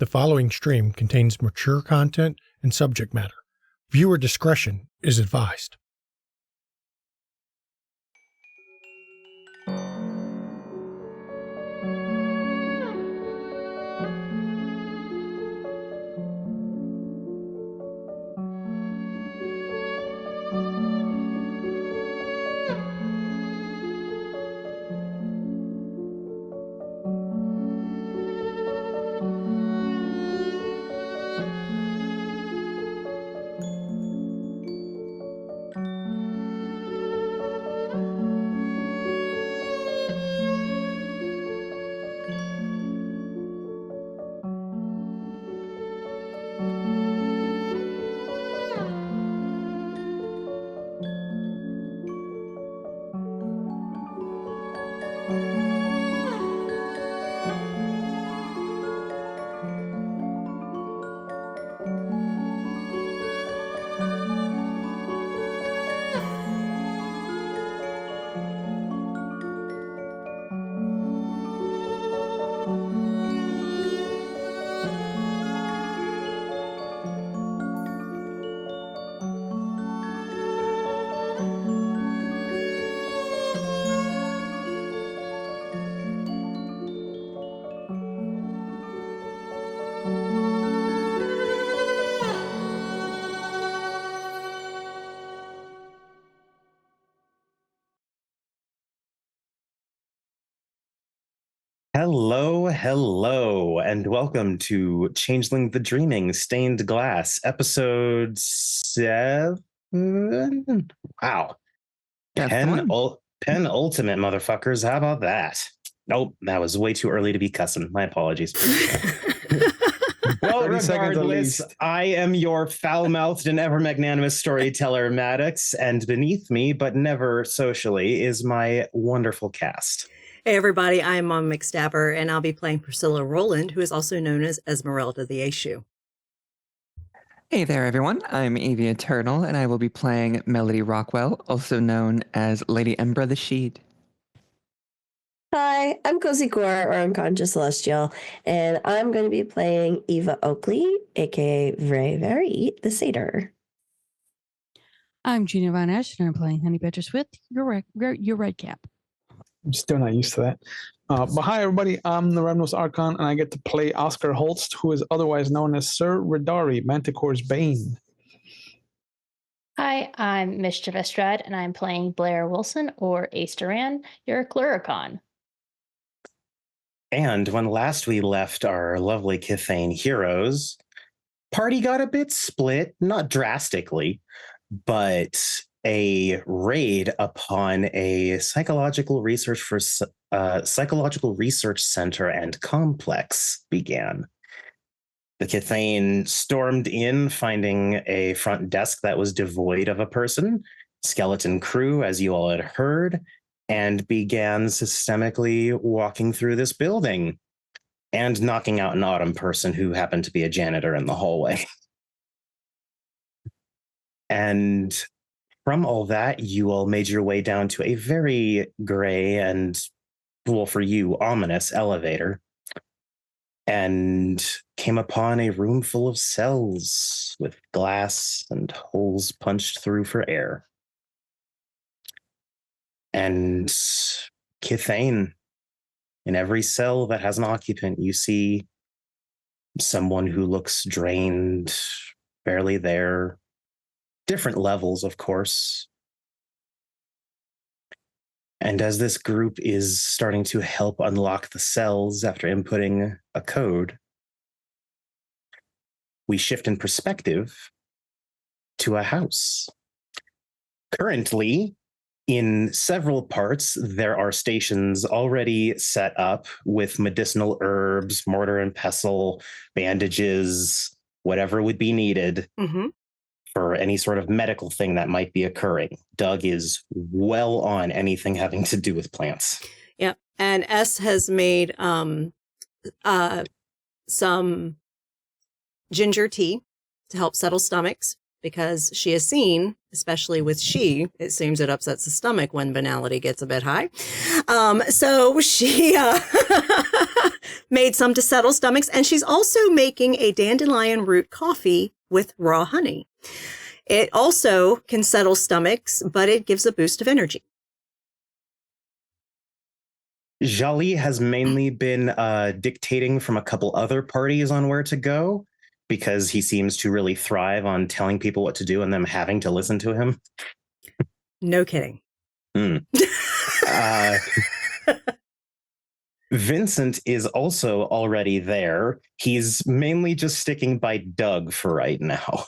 The following stream contains mature content and subject matter. Viewer discretion is advised. Hello, and welcome to Changeling the Dreaming Stained Glass, episode 7. Wow. Penultimate, motherfuckers. How about that? Nope, that was way too early to be cussing. My apologies. Well, regardless, I am your foul-mouthed and ever-magnanimous storyteller, Maddox, and beneath me, but never socially, is my wonderful cast. Hey everybody, I'm Mom McStabber, and I'll be playing Priscilla Rowland, who is also known as Esmeralda the Aeshu. Hey there everyone, I'm Avia Turtle, and I will be playing Melody Rockwell, also known as Lady Embra the Sheed. Hi, I'm Cozy Core, or Unconscious Celestial, and I'm going to be playing Eva Oakley, aka Very Very the Satyr. I'm Gina Von Ash, and I'm playing Honey Bittersweet, your red cap. I'm still not used to that. But hi, everybody. I'm the Remnos Archon, and I get to play Oscar Holst, who is otherwise known as Sir Radari, Manticore's Bane. Hi, I'm Mischief Estrad, and I'm playing Blair Wilson, or Ace Duran, your Cluricon. And when last we left our lovely Kithane heroes, party got a bit split, not drastically, but a raid upon a psychological research center and complex began. The Kithane stormed in, finding a front desk that was devoid of a person, skeleton crew, as you all had heard, and began systemically walking through this building and knocking out an autumn person who happened to be a janitor in the hallway. And from all that, you all made your way down to a very gray and, well, for you, ominous elevator, and came upon a room full of cells with glass and holes punched through for air. And Kithane, in every cell that has an occupant, you see someone who looks drained, barely there. Different levels, of course. And as this group is starting to help unlock the cells after inputting a code, we shift in perspective to a house. Currently, in several parts, there are stations already set up with medicinal herbs, mortar and pestle, bandages, whatever would be needed. Mm-hmm. For any sort of medical thing that might be occurring. Doug is well on anything having to do with plants. Yep. And S has made some ginger tea to help settle stomachs because she has seen, especially with it seems it upsets the stomach when banality gets a bit high. So she made some to settle stomachs, and she's also making a dandelion root coffee with raw honey. It also can settle stomachs, but it gives a boost of energy. Jali has mainly been dictating from a couple other parties on where to go, because he seems to really thrive on telling people what to do and them having to listen to him. No kidding. Vincent is also already there. He's mainly just sticking by Doug for right now.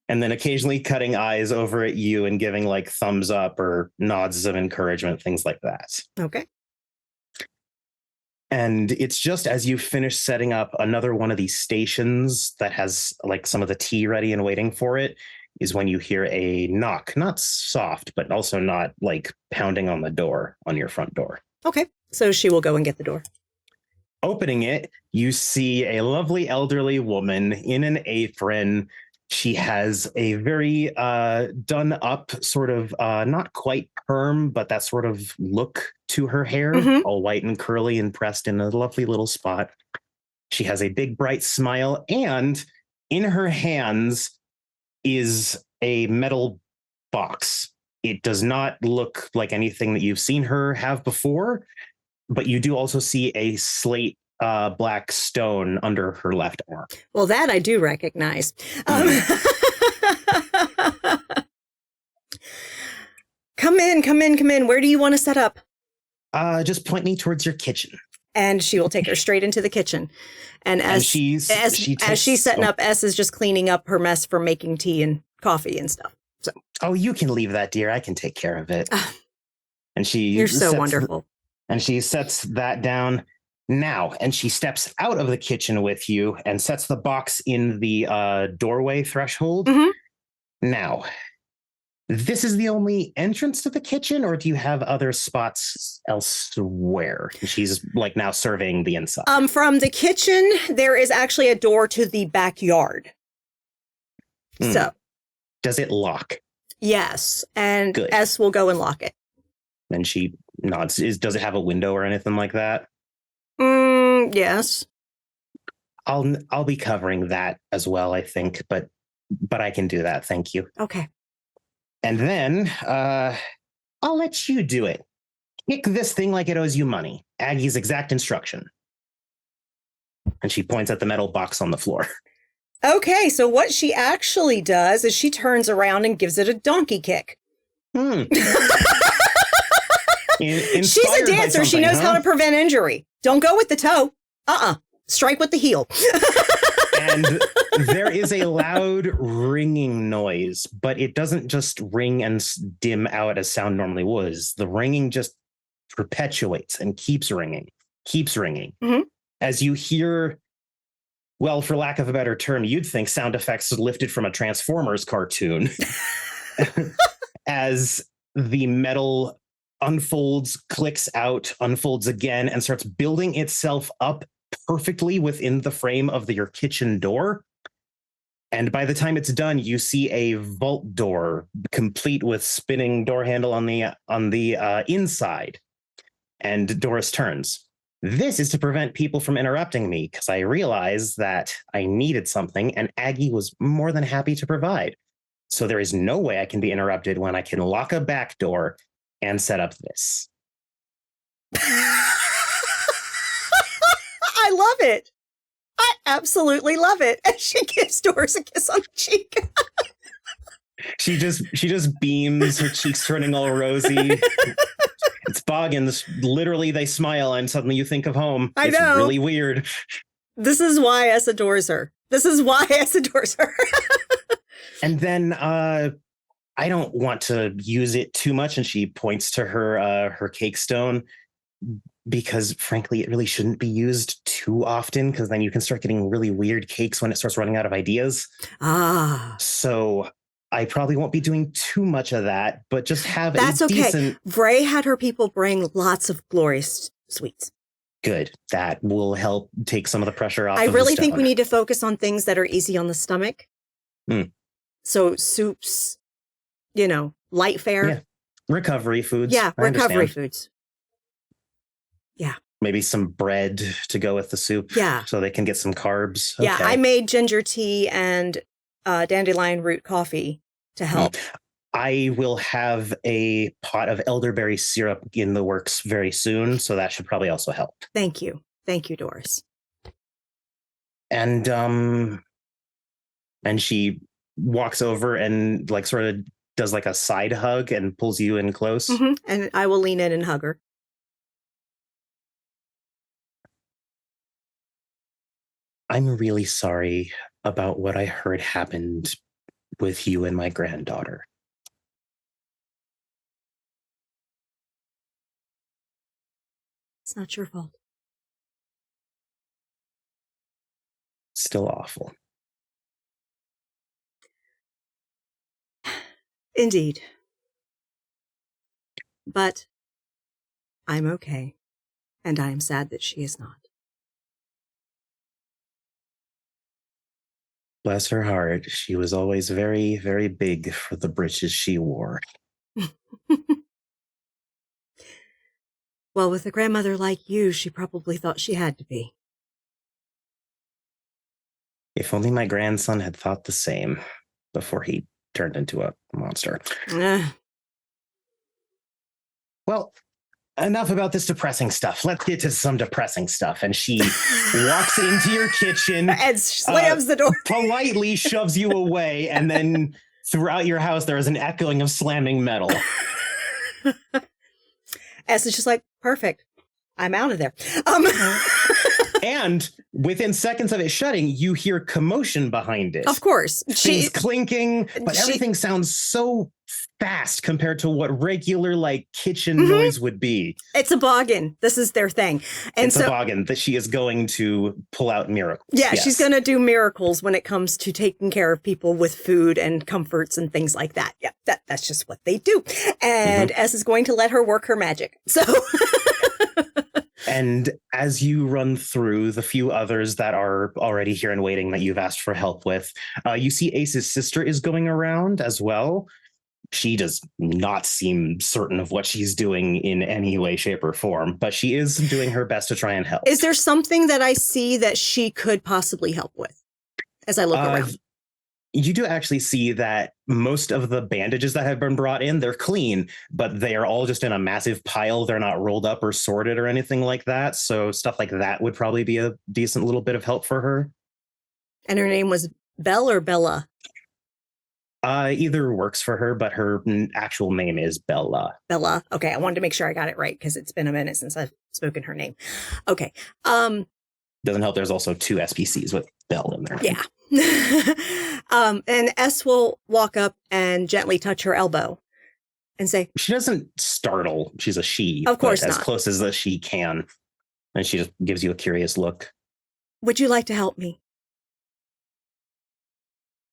And then occasionally cutting eyes over at you and giving like thumbs up or nods of encouragement, things like that. Okay. And it's just as you finish setting up another one of these stations that has like some of the tea ready and waiting for it, is when you hear a knock, not soft, but also not like pounding on the door, on your front door. Okay. So she will go and get the door. Opening it, you see a lovely elderly woman in an apron. She has a very done up sort of not quite perm, but that sort of look to her hair, all white and curly and pressed in a lovely little spot. She has a big bright smile, and in her hands is a metal box. It does not look like anything that you've seen her have before, but you do also see a slate black stone under her left arm. Well, that I do recognize. Come in. Where do you want to set up? Just point me towards your kitchen. And she will take her straight into the kitchen. And as she's setting up, S is just cleaning up her mess from making tea and coffee and stuff. So, oh, you can leave that, dear. I can take care of it. And you're so wonderful. And she sets that down now, and she steps out of the kitchen with you and sets the box in the doorway threshold. Now, this is the only entrance to the kitchen, or do you have other spots elsewhere? She's like now surveying the inside. From the kitchen, there is actually a door to the backyard. So, does it lock? Yes, and Good. S will go and lock it. And she nods. Does it have a window or anything like that? Yes. I'll be covering that as well, I think, but I can do that. Thank you. Okay. And then I'll let you do it. Kick this thing like it owes you money. Aggie's exact instruction. And she points at the metal box on the floor. Okay, so what she actually does is she turns around and gives it a donkey kick. She's a dancer. She knows how to prevent injury. Don't go with the toe. Strike with the heel. And there is a loud ringing noise, but it doesn't just ring and dim out as sound normally was. The ringing just perpetuates and keeps ringing. As you hear, well, for lack of a better term, you'd think sound effects lifted from a Transformers cartoon. As the metal unfolds, clicks out, unfolds again, and starts building itself up perfectly within the frame of your kitchen door. And by the time it's done, you see a vault door complete with spinning door handle on the inside. And Doris turns. This is to prevent people from interrupting me, because I realized that I needed something, and Aggie was more than happy to provide. So there is no way I can be interrupted when I can lock a back door and set up this. I love it. I absolutely love it. And she gives Doris a kiss on the cheek. She just beams, her cheeks turning all rosy. It's Boggins. Literally, they smile and suddenly you think of home. I it's know. Really weird. This is why S adores her. And then I don't want to use it too much. And she points to her cake stone, because frankly, it really shouldn't be used too often, because then you can start getting really weird cakes when it starts running out of ideas. So I probably won't be doing too much of that, but just have That's a decent... okay. Vray had her people bring lots of glorious sweets. Good. That will help take some of the pressure off. I really think we need to focus on things that are easy on the stomach. So soups, light fare. Yeah. Recovery foods. Yeah, I recovery understand. foods. Maybe some bread to go with the soup. Yeah. So they can get some carbs. Yeah, Okay. I made ginger tea and dandelion root coffee to help. I will have a pot of elderberry syrup in the works very soon, so that should probably also help. Thank you. Thank you, Doris. And she walks over and like sort of does like a side hug and pulls you in close. Mm-hmm. And I will lean in and hug her. I'm really sorry about what I heard happened with you and my granddaughter. It's not your fault. Still awful. Indeed. But I'm okay. And I am sad that she is not. Bless her heart. She was always very, very big for the breeches she wore. Well, with a grandmother like you, she probably thought she had to be. If only my grandson had thought the same before he turned into a monster. Well, enough about this depressing stuff. Let's get to some depressing stuff. And she walks into your kitchen and slams the door. Politely shoves you away. And then throughout your house, there is an echoing of slamming metal. S is just like, perfect. I'm out of there. And within seconds of it shutting, you hear commotion behind it. Of course. Things clinking, but everything sounds so fast compared to what regular like kitchen noise would be. It's a boggin. This is their thing. And it's a boggin that she is going to pull out miracles. Yeah, yes. She's going to do miracles when it comes to taking care of people with food and comforts and things like that. Yeah, that's just what they do. And S is going to let her work her magic. So... And as you run through the few others that are already here and waiting that you've asked for help with, you see Ace's sister is going around as well. She does not seem certain of what she's doing in any way, shape, or form, but she is doing her best to try and help. Is there something that I see that she could possibly help with as I look around? You do actually see that most of the bandages that have been brought in, they're clean, but they are all just in a massive pile. They're not rolled up or sorted or anything like that. So stuff like that would probably be a decent little bit of help for her. And her name was Belle or Bella? Either works for her, but her actual name is Bella. Bella. Okay, I wanted to make sure I got it right because it's been a minute since I've spoken her name. Okay. Doesn't help. There's also 2 SPCs with Belle in there. Yeah. And S will walk up and gently touch her elbow and say, she doesn't startle. She's a she. Of course not. As close as she can. And she just gives you a curious look. Would you like to help me?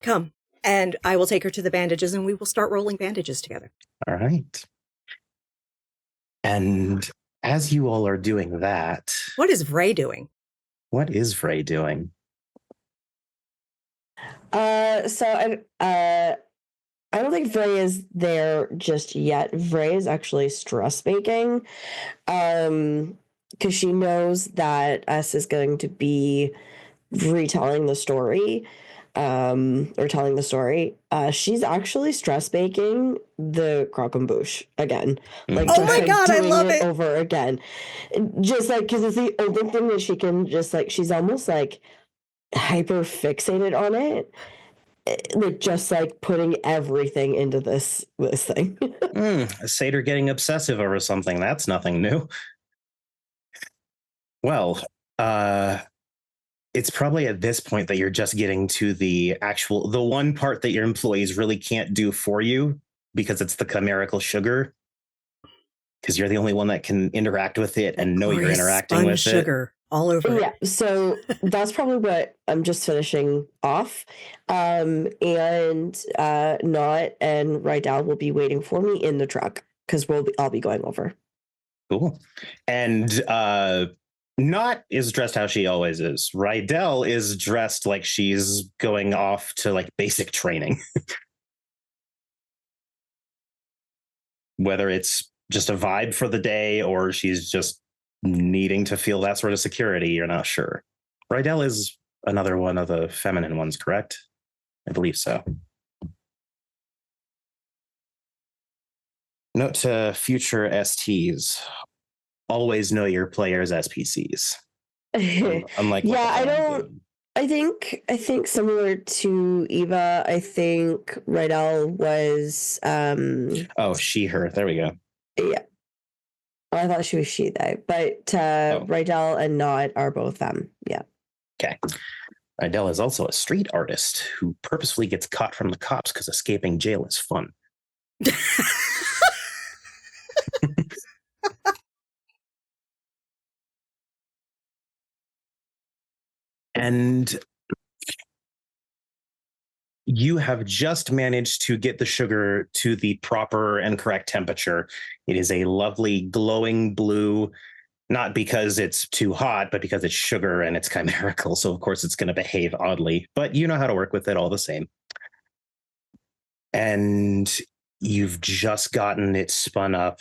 Come. And I will take her to the bandages and we will start rolling bandages together. All right. And as you all are doing that... What is Vray doing? What is Vray doing? So I don't think Vray is there just yet. Vray is actually stress making, because she knows that S is going to be retelling the story, or telling the story. She's actually stress making the croquembouche again. Like, oh my God, I love it over again. Just like, because it's the only thing that she can just like, she's almost like hyper fixated on it, like just like putting everything into this thing. A satyr getting obsessive over something, that's nothing new. Well, it's probably at this point that you're just getting to the one part that your employees really can't do for you because it's the chimerical sugar, because you're the only one that can interact with it and know you're interacting with sugar all over. Yeah, so that's probably what I'm just finishing off. And Not and Rydell will be waiting for me in the truck because I'll be going over. Cool. And Not is dressed how she always is. Rydell is dressed like she's going off to like basic training. whether it's just a vibe for the day or she's just needing to feel that sort of security, you're not sure. Rydell is another one of the feminine ones, correct? I believe so. Note to future STs, always know your players' SPCs. Unlike yeah, I think similar to Eva, I think Rydell was she, her. There we go. Yeah. Well, I thought she was she, they, but Rydell and Nod are both them. Yeah. Okay. Rydell is also a street artist who purposefully gets caught from the cops because escaping jail is fun. And you have just managed to get the sugar to the proper and correct temperature. It is a lovely glowing blue, not because it's too hot, but because it's sugar and it's chimerical. So, of course, it's going to behave oddly, but you know how to work with it all the same. And you've just gotten it spun up,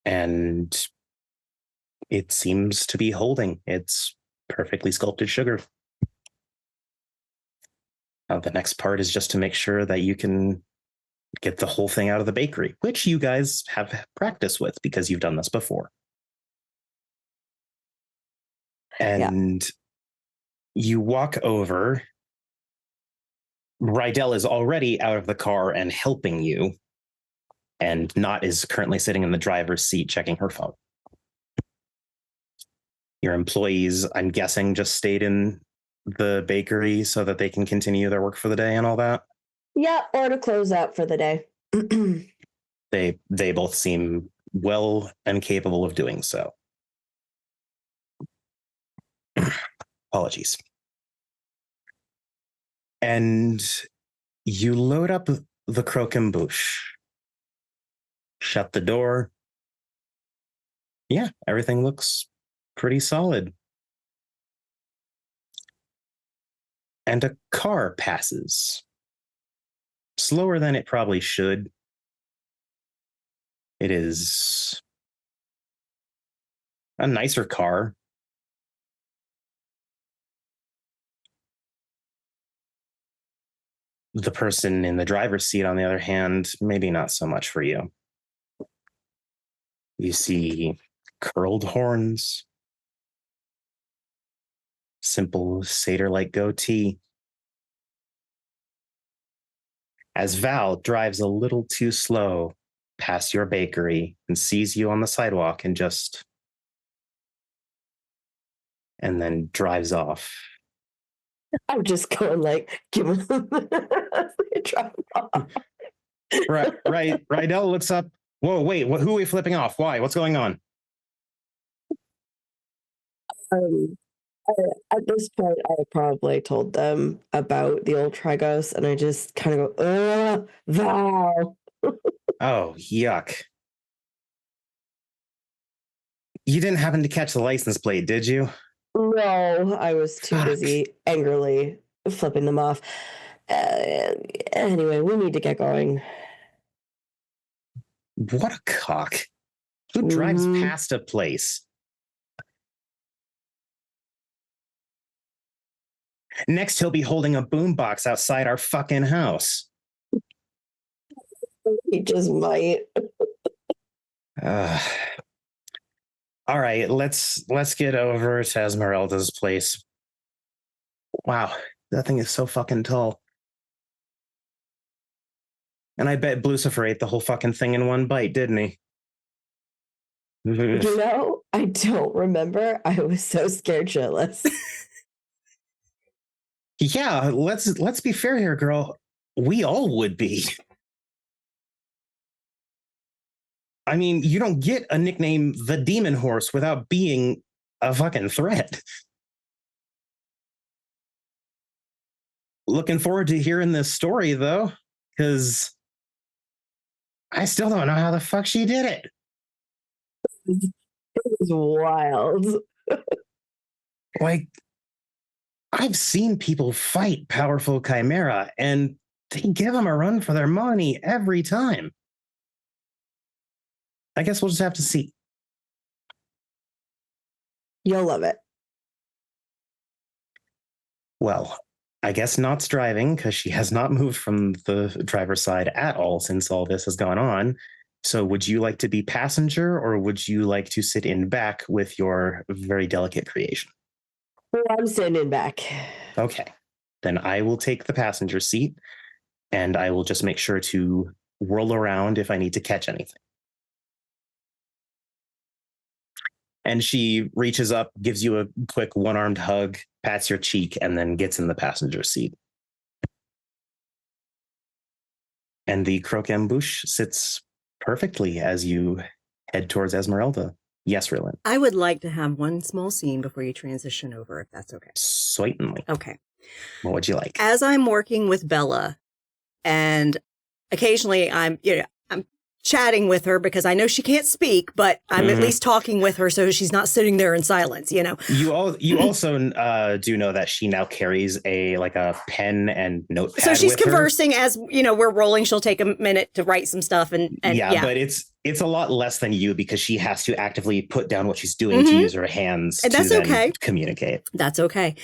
and it seems to be holding. It's perfectly sculpted sugar. The next part is just to make sure that you can get the whole thing out of the bakery, which you guys have practice with because you've done this before. And you walk over. Rydell is already out of the car and helping you, and Not is currently sitting in the driver's seat checking her phone. Your employees, I'm guessing, just stayed in the bakery so that they can continue their work for the day and all that? Yeah, or to close up for the day. They both seem well and capable of doing so. Apologies. And you load up the croquembouche. Shut the door. Yeah, everything looks pretty solid. And a car passes. Slower than it probably should. It is a nicer car. The person in the driver's seat, on the other hand, maybe not so much for you. You see curled horns, simple satyr-like goatee. As Val drives a little too slow past your bakery and sees you on the sidewalk and then drives off. I'm just going like, give him drive off. Right. Rydell looks up. Whoa, wait, who are we flipping off? Why? What's going on? At this point, I probably told them about the old Trigos, and I just kind of go, Val. Oh, yuck. You didn't happen to catch the license plate, did you? No, I was too busy angrily flipping them off. Anyway, we need to get going. What a cock. Who drives past a place? Next, he'll be holding a boombox outside our fucking house. He just might. All right, let's get over to Esmeralda's place. Wow, that thing is so fucking tall. And I bet Blucifer ate the whole fucking thing in one bite, didn't he? You know, I don't remember. I was so scared shitless. Yeah, let's be fair here, girl. We all would be. I mean, you don't get a nickname the Demon Horse without being a fucking threat. Looking forward to hearing this story, though, because I still don't know how the fuck she did it. It was wild. Like, I've seen people fight powerful chimera, and they give them a run for their money every time. I guess we'll just have to see. You'll love it. Well, I guess Not's driving because she has not moved from the driver's side at all since all this has gone on. So would you like to be passenger or would you like to sit in back with your very delicate creation? Well, I'm standing back. Okay. Then I will take the passenger seat and I will just make sure to whirl around if I need to catch anything. And she reaches up, gives you a quick one-armed hug, pats your cheek, and then gets in the passenger seat. And the croquembouche sits perfectly as you head towards Esmeralda. Yes, Rillin. I would like to have one small scene before you transition over, if that's okay. Certainly. Okay. What would you like? As I'm working with Bella, and occasionally I'm chatting with her because I know she can't speak, but I'm at least talking with her so she's not sitting there in silence, You also do know that she now carries a pen and notepad. So she's with her. conversing as we're rolling. She'll take a minute to write some stuff, and yeah. But it's a lot less than you because she has to actively put down what she's doing to use her hands and that's to okay. then communicate. That's okay.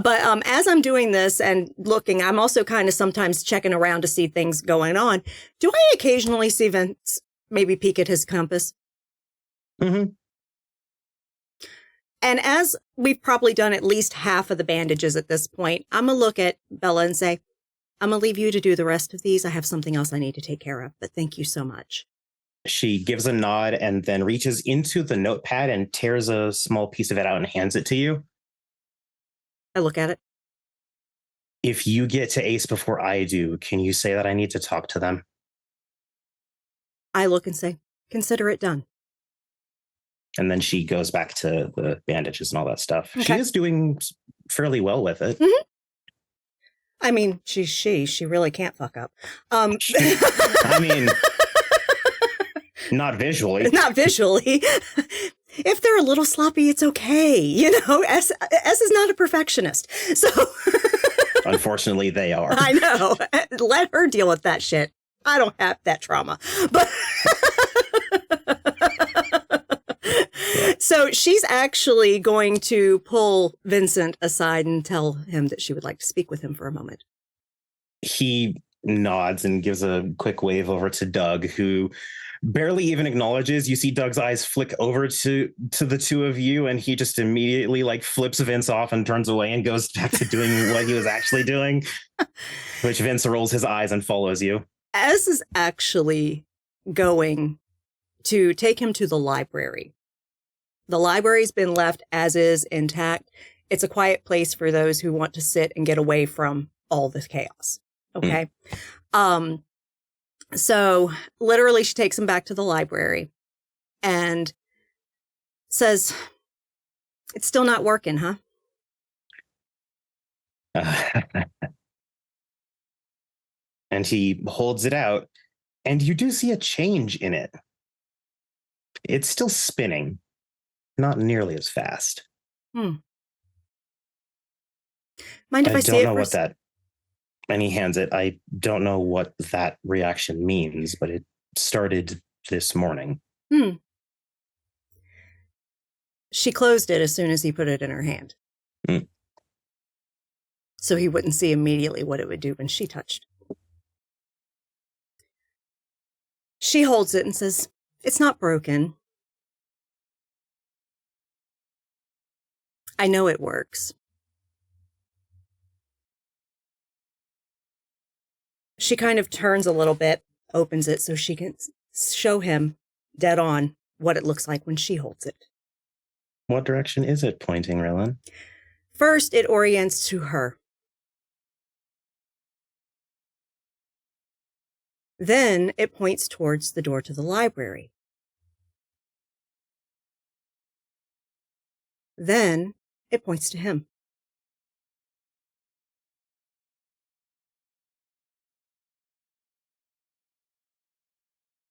But as I'm doing this and looking, I'm also kind of sometimes checking around to see things going on. Do I occasionally see Vince maybe peek at his compass? Mm-hmm. And as we've probably done at least half of the bandages at this point, I'm going to look at Bella and say, I'm going to leave you to do the rest of these. I have something else I need to take care of, but thank you so much. She gives a nod and then reaches into the notepad and tears a small piece of it out and hands it to you. I look at it. If you get to Ace before I do, can you say that I need to talk to them? I look and say, consider it done. And then she goes back to the bandages and all that stuff. Okay. She is doing fairly well with it. Mm-hmm. I mean, she really can't fuck up. I mean, not visually. Not visually. If they're a little sloppy, it's okay. S is not a perfectionist. So unfortunately, they are. I know. Let her deal with that shit. I don't have that trauma. But so she's actually going to pull Vincent aside and tell him that she would like to speak with him for a moment. He nods and gives a quick wave over to Doug, who barely even acknowledges. You see Doug's eyes flick over to the two of you, and he just immediately flips Vince off and turns away and goes back to doing what he was actually doing, which Vince rolls his eyes and follows you. Ez is actually going to take him to the library. The library's been left as is, intact. It's a quiet place for those who want to sit and get away from all this chaos. Okay. So literally she takes him back to the library and says, it's still not working, huh? And he holds it out, and you do see a change in it. It's still spinning, not nearly as fast. Mind if I see it? I don't know what that. And he hands it. I don't know what that reaction means, but it started this morning. She closed it as soon as he put it in her hand. So he wouldn't see immediately what it would do when she touched. She holds it and says, it's not broken. I know it works. She kind of turns a little bit, opens it so she can show him dead on what it looks like when she holds it. What direction is it pointing, Rillin? First, it orients to her. Then it points towards the door to the library. Then it points to him.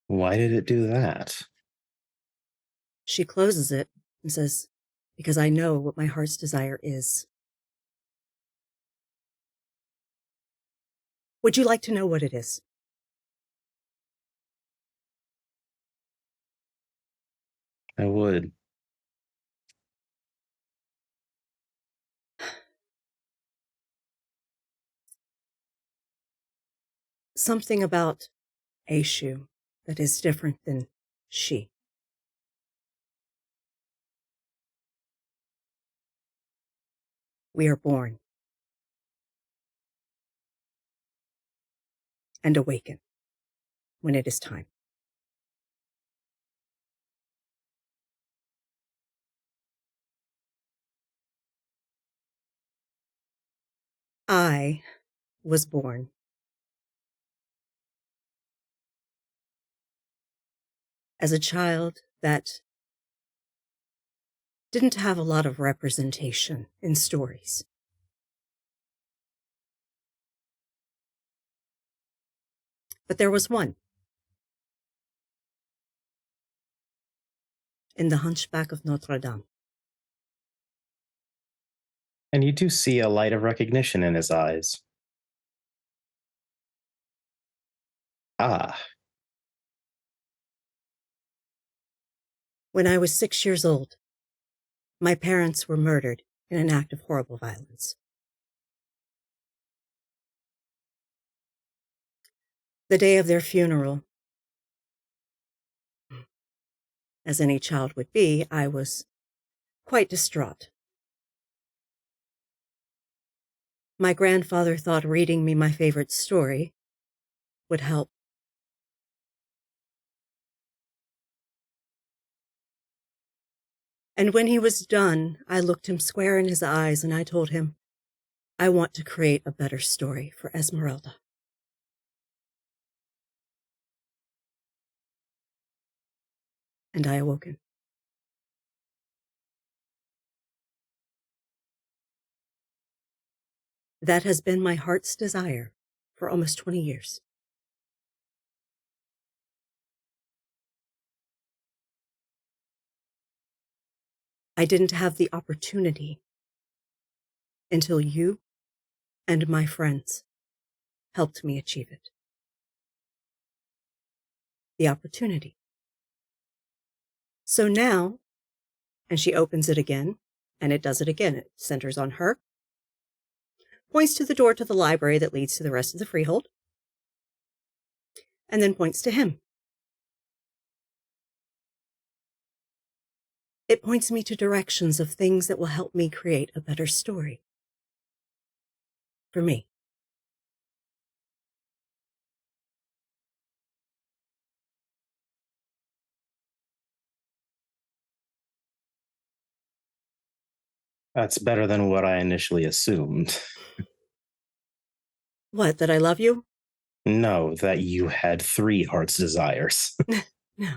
Why did it do that? She closes it and says, because I know what my heart's desire is. Would you like to know what it is? I would. Something about Aishu that is different than she. We are born and awaken when it is time. I was born as a child that didn't have a lot of representation in stories. But there was one. In The Hunchback of Notre Dame. And you do see a light of recognition in his eyes. Ah, When I was 6 years old, my parents were murdered in an act of horrible violence. The day of their funeral, as any child would be, I was quite distraught. My grandfather thought reading me my favorite story would help. And when he was done, I looked him square in his eyes and I told him, I want to create a better story for Esmeralda. And I awoken. That has been my heart's desire for almost 20 years. I didn't have the opportunity until you and my friends helped me achieve it. The opportunity. So now, and she opens it again, and it does it again. It centers on her, points to the door to the library that leads to the rest of the freehold, and then points to him. It points me to directions of things that will help me create a better story. For me. that's better than what I initially assumed. What, that I love you? No, that you had 3 heart's desires. No.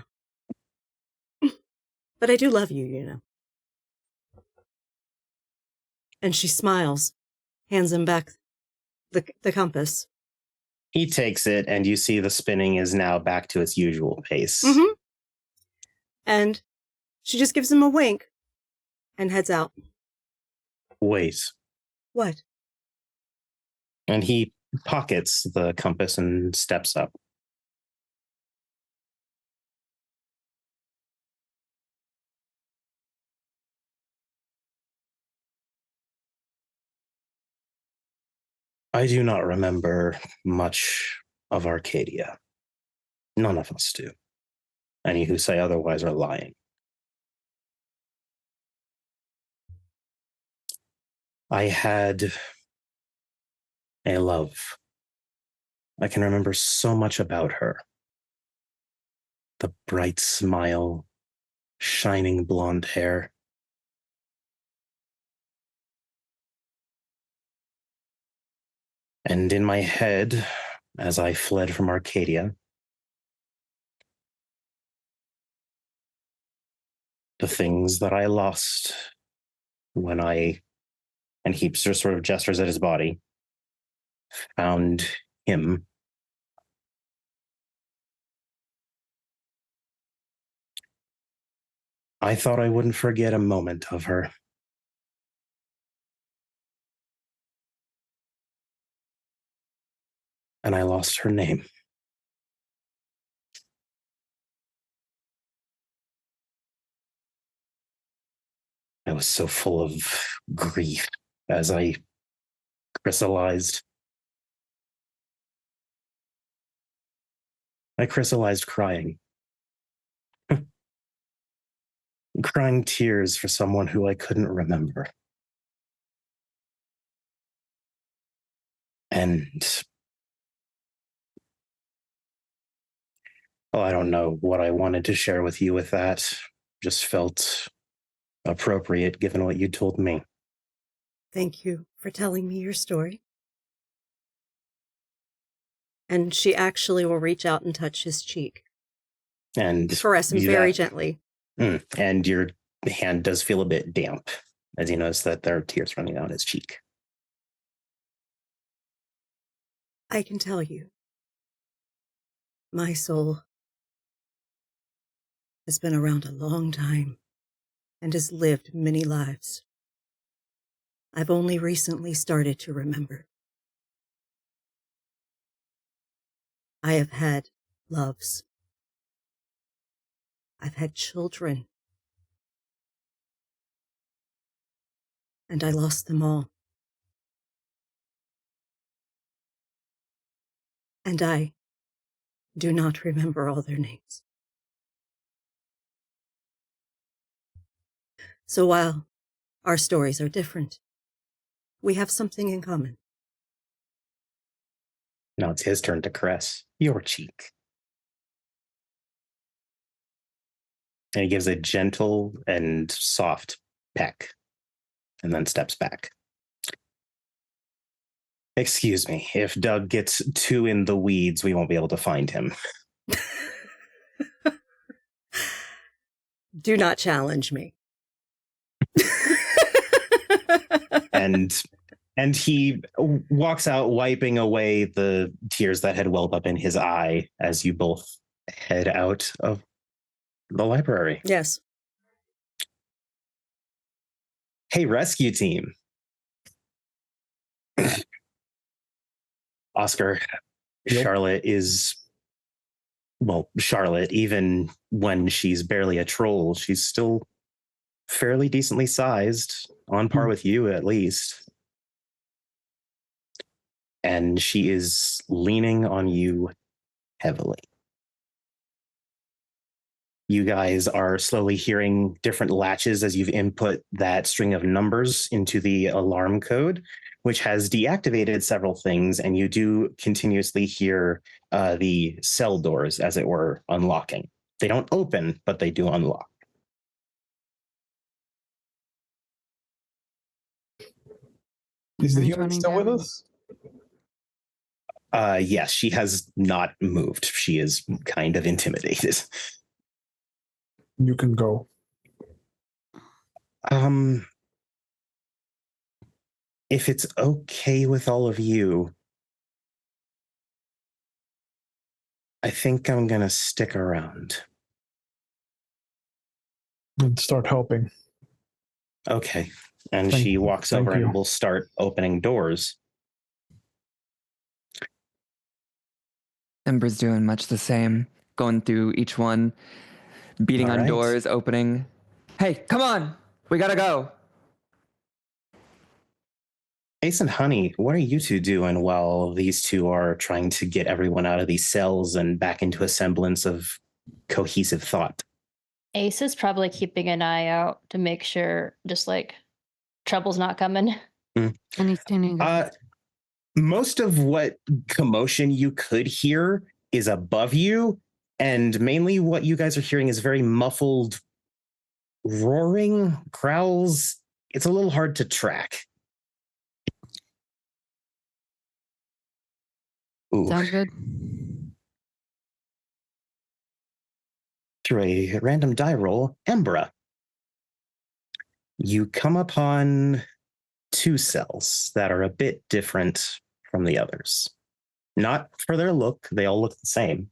But I do love you, you know. And she smiles, hands him back the compass. He takes it, and you see the spinning is now back to its usual pace. Mm-hmm. And she just gives him a wink and heads out. Wait. What? And he pockets the compass and steps up. I do not remember much of Arcadia. None of us do. Any who say otherwise are lying. I had a love. I can remember so much about her. The bright smile, shining blonde hair. And in my head, as I fled from Arcadia, the things that I lost when and he just sort of gestures at his body, found him. I thought I wouldn't forget a moment of her. And I lost her name. I was so full of grief as I crystallized. I crystallized crying. Crying tears for someone who I couldn't remember. And I don't know what I wanted to share with you with that. Just felt appropriate given what you told me. Thank you for telling me your story. And she actually will reach out and touch his cheek. And caress him very gently. And your hand does feel a bit damp as you notice that there are tears running down his cheek. I can tell you, my soul has been around a long time and has lived many lives. I've only recently started to remember. I have had loves. I've had children. And I lost them all. And I do not remember all their names. So while our stories are different, we have something in common. Now it's his turn to caress your cheek. And he gives a gentle and soft peck and then steps back. Excuse me, if Doug gets too in the weeds, we won't be able to find him. Do not challenge me. And he walks out, wiping away the tears that had welled up in his eye as you both head out of the library. Yes. Hey, rescue team. Oscar, Yep. Charlotte, even when she's barely a troll, she's still fairly decently sized, on par with you at least. And she is leaning on you heavily. You guys are slowly hearing different latches as you've input that string of numbers into the alarm code, which has deactivated several things, and you do continuously hear the cell doors, as it were, unlocking. They don't open, but they do unlock. Is the Someone's human running still with down. us? Yes, she has not moved. She is kind of intimidated. You can go. If it's okay with all of you, I think I'm going to stick around. And start helping. Okay. And she walks Thank over you. and will start opening doors. Ember's doing much the same, going through each one, beating All on right. doors, opening. Hey, come on! We gotta go! Ace and Honey, what are you two doing while these two are trying to get everyone out of these cells and back into a semblance of cohesive thought? Ace is probably keeping an eye out to make sure just like trouble's not coming. And he's standing up. Most of what commotion you could hear is above you, and mainly what you guys are hearing is very muffled roaring, growls. It's a little hard to track. Ooh. Sounds good. Through a random die roll, Embra, you come upon two cells that are a bit different from the others. Not for their look, they all look the same,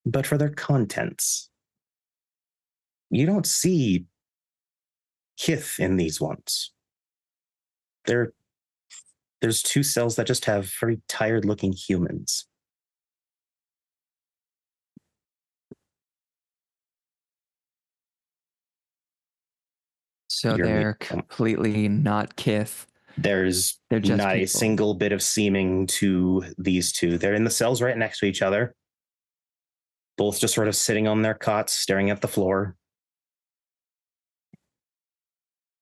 but for their contents. You don't see Kith in these ones. There's two cells that just have very tired-looking humans. So You're they're me- completely not kith. There's They're just not a people. single bit of seeming to these two. They're in the cells right next to each other, both just sort of sitting on their cots, staring at the floor.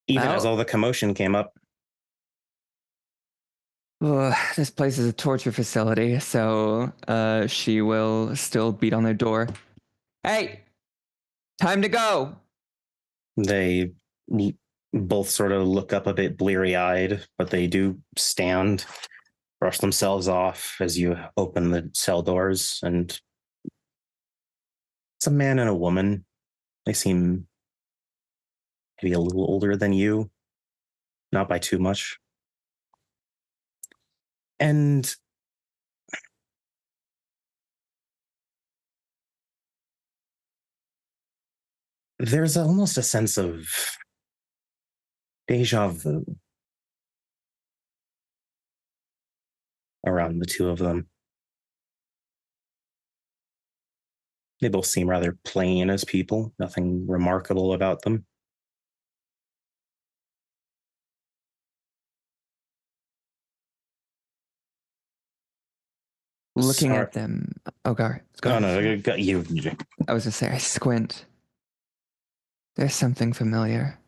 Even as all the commotion came up. Ugh, this place is a torture facility, so she will still beat on their door. Hey, time to go. They both sort of look up a bit bleary-eyed, but they do stand, brush themselves off as you open the cell doors, and it's a man and a woman. They seem maybe a little older than you, not by too much. And there's almost a sense of deja vu around the two of them. They both seem rather plain as people, nothing remarkable about them. Looking Sorry. at them. Oh, God. No, you. I was going to say, I squint. There's something familiar.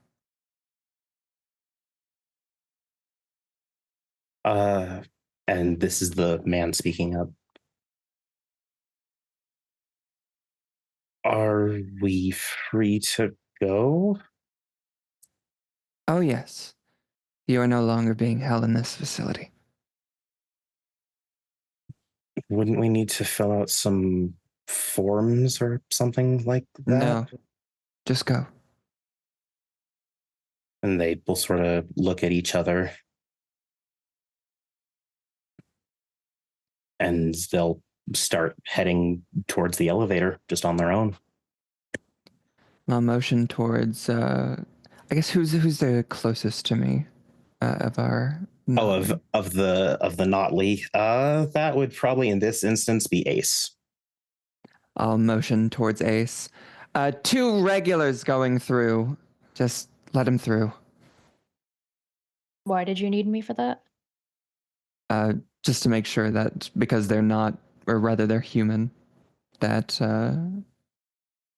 And this is the man speaking up. Are we free to go? Oh, yes. You are no longer being held in this facility. Wouldn't we need to fill out some forms or something like that? No. Just go. And they both sort of look at each other. And they'll start heading towards the elevator just on their own. I'll motion towards, I guess who's the closest to me of our... Of the Notley. That would probably in this instance be Ace. I'll motion towards Ace. 2 regulars going through. Just let him through. Why did you need me for that? Just to make sure that because they're not, or rather they're human, that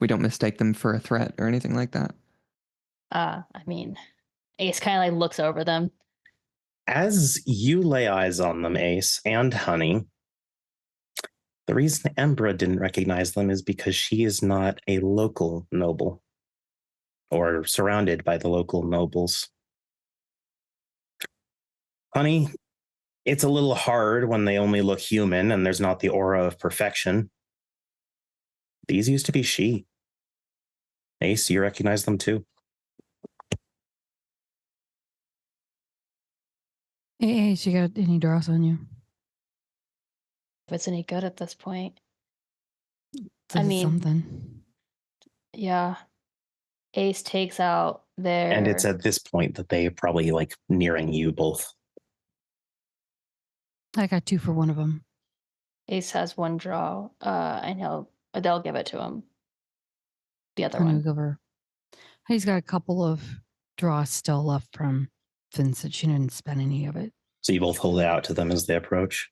we don't mistake them for a threat or anything like that. I mean, Ace kind of like looks over them. As you lay eyes on them, Ace and Honey, the reason Embra didn't recognize them is because she is not a local noble or surrounded by the local nobles. Honey, it's a little hard when they only look human and there's not the aura of perfection. These used to be she. Ace, you recognize them too? Hey, Ace, you got any dross on you? If it's any good at this point. I mean, something. Yeah. Ace takes out their... And it's at this point that they probably like nearing you both. I got 2 for one of them. Ace has 1 draw, and they'll give it to him. The other I'm one. gonna go over. He's got a couple of draws still left from Finn said she didn't spend any of it. So you both hold it out to them as they approach.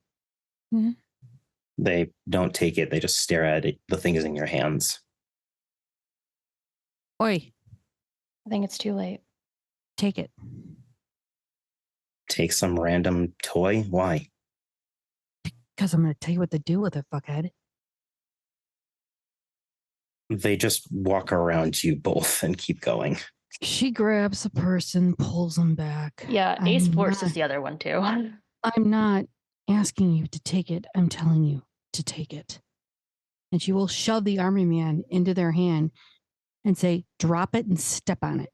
Mm-hmm. They don't take it. They just stare at it. The thing is in your hands. Oi, I think it's too late. take it. Take some random toy? Why? Because I'm going to tell you what to do with it, fuckhead. They just walk around you both and keep going. She grabs the person, pulls them back. Yeah, Ace forces the other one too. I'm not asking you to take it. I'm telling you to take it. And she will shove the army man into their hand and say, drop it and step on it.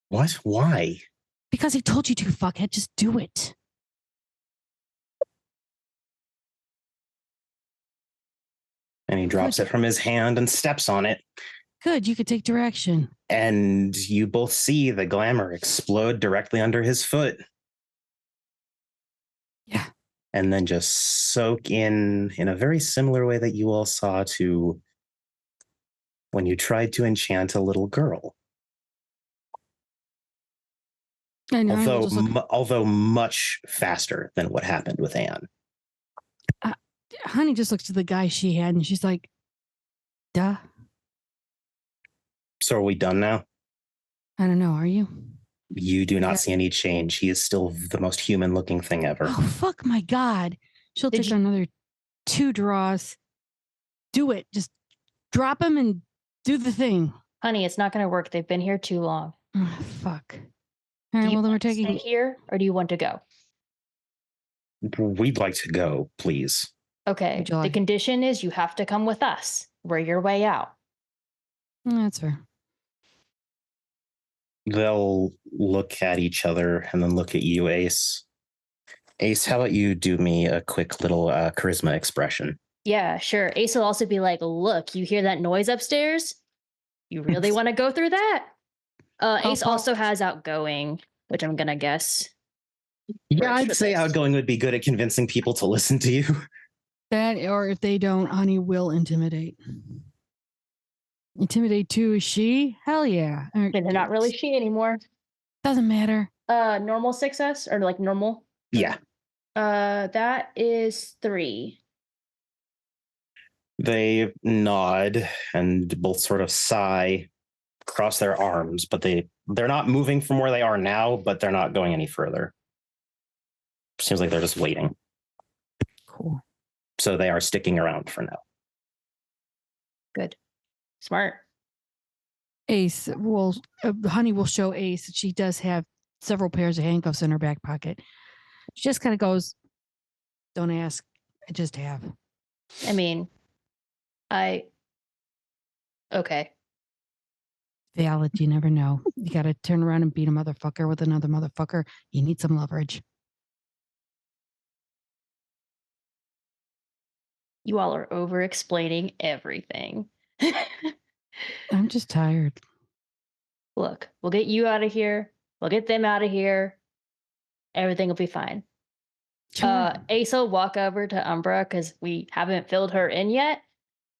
What? Why? Because he told you to, fuckhead. Just do it. And he drops it from his hand and steps on it. Good, you could take direction. And you both see the glamour explode directly under his foot. Yeah. And then just soak in a very similar way that you all saw to when you tried to enchant a little girl. And Honey will just look, although much faster than what happened with Anne. Honey just looks at the guy she had and she's like, duh. So are we done now? I don't know. Are you? You do not see any change. He is still the most human looking thing ever. Oh, fuck my God. She'll take another 2 draws. Do it. Just drop him and do the thing. Honey, it's not going to work. They've been here too long. Oh, fuck. All right, well, then we're taking... Stay here, or do you want to go? We'd like to go, please. Okay. The condition is you have to come with us. We're your way out. That's fair. They'll look at each other and then look at you, Ace. Ace, how about you do me a quick little charisma expression? Yeah, sure. Ace will also be like, look, you hear that noise upstairs? You really want to go through that? Ace also has outgoing, which I'm going to guess. Yeah, I'd say outgoing would be good at convincing people to listen to you. That, or if they don't, Honey will intimidate. Intimidate 2 is she? Hell yeah. They're not really she anymore. Doesn't matter. Normal success or like normal? Yeah. That is 3. They nod and both sort of sigh, cross their arms, but they're not moving from where they are now, but they're not going any further. Seems like they're just waiting. Cool. So they are sticking around for now. Good. Smart. Ace will, Honey will show Ace that she does have several pairs of handcuffs in her back pocket. She just kind of goes, don't ask, I just have. I mean, okay. Valid, you never know. You got to turn around and beat a motherfucker with another motherfucker. You need some leverage. You all are over-explaining everything. I'm just tired. Look, we'll get you out of here. We'll get them out of here. Everything will be fine. Sure. Ace will walk over to Umbra because we haven't filled her in yet.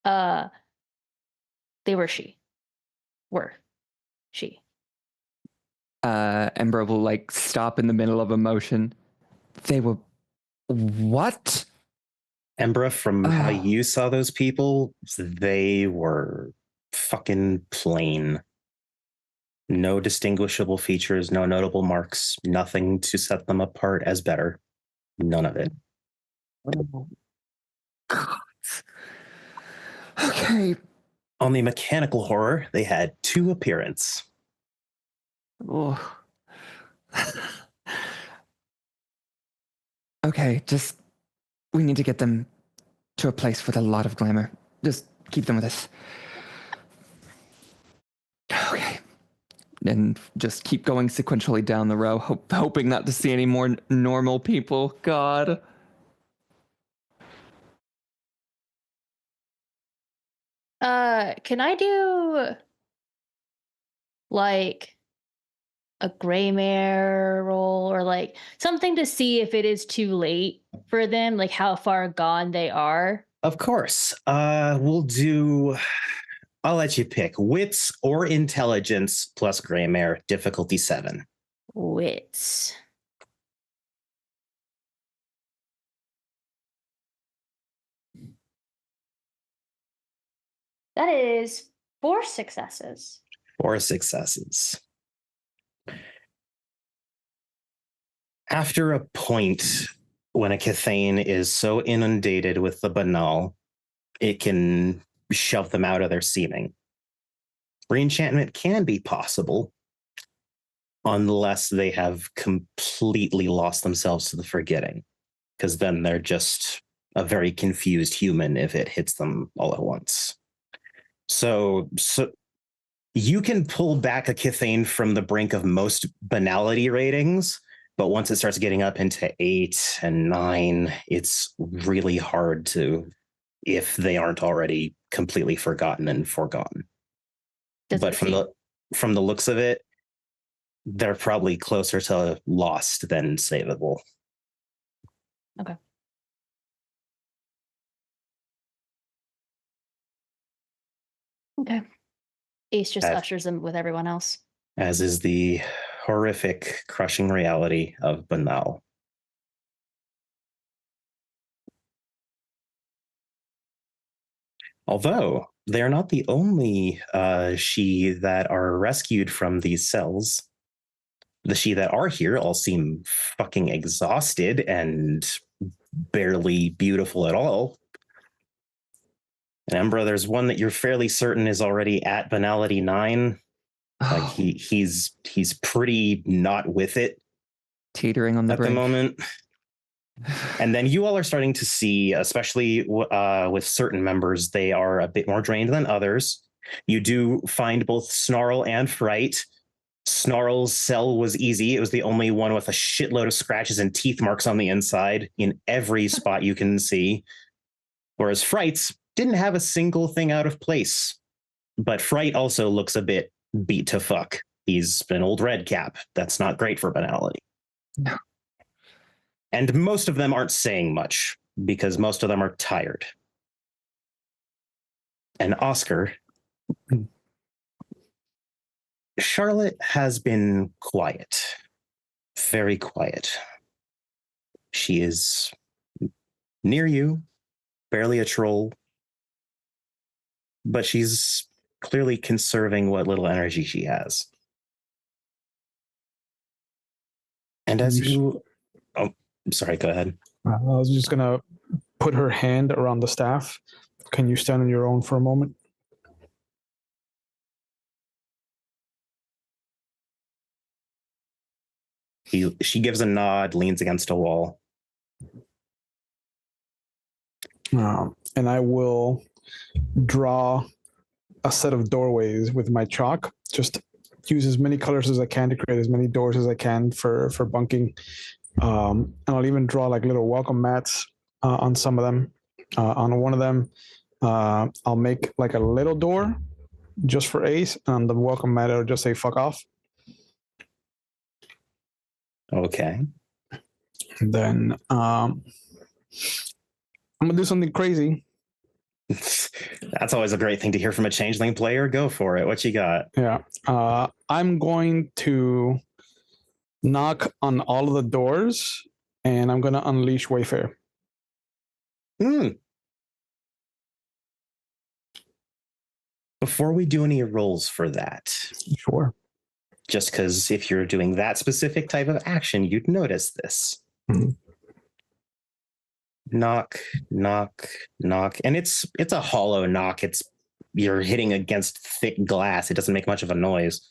They were she. Embra will like stop in the middle of a motion. They were what? Embra, from how you saw those people, they were fucking plain. No distinguishable features, no notable marks, nothing to set them apart as better. None of it. Oh, God. Okay. On the mechanical horror, they had 2 appearance. Oh. Okay, we need to get them to a place with a lot of glamour. Just keep them with us. Okay. And just keep going sequentially down the row, hoping not to see any more normal people. God. Can I do like a gray mare roll or like something to see if it is too late for them, like how far gone they are? Of course. I'll let you pick wits or intelligence plus gray mare, difficulty 7. Wits. That is 4 successes. 4 successes. After a point, when a Cathane is so inundated with the banal, it can shove them out of their seeming. Reenchantment can be possible, unless they have completely lost themselves to the forgetting, because then they're just a very confused human if it hits them all at once. So you can pull back a Cathane from the brink of most banality ratings, but once it starts getting up into 8 and 9, it's really hard to, if they aren't already completely forgotten and forgotten. But from the looks of it, they're probably closer to lost than savable. Okay. Okay. Ace just ushers them with everyone else. As is the horrific, crushing reality of Banal. Although they are not the only she that are rescued from these cells. The she that are here all seem fucking exhausted and barely beautiful at all. And Embra, there's one that you're fairly certain is already at Banality 9. Like he's pretty not with it, teetering on the at brink. the moment. And then you all are starting to see, especially with certain members, they are a bit more drained than others. You do find both Snarl and Fright. Snarl's cell was easy. It was the only one with a shitload of scratches and teeth marks on the inside in every spot you can see. Whereas Fright's didn't have a single thing out of place. But Fright also looks a bit beat to fuck. He's an old red cap. That's not great for Banality. No. And most of them aren't saying much because most of them are tired. And Oscar, Charlotte has been quiet, very quiet. She is near you, barely a troll, but she's clearly conserving what little energy she has. And as you... Oh, I'm sorry, go ahead. I was just going to put her hand around the staff. Can you stand on your own for a moment? She gives a nod, leans against a wall. And I will draw a set of doorways with my chalk. Just use as many colors as I can to create as many doors as I can for bunking. And I'll even draw like little welcome mats on some of them. On one of them, I'll make like a little door just for Ace, and the welcome mat will just say "fuck off." Okay. And then I'm gonna do something crazy. That's always a great thing to hear from a changeling player. Go for it. What you got? Yeah. I'm going to knock on all of the doors, and I'm going to unleash Wayfair. Before we do any rolls for that, Sure. just because if you're doing that specific type of action, you'd notice this. Mhm. Knock, knock, knock. And it's a hollow knock. You're hitting against thick glass. It doesn't make much of a noise.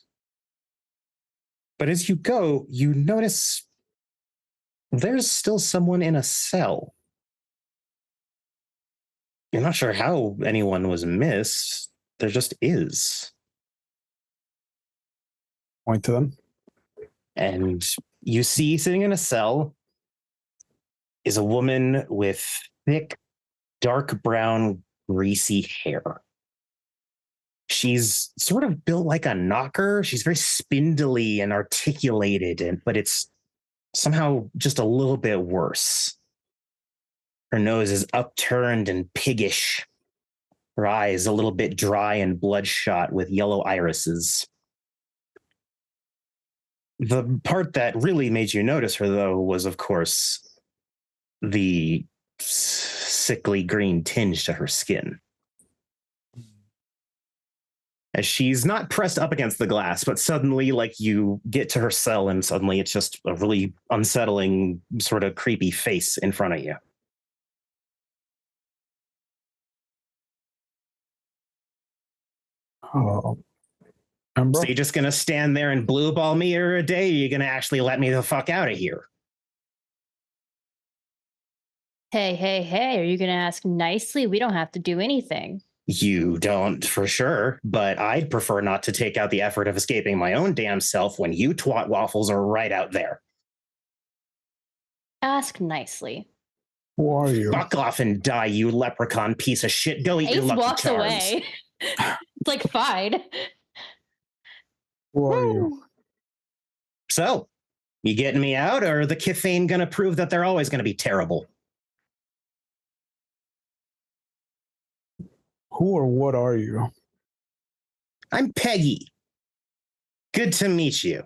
But as you go, you notice there's still someone in a cell. You're not sure how anyone was missed. There just is. Point to them. And you see sitting in a cell is a woman with thick, dark brown, greasy hair. She's sort of built like a knocker. She's very spindly and articulated, but it's somehow just a little bit worse. Her nose is upturned and piggish. Her eyes a little bit dry and bloodshot with yellow irises. The part that really made you notice her, though, was, of course, the sickly green tinge to her skin. As she's not pressed up against the glass, but suddenly, like, you get to her cell and suddenly it's just a really unsettling, sort of creepy face in front of you. Oh. So Umbra? you're just going to stand there and blue ball me or a day? Or you're going to actually let me the fuck out of here? Hey, are you going to ask nicely? We don't have to do anything. You don't, for sure, but I'd prefer not to take out the effort of escaping my own damn self when you twat waffles are right out there. Ask nicely. Who are you? Fuck off and die, you leprechaun piece of shit. Go eat your Ace lucky walks charms. away. It's like, fine. Who are you? So, you getting me out, or the Kithane gonna prove that they're always gonna be terrible? Who or what are you? I'm Peggy. Good to meet you.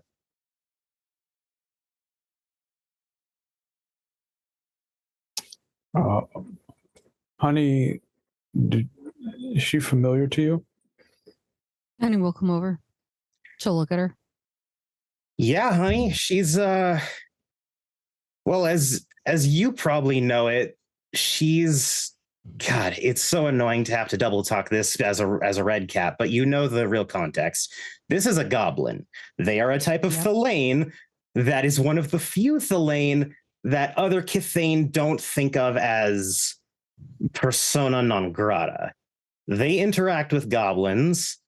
Uh, honey, is she familiar to you? Annie will come over. She'll look at her. Yeah, honey, she's well, as you probably know it, she's God, it's so annoying to have to double talk this as a red cap, but you know the real context. This is a goblin. They are a type of Thelane that is one of the few Thelane that other Kithane don't think of as persona non grata. They interact with goblins.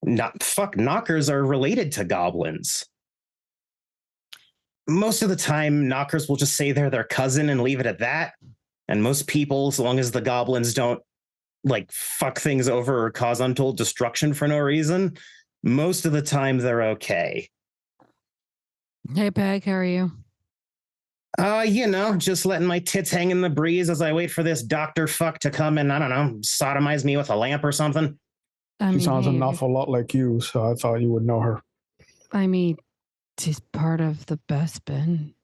Knockers are related to goblins. Most of the time, knockers will just say they're their cousin and leave it at that. And most people, as long as the goblins don't like fuck things over or cause untold destruction for no reason, most of the time they're okay. Hey, Peg, how are you? Just letting my tits hang in the breeze as I wait for this Dr. Fuck to come and, I don't know, sodomize me with a lamp or something. She sounds an awful lot like you, so I thought you would know her. I mean, she's part of the Bespin.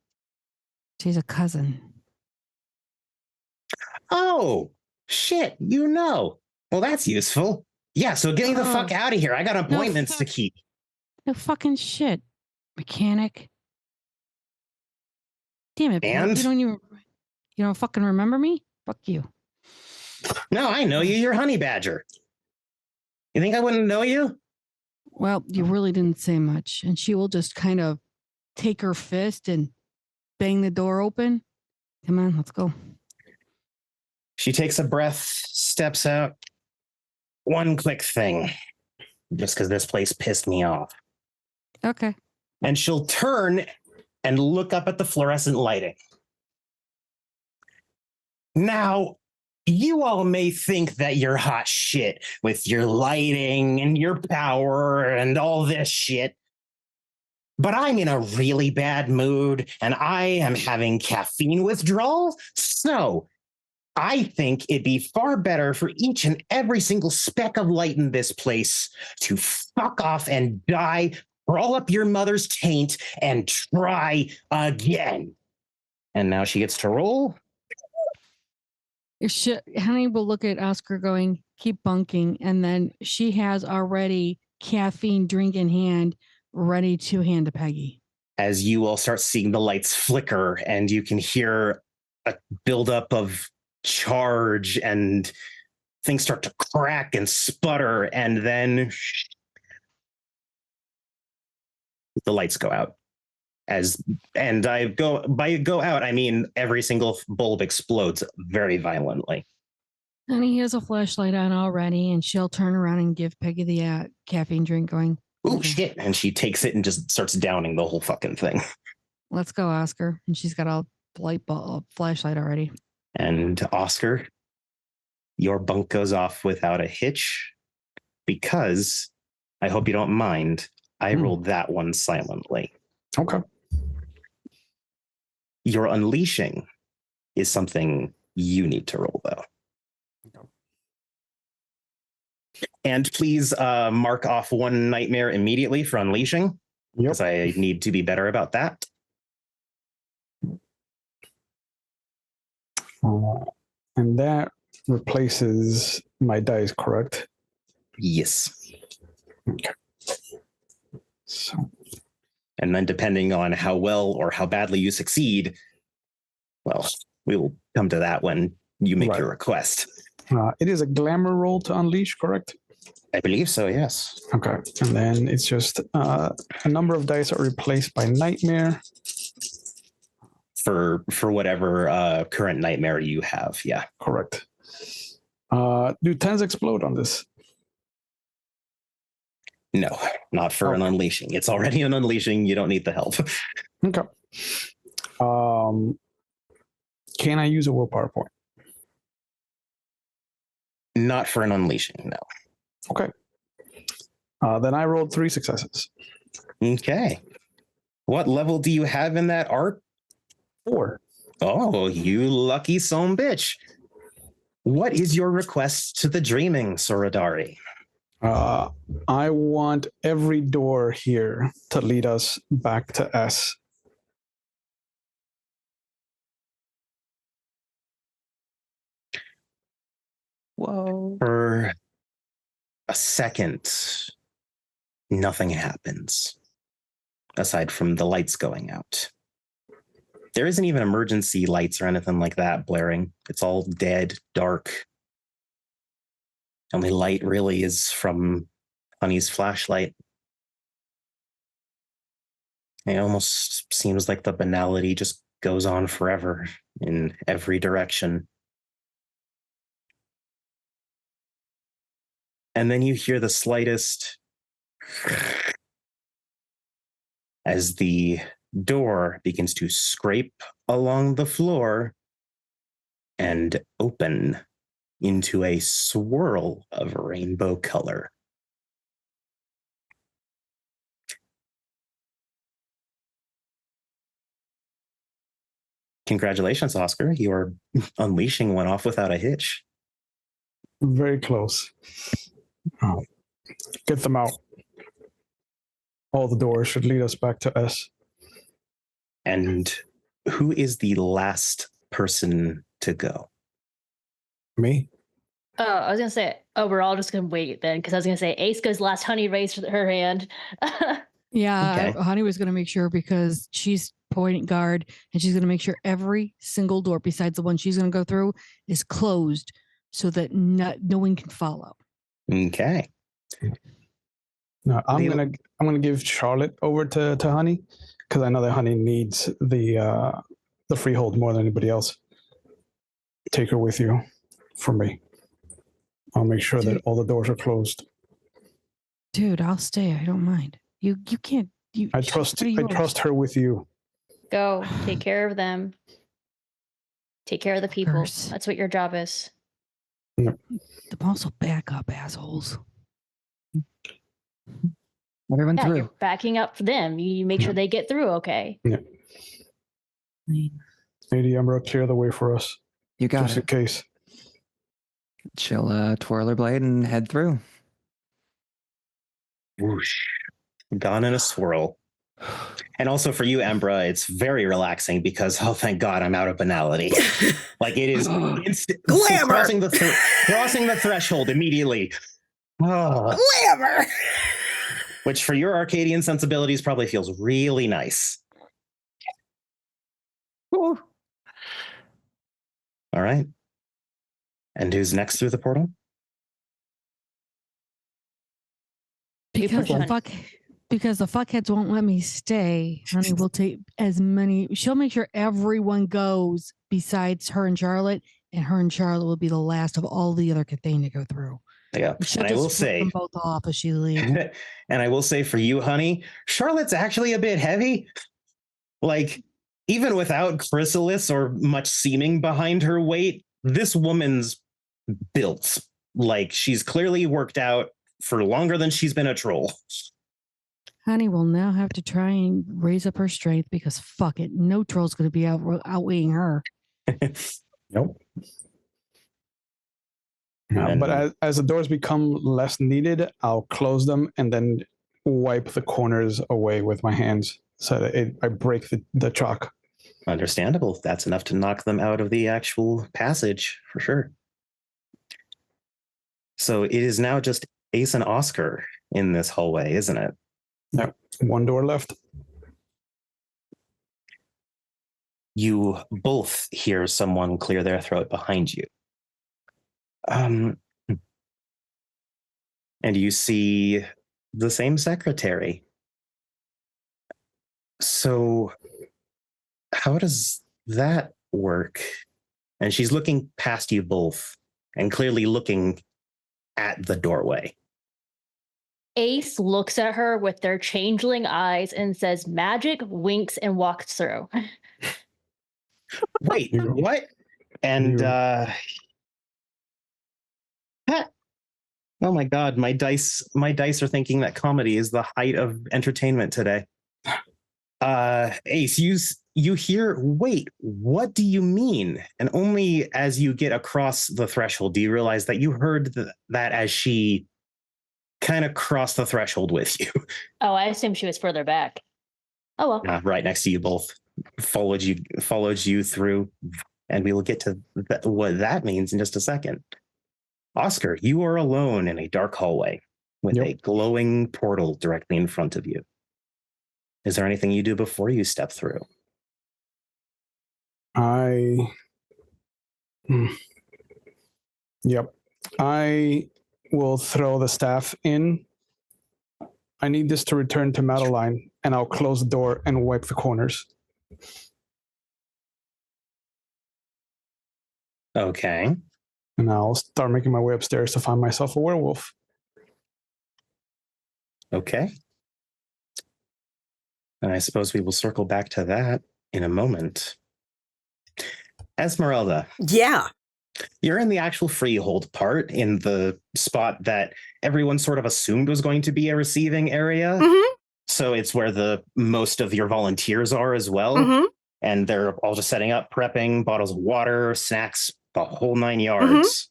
She's a cousin. Oh, shit, you know. Well, that's useful. Yeah, so get me the fuck out of here. I got appointments to keep. No fucking shit, mechanic. Damn it, and Peg, you don't fucking remember me? Fuck you. No, I know you. You're Honey Badger. You think I wouldn't know you? Well, you really didn't say much. And she will just kind of take her fist and bang the door open. Come on, let's go. She takes a breath, steps out. One quick thing, just because this place pissed me off. Okay. And she'll turn and look up at the fluorescent lighting. Now, you all may think that you're hot shit with your lighting and your power and all this shit. But I'm in a really bad mood and I am having caffeine withdrawal. So I think it'd be far better for each and every single speck of light in this place to fuck off and die, crawl up your mother's taint, and try again. And now she gets to roll. Honey will look at Oscar going, keep bunking. And then she has already caffeine drink in hand, ready to hand to Peggy. As you all start seeing the lights flicker and you can hear a buildup of charge and things start to crack and sputter, and then the lights go out. By go out, I mean every single bulb explodes very violently. And he has a flashlight on already, and she'll turn around and give Peggy the caffeine drink going, oh shit. And she takes it and just starts downing the whole fucking thing. Let's go, Oscar. And she's got a flashlight already. And Oscar, your bunk goes off without a hitch because, I hope you don't mind, I rolled that one silently. Okay. Your unleashing is something you need to roll, though. And please mark off one nightmare immediately for unleashing, because I need to be better about that. And that replaces my dice, correct? Yes. Okay. So. And then depending on how well or how badly you succeed, well, we will come to that when you make your request. It is a glamour roll to unleash, correct? I believe so, yes. Okay. And then it's just a number of dice are replaced by nightmare. For whatever current nightmare you have, yeah. Correct. Do 10s explode on this? No, not for an unleashing. It's already an unleashing. You don't need the help. Okay. Can I use a willpower point? Not for an unleashing, no. Okay. Then I rolled 3 successes. Okay. What level do you have in that art? 4. Oh, you lucky son bitch. What is your request to the dreaming, Soradari? I want every door here to lead us back to S. Whoa. For a second, nothing happens aside from the lights going out. There isn't even emergency lights or anything like that blaring. It's all dead, dark. Only light really is from Honey's flashlight. It almost seems like the banality just goes on forever in every direction. And then you hear the slightest as the door begins to scrape along the floor and open into a swirl of rainbow color. Congratulations, Oscar. You are unleashing one off without a hitch. Very close. Get them out. All the doors should lead us back to S. And who is the last person to go? Me? Oh, I was gonna say, we're all just gonna wait then, because I was gonna say Ace goes last. Honey raised her hand. Yeah, Okay. Honey was going to make sure because she's point guard and she's going to make sure every single door besides the one she's going to go through is closed so that no one can follow. Okay. No, I'm gonna give Charlotte over to Honey because I know that Honey needs the freehold more than anybody else. Take her with you for me. I'll make sure that all the doors are closed. Dude, I'll stay. I don't mind. You can't. I trust her with you. Go take care of them. Take care of the people. Curse. That's what your job is. I'm also back up, assholes. Everyone Yeah, through. you're backing up for them. You make sure they get through okay. Yeah. Lady Umbra, clear the way for us. You got just it. in case. She'll twirl her blade and head through. Whoosh. Gone in a swirl. And also for you, Embra, it's very relaxing because, oh, thank God, I'm out of banality. Like it is instant Glamour! crossing the threshold immediately. Oh. Glamour! Which for your Arcadian sensibilities probably feels really nice. Ooh. All right. And who's next through the portal? Because the fuckheads won't let me stay. Honey will take as many. She'll make sure everyone goes besides her and Charlotte, and her and Charlotte will be the last of all the other Cathane to go through. Yeah. She'll And I will just flip say, them both off as she leaves. and I will say for you, Honey, Charlotte's actually a bit heavy. Like, even without chrysalis or much seeming behind her weight, this woman's built. Like, she's clearly worked out for longer than she's been a troll. Honey will now have to try and raise up her strength because fuck it, no troll's going to be outweighing her. Nope. But as the doors become less needed, I'll close them and then wipe the corners away with my hands so that I break the chalk. Understandable. That's enough to knock them out of the actual passage, for sure. So it is now just Ace and Oscar in this hallway, isn't it? No, one door left. You both hear someone clear their throat behind you. And you see the same secretary. So how does that work? And she's looking past you both and clearly looking at the doorway. Ace looks at her with their changeling eyes and says, magic, winks, and walks through. Wait, what? And oh my God, my dice are thinking that comedy is the height of entertainment today. Ace, you hear, wait, what do you mean? And only as you get across the threshold do you realize that you heard that as she kind of crossed the threshold with you. Oh, I assume she was further back. Oh well. Right next to you both. Followed you through, and we will get to what that means in just a second. Oscar, you are alone in a dark hallway with Yep. a glowing portal directly in front of you. Is there anything you do before you step through? Yep. I will throw the staff in. I need this to return to Madeline, and I'll close the door and wipe the corners. Okay. And I'll start making my way upstairs to find myself a werewolf. Okay. And I suppose we will circle back to that in a moment. Esmeralda, Yeah. you're in the actual freehold part, in the spot that everyone sort of assumed was going to be a receiving area. Mm-hmm. So it's where the most of your volunteers are as well. Mm-hmm. And they're all just setting up, prepping, bottles of water, snacks, the whole 9 yards.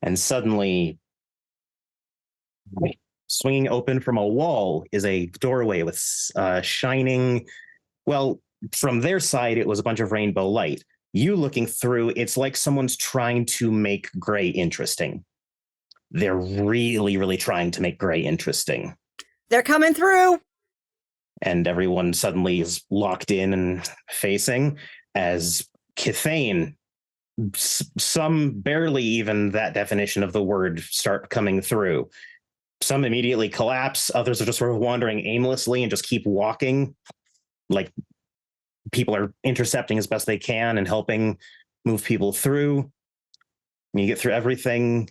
And suddenly, swinging open from a wall is a doorway with shining, well, from their side, it was a bunch of rainbow light. You looking through, it's like someone's trying to make gray interesting. They're really, really trying to make gray interesting. They're coming through. And everyone suddenly is locked in and facing as Kithane, some barely even that definition of the word, start coming through. Some immediately collapse. Others are just sort of wandering aimlessly and just keep walking. Like people are intercepting as best they can and helping move people through. And you get through everything.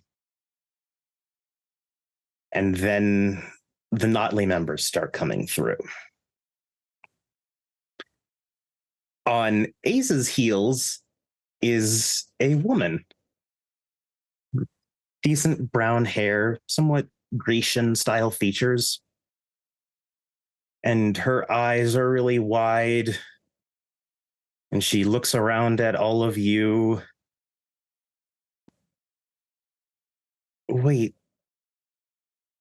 And then the Notley members start coming through. On Ace's heels is a woman. Decent brown hair, somewhat Grecian style features. And her eyes are really wide. And she looks around at all of you. Wait,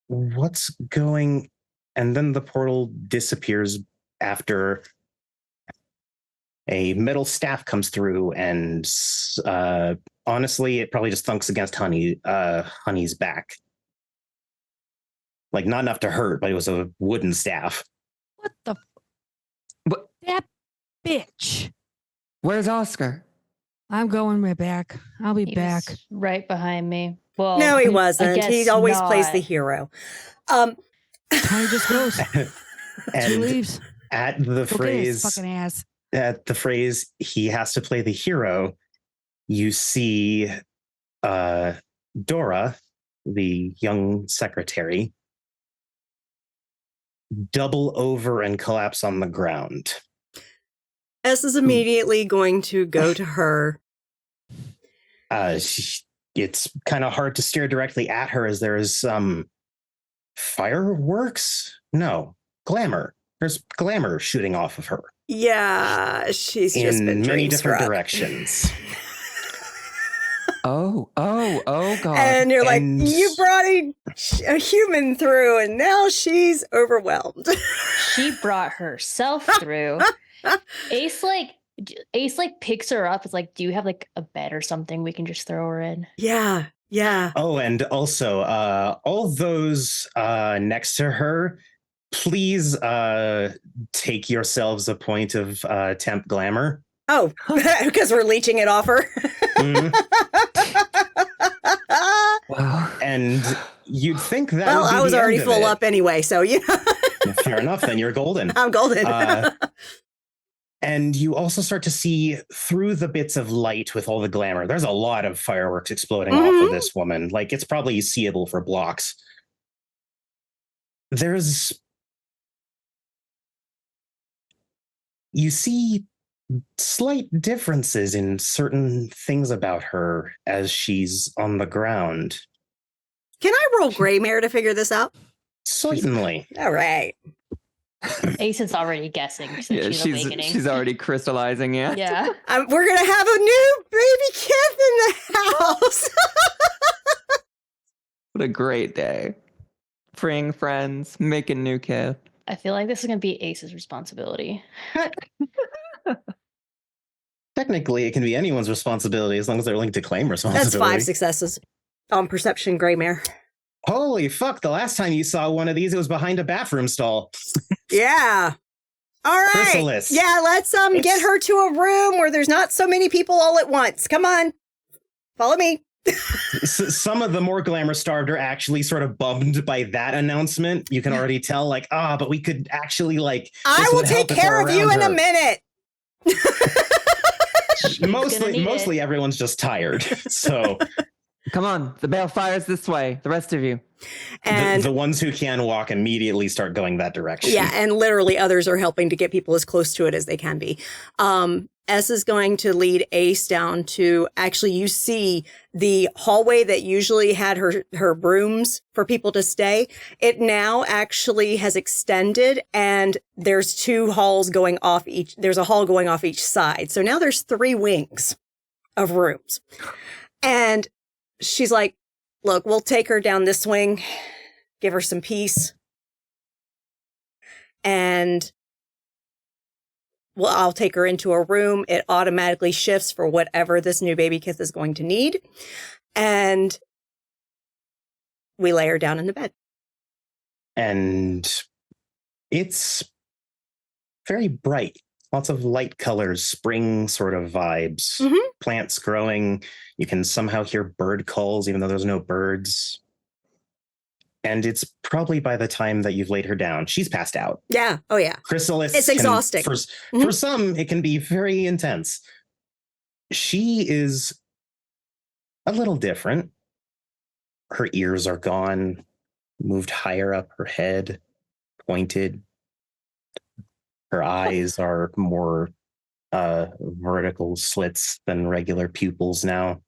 what's going? And then the portal disappears after a metal staff comes through, and honestly, it probably just thunks against Honey's back. Like, not enough to hurt, but it was a wooden staff. What the? What? That bitch. Where's Oscar? I'm going right back. I'll be He back. was right behind me. Well, No, he I wasn't. He guess always plays the not. hero. Tony just goes. She And leaves. at the Go get his phrase, fucking ass. he has to play the hero, you see Dora, the young secretary, double over and collapse on the ground. S is immediately going to go to her. It's kind of hard to stare directly at her as there is some fireworks. No, glamour. There's glamour shooting off of her Yeah, she's just in been many different dream-struck. directions. Oh, God. And you're like, And- you brought a human through, and now she's overwhelmed. She brought herself through. Ace picks her up. It's like, do you have like a bed or something we can just throw her in? Yeah. Oh, and also, all those next to her, please take yourselves a point of temp glamour. Oh, because we're leeching it off her. Mhm. Wow. And you'd think that Well, would be I was the already end of full it. up anyway, so Fair enough, then you're golden. I'm golden. And you also start to see through the bits of light with all the glamour. There's a lot of fireworks exploding off of this woman. Like, it's probably seeable for blocks. You see slight differences in certain things about her as she's on the ground. Can I roll gray mare to figure this out? Certainly. All right. Ace is already guessing since Yeah, she's awakening. she's already crystallizing, yeah. Yeah. We're going to have a new baby kid in the house. What a great day. Freeing friends, making new kid. I feel like this is going to be Ace's responsibility. Technically, it can be anyone's responsibility as long as they're willing to claim That's responsibility. 5 successes. On perception, Greymare. Holy fuck, the last time you saw one of these, it was behind a bathroom stall. Yeah. All right. Chrysalis. Yeah, let's get her to a room where there's not so many people all at once. Come on. Follow me. Some of the more glamour-starved are actually sort of bummed by that announcement. You can already tell, like, but we could actually, like... I will take care of you in a minute. Mostly everyone's just tired. So... Come on, the balefire's this way. The rest of you. And the ones who can walk immediately start going that direction. Yeah, and literally others are helping to get people as close to it as they can be. S is going to lead Ace down to, actually, you see the hallway that usually had her rooms for people to stay. It now actually has extended, and there's two halls going off each. There's a hall going off each side. So now there's 3 wings of rooms. And she's like, look, we'll take her down this wing, give her some peace. And I'll take her into a room. It automatically shifts for whatever this new baby kith is going to need. And we lay her down in the bed. And it's very bright. Lots of light colors, spring sort of vibes, plants growing. You can somehow hear bird calls, even though there's no birds. And it's probably by the time that you've laid her down, she's passed out. Yeah. Oh, yeah. Chrysalis. It's exhausting. For some, it can be very intense. She is a little different. Her ears are gone, moved higher up her head, pointed. Her eyes are more vertical slits than regular pupils now.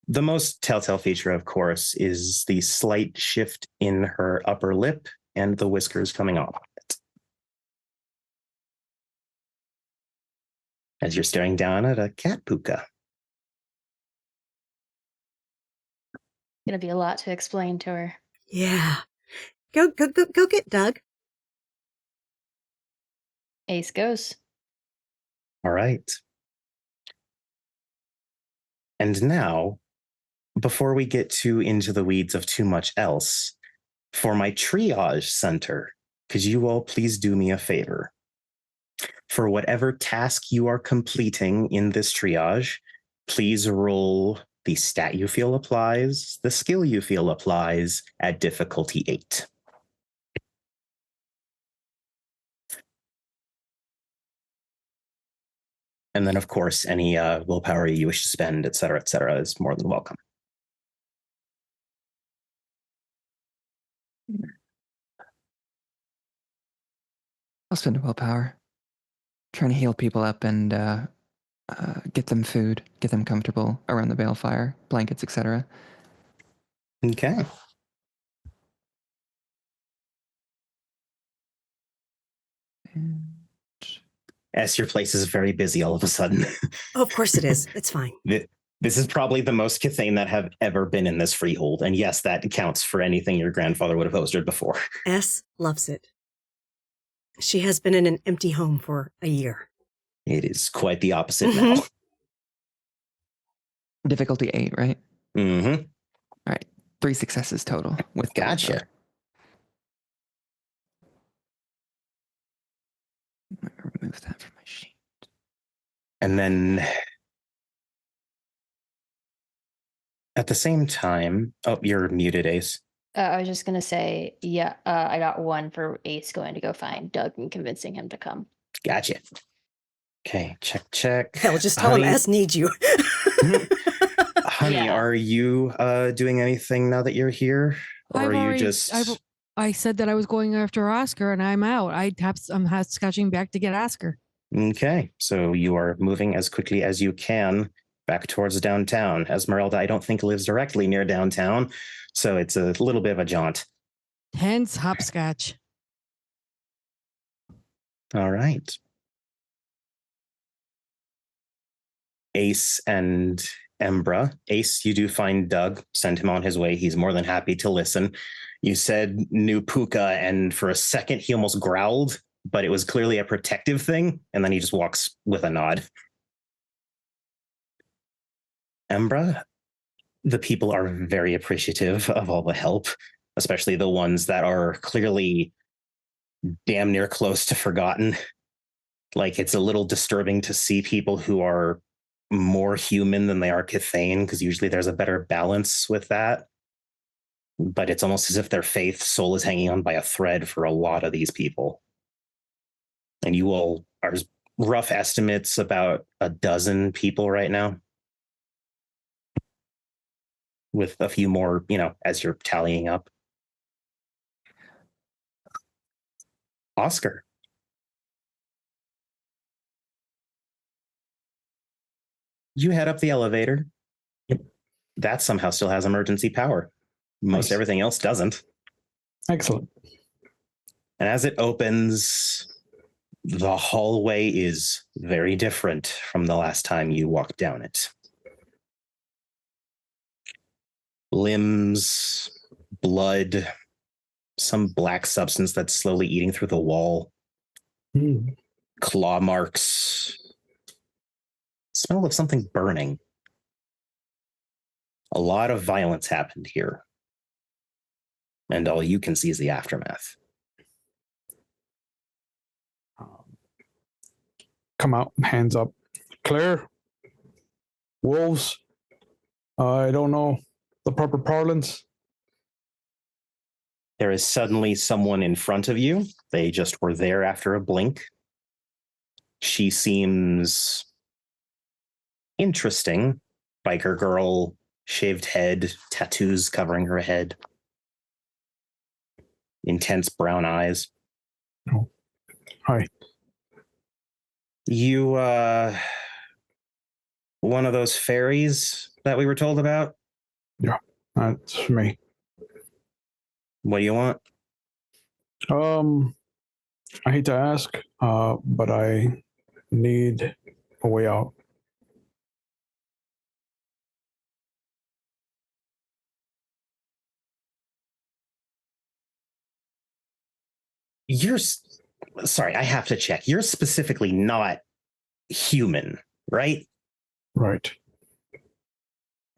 The most telltale feature, of course, is the slight shift in her upper lip and the whiskers coming off it. As you're staring down at a cat puka. Gonna be a lot to explain to her. Yeah. Go get Doug. Ace goes. All right. And now, before we get into the weeds of too much else, for my triage center, could you all please do me a favor? For whatever task you are completing in this triage, please roll the stat you feel applies, the skill you feel applies at difficulty 8. And then, of course, any willpower you wish to spend, et cetera, is more than welcome. I'll spend a willpower. Trying to heal people up and get them food, get them comfortable around the balefire, blankets, etc. Okay. As your place is very busy all of a sudden. Oh, of course it is. It's fine. This is probably the most Cathane that have ever been in this freehold. And yes, that counts for anything your grandfather would have hosted before. S loves it. She has been in an empty home for a year. It is quite the opposite now. Difficulty 8, right? Mm-hmm. All right. 3 successes total. With Gotcha. Remove that from my sheet. And then at the same time, you're muted, Ace. I was just gonna say, yeah, I got 1 for Ace going to go find Doug and convincing him to come. Gotcha. Okay, check. Hell, just tell him S needs you. Honey, are you doing anything now that you're here? Or are you just... I said that I was going after Oscar and I'm out. I'm scratching back to get Oscar. Okay, so you are moving as quickly as you can back towards downtown. Esmeralda, I don't think lives directly near downtown, so it's a little bit of a jaunt. Hence hopscotch. All right. Ace and Embra. Ace, you do find Doug. Send him on his way. He's more than happy to listen. You said new puka, and for a second he almost growled, but it was clearly a protective thing, and then he just walks with a nod. Embra, the people are very appreciative of all the help, especially the ones that are clearly damn near close to forgotten. Like, it's a little disturbing to see people who are more human than they are Cathane, because usually there's a better balance with that. But it's almost as if their faith soul is hanging on by a thread for a lot of these people. And you all are rough estimates about a dozen people right now, with a few more, as you're tallying up. Oscar. You head up the elevator. Yep. That somehow still has emergency power. Most Nice. everything else doesn't. Excellent. And as it opens, the hallway is very different from the last time you walked down it. Limbs, blood, some black substance that's slowly eating through the wall, claw marks, smell of something burning. A lot of violence happened here. And all you can see is the aftermath. Come out, hands up. Claire? Wolves? I don't know the proper parlance. There is suddenly someone in front of you. They just were there after a blink. She seems interesting. Biker girl, shaved head, tattoos covering her head. Intense brown eyes. Oh. Hi. You, one of those fairies that we were told about? Yeah, that's me. What do you want? I hate to ask, but I need a way out. Sorry, I have to check. You're specifically not human, right? Right.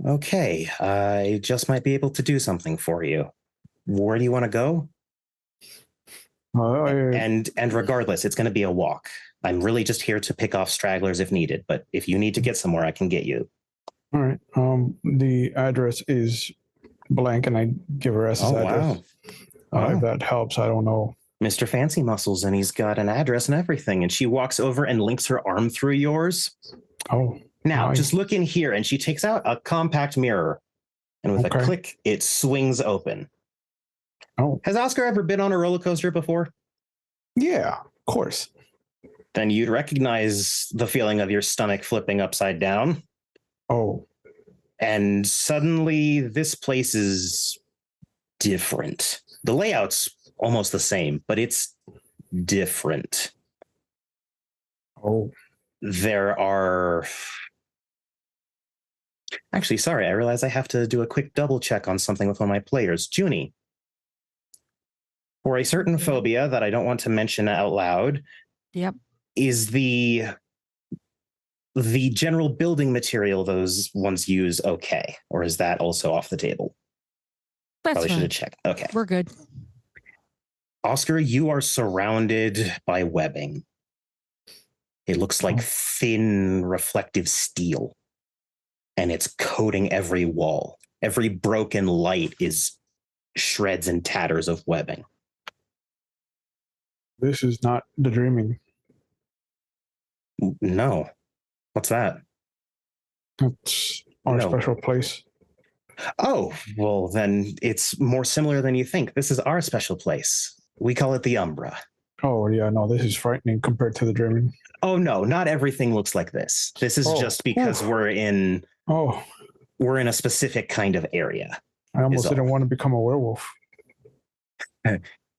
Okay, I just might be able to do something for you. Where do you want to go? And regardless, it's going to be a walk. I'm really just here to pick off stragglers if needed, but if you need to get somewhere, I can get you. All right. The address is blank, and I give her S's address. Wow. If that helps, I don't know. Mr. Fancy Muscles, and he's got an address and everything. And she walks over and links her arm through yours. Oh. Now, nice. just look in here, and she takes out a compact mirror, and with a click, it swings open. Oh. Has Oscar ever been on a roller coaster before? Yeah, of course. Then you'd recognize the feeling of your stomach flipping upside down. Oh. And suddenly, this place is different. The layout's almost the same, but it's different. Oh. There are... Actually, sorry, I realize I have to do a quick double check on something with one of my players. Junie, for a certain phobia that I don't want to mention out loud, Yep. is the general building material those ones use okay? Or is that also off the table? That's Probably fine. should have checked. Okay. We're good. Oscar, you are surrounded by webbing. It looks like thin, reflective steel. And it's coating every wall. Every broken light is shreds and tatters of webbing. This is not the dreaming. No. What's that? It's our special place. Oh, well, then it's more similar than you think. This is our special place. We call it the Umbra. Oh, yeah, no, this is frightening compared to the dreaming. Oh, no, not everything looks like this. This is just because we're in a specific kind of area. I almost didn't want to become a werewolf.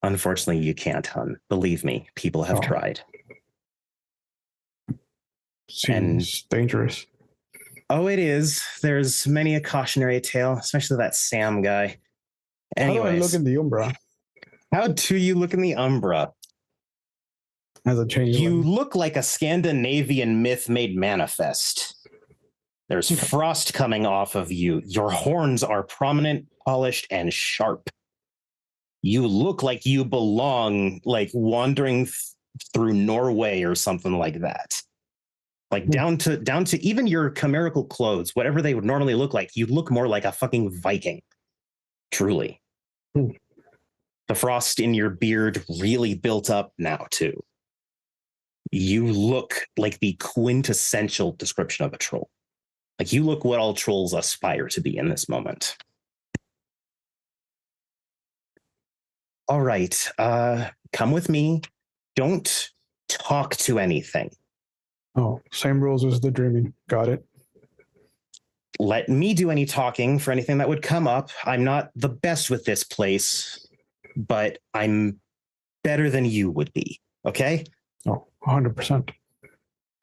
Unfortunately, you can't, hun. Believe me, people have tried. Seems dangerous. Oh, it is. There's many a cautionary tale, especially that Sam guy. Anyways, how do I look in the Umbra? How do you look in the Umbra? As a changeling. You look like a Scandinavian myth made manifest. There's frost coming off of you. Your horns are prominent, polished, and sharp. You look like you belong, like wandering through Norway or something like that. Like down to even your chimerical clothes, whatever they would normally look like, you look more like a fucking Viking. Truly. The frost in your beard really built up now, too. You look like the quintessential description of a troll. Like you look what all trolls aspire to be in this moment. All right, come with me. Don't talk to anything. Oh, same rules as the dreaming. Got it. Let me do any talking for anything that would come up. I'm not the best with this place, but I'm better than you would be. Okay? Oh, 100%.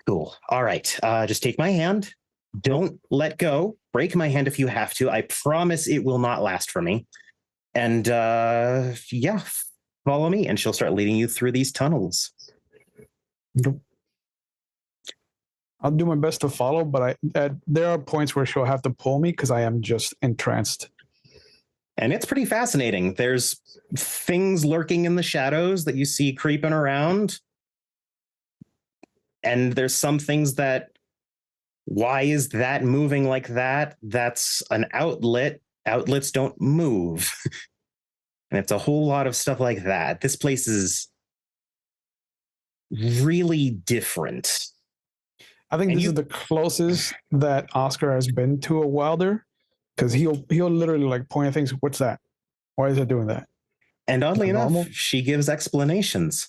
Cool. All right. Just take my hand. Don't let go. Break my hand if you have to. I promise it will not last for me. And yeah, follow me, and she'll start leading you through these tunnels. I'll do my best to follow, but there are points where she'll have to pull me because I am just entranced. And it's pretty fascinating. There's things lurking in the shadows that you see creeping around. And there's some things that, why is that moving like that? That's an outlet. Outlets don't move. And it's a whole lot of stuff like that. This place is really different. I think this is the closest that Oscar has been to a Wilder, because he'll literally like point at things. What's that? Why is it doing that? And oddly enough, normal? she gives explanations.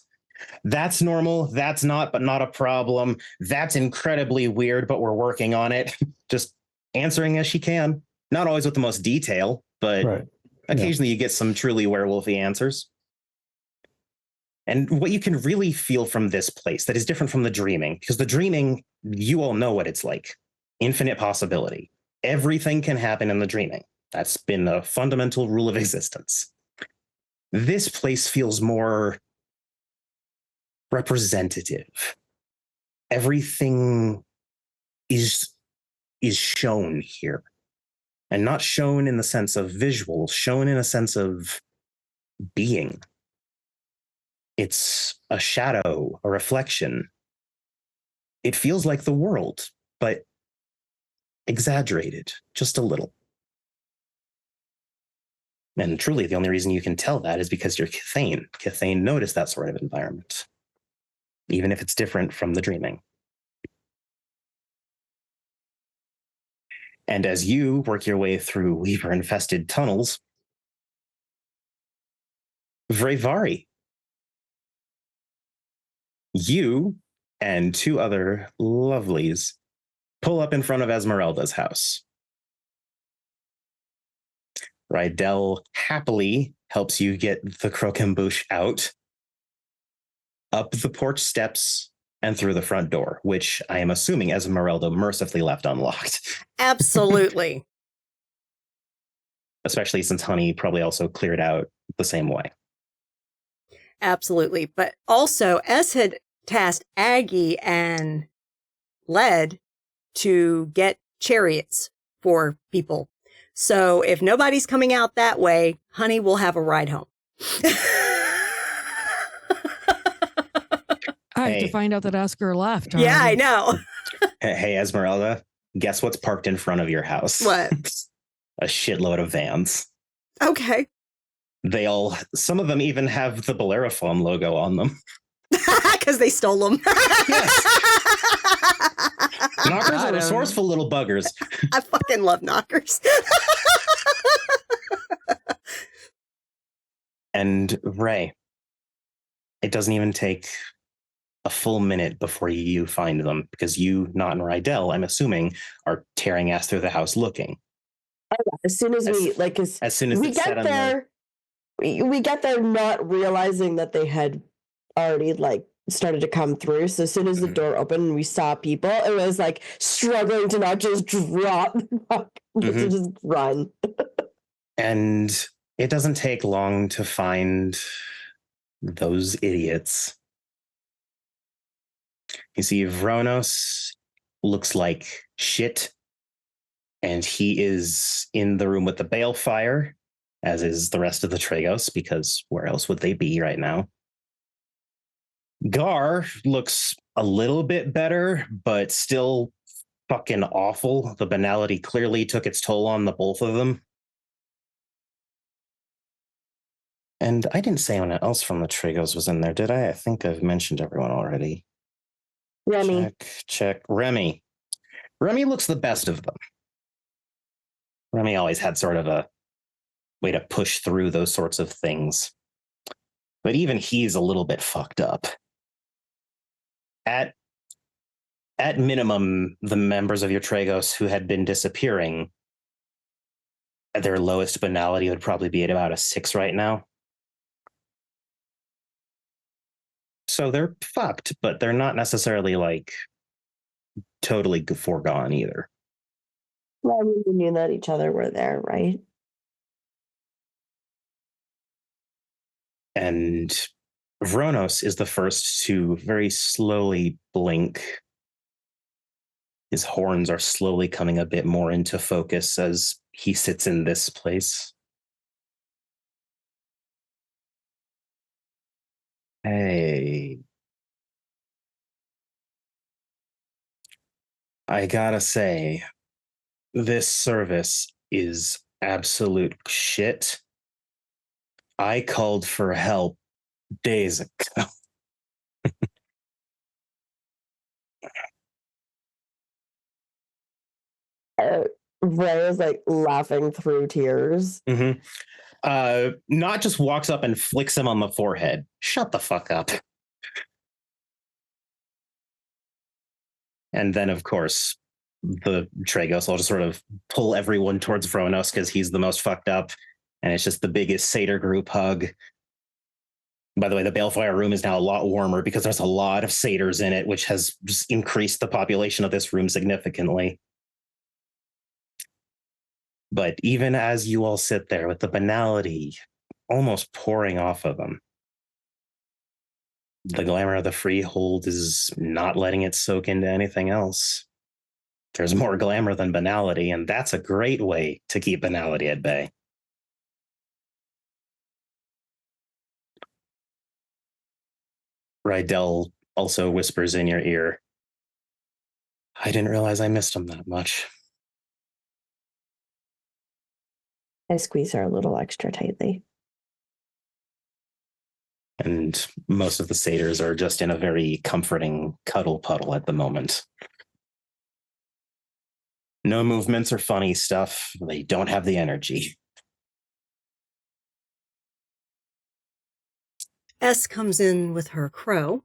That's normal. That's not, but not a problem. That's incredibly weird, but we're working on it. Just answering as she can. Not always with the most detail, but occasionally you get some truly werewolfy answers. And what you can really feel from this place that is different from the dreaming, because the dreaming, you all know what it's like. Infinite possibility. Everything can happen in the dreaming. That's been a fundamental rule of existence. This place feels more representative. Everything is shown here. And not shown in the sense of visual, shown in a sense of being. It's a shadow, a reflection. It feels like the world, but exaggerated just a little. And truly, the only reason you can tell that is because you're Cathane. Cathane noticed that sort of environment, even if it's different from the dreaming. And as you work your way through weaver-infested tunnels, Vrevari, you and two other lovelies pull up in front of Esmeralda's house. Rydell happily helps you get the croquembouche out, up the porch steps, and through the front door, which I am assuming Esmeralda mercifully left unlocked. Absolutely. Especially since Honey probably also cleared out the same way. Absolutely. But also, S had tasked Aggie and Led to get chariots for people. So if nobody's coming out that way, Honey will have a ride home. I have to find out that Oscar left. Yeah, I know. Hey, Esmeralda, guess what's parked in front of your house? What? A shitload of vans. Okay. Some of them even have the Bellerophon logo on them. Because they stole them. Yes. Knockers are resourceful little buggers. I fucking love knockers. And Ray, it doesn't even take a full minute before you find them, because you, Not and Rydell, I'm assuming, are tearing ass through the house looking. As soon as we get there, we get there not realizing that they had already started to come through. So as soon as the door opened and we saw people, it was like struggling to not just drop, but to just run. And it doesn't take long to find those idiots. You see, Vronos looks like shit. And he is in the room with the balefire, as is the rest of the Tragos, because where else would they be right now? Gar looks a little bit better, but still fucking awful. The banality clearly took its toll on the both of them. And I didn't say anyone else from the Tragos was in there, did I? I think I've mentioned everyone already. Remy. Check. Remy. Remy looks the best of them. Remy always had sort of a way to push through those sorts of things. But even he's a little bit fucked up. At minimum, the members of your Tragos who had been disappearing, at their lowest banality would probably be at about a 6 right now. So they're fucked, but they're not necessarily like totally foregone either. Well, we knew that each other were there, right? And Vronos is the first to very slowly blink. His horns are slowly coming a bit more into focus as he sits in this place. Hey. I gotta say, this service is absolute shit. I called for help days ago. Ray is like laughing through tears. Mm-hmm. Not just walks up and flicks him on the forehead. Shut the fuck up. And then, of course, the Tragos will just sort of pull everyone towards Vronos because he's the most fucked up. And it's just the biggest satyr group hug. By the way, the Balefire room is now a lot warmer because there's a lot of satyrs in it, which has just increased the population of this room significantly. But even as you all sit there with the banality almost pouring off of them, the glamour of the freehold is not letting it soak into anything else. There's more glamour than banality, and that's a great way to keep banality at bay. Rydell also whispers in your ear, I didn't realize I missed him that much. I squeeze her a little extra tightly. And most of the satyrs are just in a very comforting cuddle puddle at the moment. No movements or funny stuff. They don't have the energy. S comes in with her crow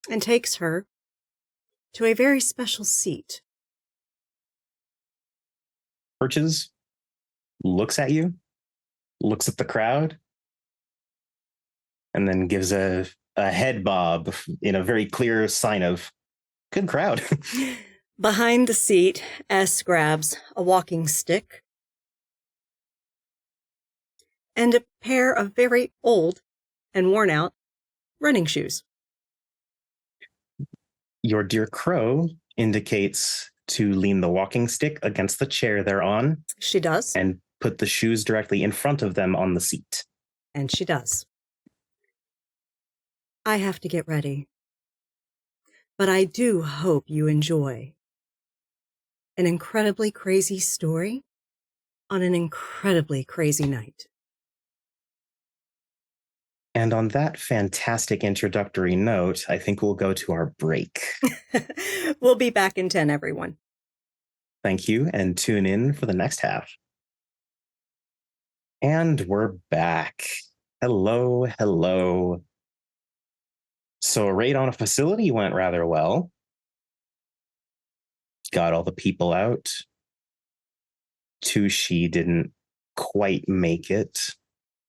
and takes her to a very special seat. Perches, looks at you, looks at the crowd, and then gives a head bob in a very clear sign of good crowd. Behind the seat, S grabs a walking stick and a pair of very old and worn out running shoes. Your dear crow indicates to lean the walking stick against the chair they're on. She does. And put the shoes directly in front of them on the seat. And she does. I have to get ready. But I do hope you enjoy an incredibly crazy story on an incredibly crazy night. And on that fantastic introductory note, I think we'll go to our break. We'll be back in 10, everyone. Thank you, and tune in for the next half. And we're back. Hello, hello. So a raid on a facility went rather well. Got all the people out. Tushi didn't quite make it,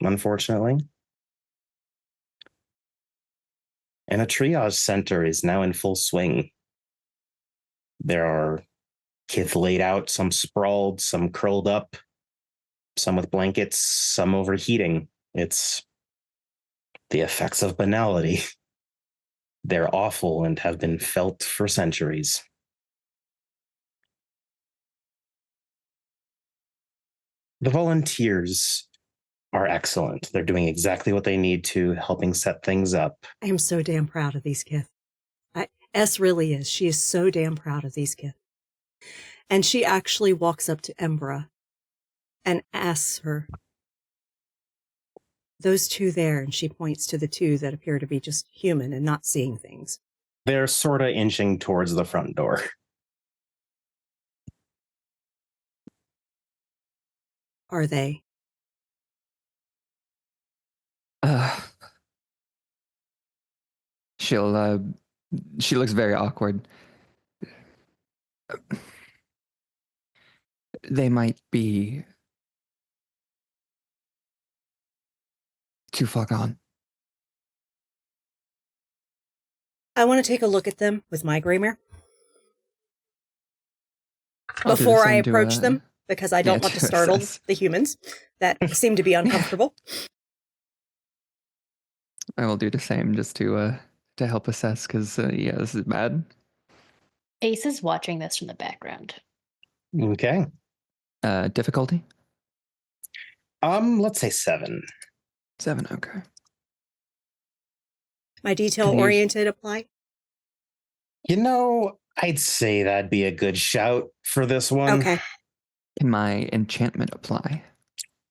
unfortunately. And a triage center is now in full swing. There are kith laid out, some sprawled, some curled up, some with blankets, some overheating. It's the effects of banality. They're awful and have been felt for centuries. The volunteers are excellent. They're doing exactly what they need to, helping set things up. I am so damn proud of these kids. S really is. She is so damn proud of these kids. And she actually walks up to Embra and asks her, those two there, and she points to the two that appear to be just human and not seeing things. They're sort of inching towards the front door. Are they? She looks very awkward. They might be too far gone. I want to take a look at them with my Greymare I'll do the before I same to, approach them, because I don't want to startle assess. the humans that seem to be uncomfortable. I will do the same just to help assess, because yeah, this is bad. Ace is watching this from the background. Okay. Difficulty? Let's say 7. 7, okay. My detail-oriented apply? I'd say that'd be a good shout for this one. Okay. Can my enchantment apply?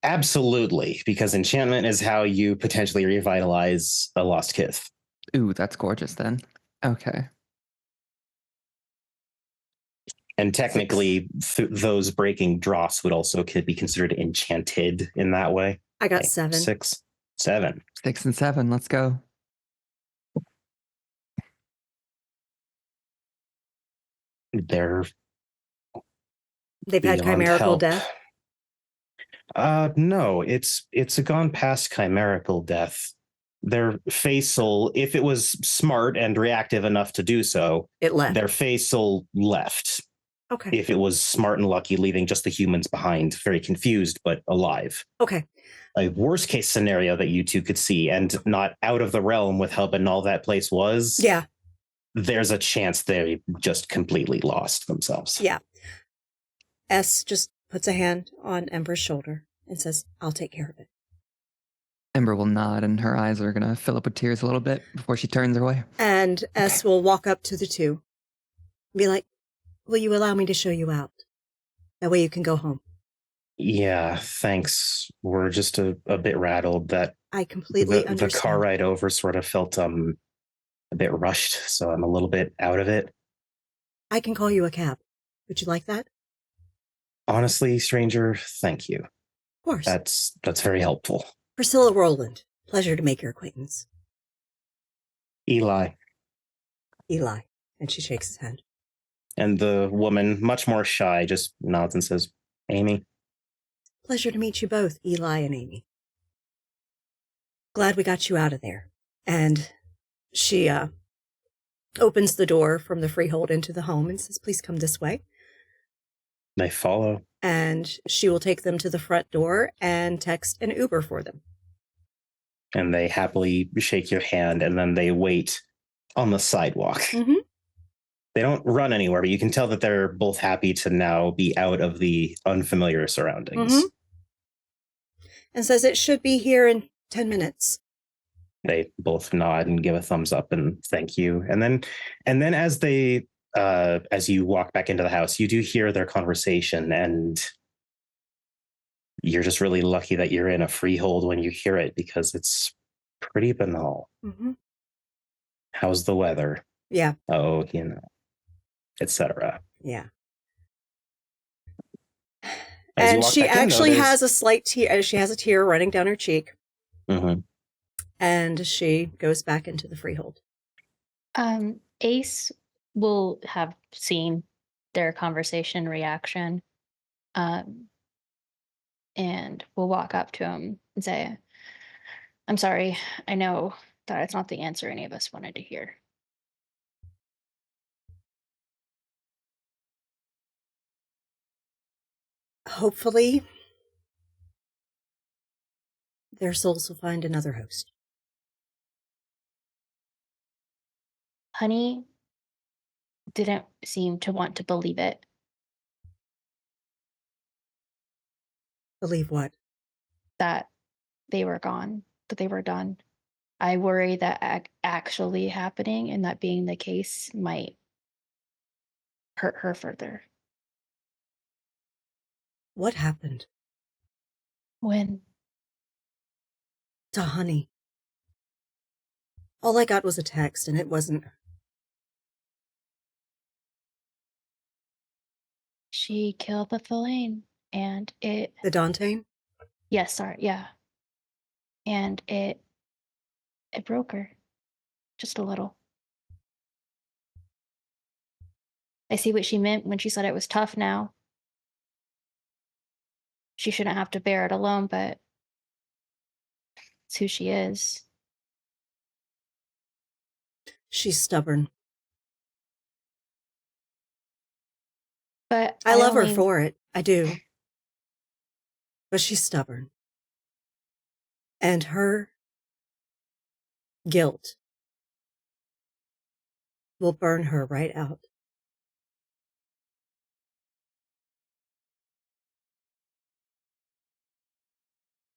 Absolutely, because enchantment is how you potentially revitalize a lost kith. Ooh, that's gorgeous then. Okay. And technically, those breaking dross would also could be considered enchanted in that way. I got Okay, 7. 6, 7. 6 and 7, let's go. They've had chimerical death? No, it's gone past chimerical death. Their facial, if it was smart and reactive enough to do so, It left. their facial left. Okay. If it was smart and lucky, leaving just the humans behind, very confused, but alive. Okay. A worst case scenario that you two could see, and not out of the realm with how banal that place was. Yeah. There's a chance they just completely lost themselves. Yeah. S just puts a hand on Ember's shoulder and says, I'll take care of it. Ember will nod, and her eyes are going to fill up with tears a little bit before she turns away. And S will walk up to the two and be like, will you allow me to show you out? That way you can go home. Yeah, thanks. We're just a bit rattled that I completely understand. The car ride over sort of felt a bit rushed, so I'm a little bit out of it. I can call you a cab. Would you like that? Honestly, stranger, thank you. Of course. That's very helpful. Priscilla Rowland. Pleasure to make your acquaintance. Eli. And she shakes his hand. And the woman, much more shy, just nods and says, Amy. Pleasure to meet you both, Eli and Amy. Glad we got you out of there. And she opens the door from the freehold into the home and says, please come this way. They follow. And she will take them to the front door and text an Uber for them. And they happily shake your hand, and then they wait on the sidewalk. Mm-hmm. They don't run anywhere, but you can tell that they're both happy to now be out of the unfamiliar surroundings. Mm-hmm. And says it should be here in 10 minutes. They both nod and give a thumbs up and thank you. And then as they as you walk back into the house, you do hear their conversation, and you're just really lucky that you're in a freehold when you hear it, because it's pretty banal. Mm-hmm. How's the weather? Yeah. Oh, etc. Yeah. As you And walk she back in, actually though, has a slight tear. She has a tear running down her cheek. Mm-hmm. And she goes back into the freehold. Ace will have seen their conversation reaction, and we'll walk up to him and say, I'm sorry, I know that it's not the answer any of us wanted to hear. Hopefully, their souls will find another host. Honey didn't seem to want to believe it. Believe what? That they were gone, that they were done. I worry that actually happening and that being the case might hurt her further. What happened? When? To Honey. All I got was a text, and it wasn't... She killed the Fellaine, and it... The Dante? Yes, sorry, yeah. And it broke her. Just a little. I see what she meant when she said it was tough now. She shouldn't have to bear it alone, but it's who she is. She's stubborn. But I love her for it. I do. But she's stubborn. And her guilt will burn her right out.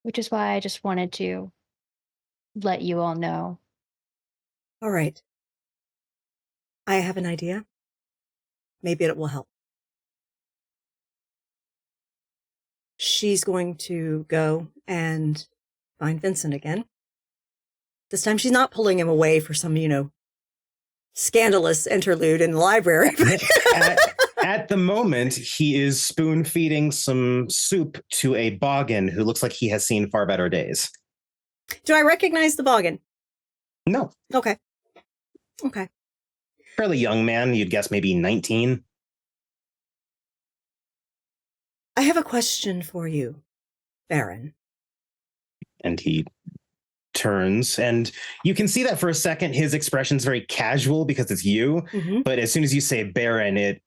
Which is why I just wanted to let you all know. All right. I have an idea. Maybe it will help. She's going to go and find Vincent again. This time she's not pulling him away for some, scandalous interlude in the library. At the moment, he is spoon feeding some soup to a boggin who looks like he has seen far better days. Do I recognize the boggin? No. Okay. Fairly young man, you'd guess maybe 19. I have a question for you, Baron. And he turns, and you can see that for a second his expression's very casual because it's you. Mm-hmm. But as soon as you say Baron,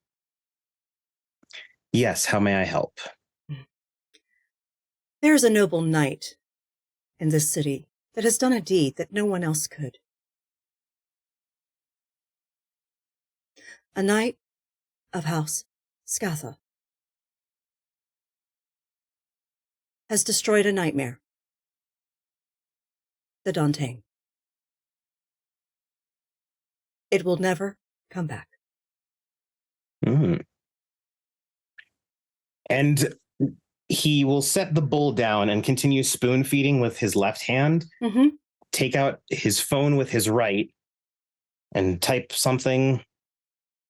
yes, how may I help? There is a noble knight in this city that has done a deed that no one else could. A knight of House Scatha has destroyed a nightmare. The Dante. It will never come back. And he will set the bowl down and continue spoon feeding with his left hand, take out his phone with his right, and type something,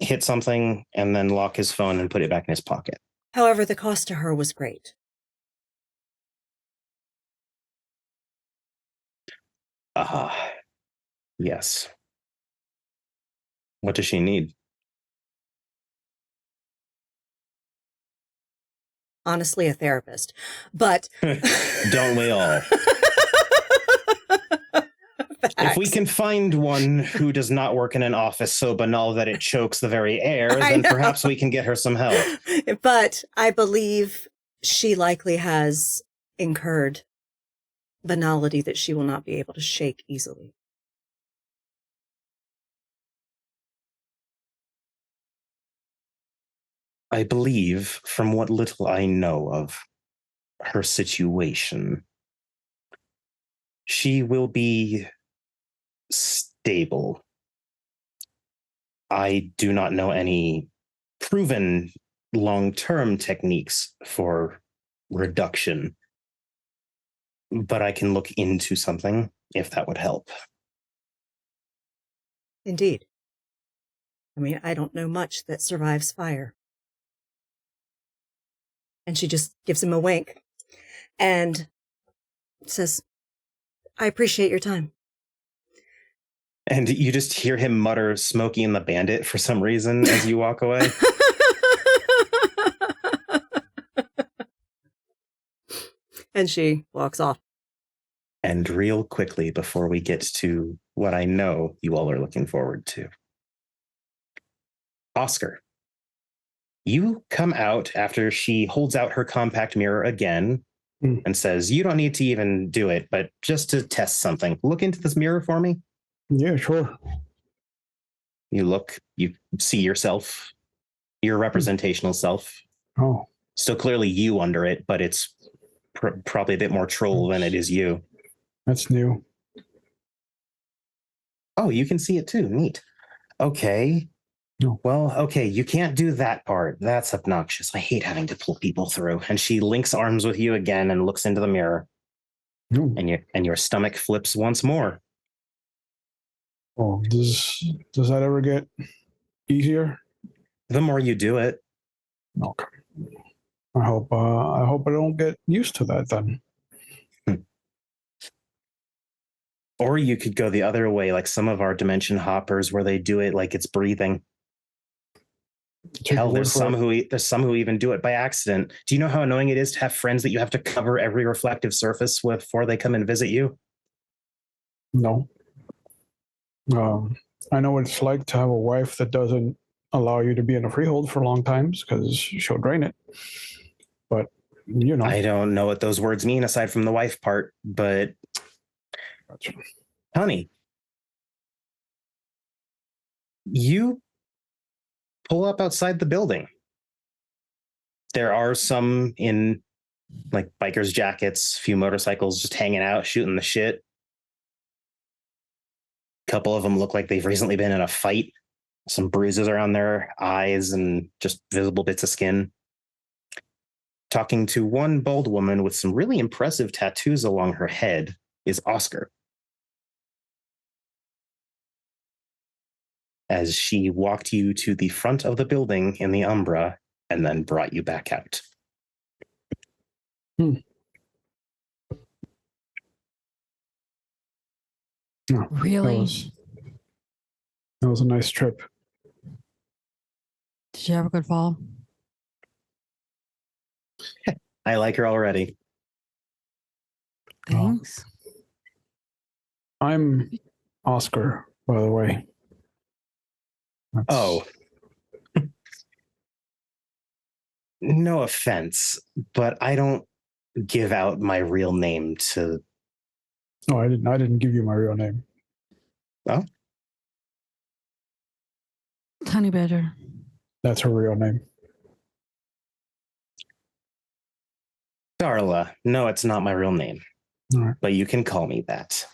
hit something, and then lock his phone and put it back in his pocket. However, the cost to her was great. Yes. What does she need? Honestly, a therapist. But don't we all? If we can find one who does not work in an office so banal that it chokes the very air, then perhaps we can get her some help. But I believe she likely has incurred banality that she will not be able to shake easily. I believe, from what little I know of her situation, she will be stable. I do not know any proven long-term techniques for reduction, but I can look into something if that would help. Indeed. I mean, I don't know much that survives fire. And she just gives him a wink and says, I appreciate your time. And you just hear him mutter Smokey and the Bandit for some reason as you walk away. And she walks off. And real quickly, before we get to what I know you all are looking forward to. Oscar, you come out after she holds out her compact mirror again and says, you don't need to even do it, but just to test something, look into this mirror for me. Yeah, sure. You look, you see yourself, your representational self. Oh. Still clearly you under it, but it's probably a bit more troll than it is you. That's new. Oh, you can see it too. Neat. Okay. No. Well, okay, you can't do that part. That's obnoxious. I hate having to pull people through. And she links arms with you again and looks into the mirror. No. And your stomach flips once more. Oh, does that ever get easier? The more you do it. Okay. I hope I don't get used to that then. Or you could go the other way, like some of our dimension hoppers, where they do it like it's breathing. Hell, there's some who even do it by accident. Do you know how annoying it is to have friends that you have to cover every reflective surface with before they come and visit you? No. I know what it's like to have a wife that doesn't allow you to be in a freehold for long times because she'll drain it. But you know, I don't know what those words mean aside from the wife part. But gotcha. Honey, you pull up outside the building. There are some in like bikers' jackets, a few motorcycles just hanging out, shooting the shit. A couple of them look like they've recently been in a fight. Some bruises around their eyes and just visible bits of skin. Talking to one bald woman with some really impressive tattoos along her head is Oscar. As she walked you to the front of the building in the Umbra and then brought you back out. No, Really? That was a nice trip. Did you have a good fall? I like her already. Thanks. I'm Oscar, by the way. Oh. No offense, but I don't give out my real name to... Oh, I didn't give you my real name. Oh? Honey Badger. That's her real name. Darla. No, it's not my real name. All right. But you can call me that.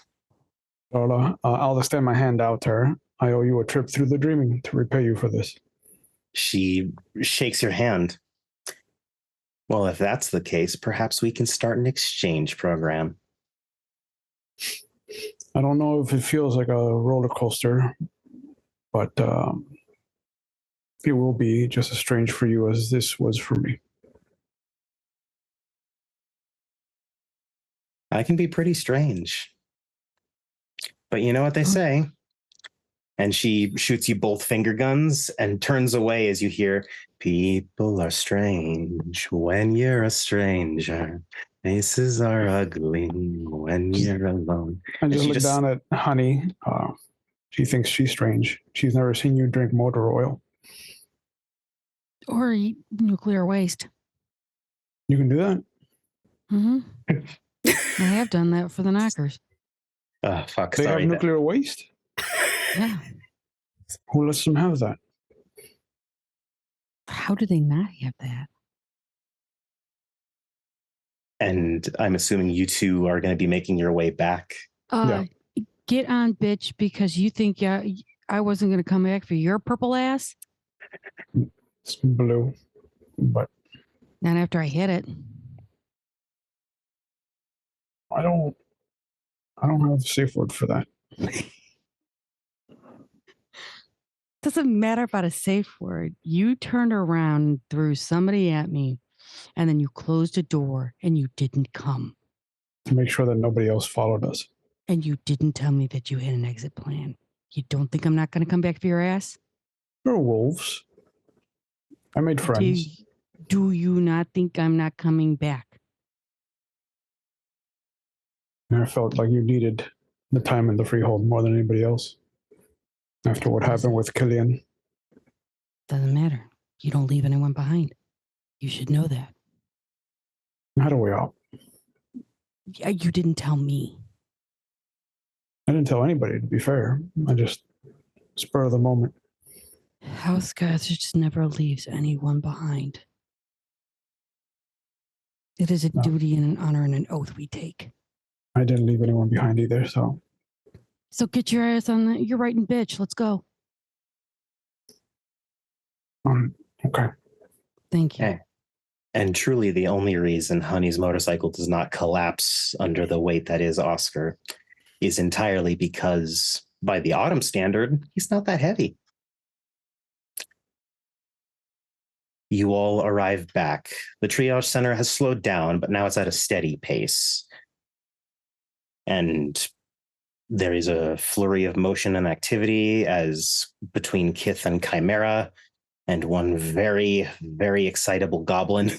Darla, I'll extend my hand out to her. I owe you a trip through the dreaming to repay you for this. She shakes your hand. Well, if that's the case, perhaps we can start an exchange program. I don't know if it feels like a roller coaster, but it will be just as strange for you as this was for me. I can be pretty strange. But you know what they say? And she shoots you both finger guns and turns away as you hear, people are strange when you're a stranger. Faces are ugly when you're alone. I just look down at Honey. She thinks she's strange. She's never seen you drink motor oil. Or eat nuclear waste. You can do that? Mm-hmm. I have done that for the knockers. Fuck, they sorry. Have nuclear waste? Yeah. Who lets them have that? How do they not have that? And I'm assuming you two are going to be making your way back. Yeah. Get on, bitch, because you think I wasn't going to come back for your purple ass? It's blue, but... Not after I hit it. I don't have a safe word for that. Doesn't matter about a safe word. You turned around and threw somebody at me, and then you closed a door and you didn't come. To make sure that nobody else followed us. And you didn't tell me that you had an exit plan. You don't think I'm not going to come back for your ass? We're wolves. I made friends. Do you not think I'm not coming back? And I felt like you needed the time in the freehold more than anybody else. After what happened with Killian. Doesn't matter. You don't leave anyone behind. You should know that. How do we all? You didn't tell me. I didn't tell anybody, to be fair. I just spur of the moment. House Gods just never leaves anyone behind. It is a No. duty and an honor and an oath we take. I didn't leave anyone behind either, so. So get your ass on the, you're writing bitch. Let's go. Okay. Thank you. Okay. And truly, the only reason Honey's motorcycle does not collapse under the weight that is Oscar is entirely because, by the Autumn standard, he's not that heavy. You all arrive back. The triage center has slowed down, but now it's at a steady pace. And there is a flurry of motion and activity as between Kith and Chimera, and one very, very excitable goblin.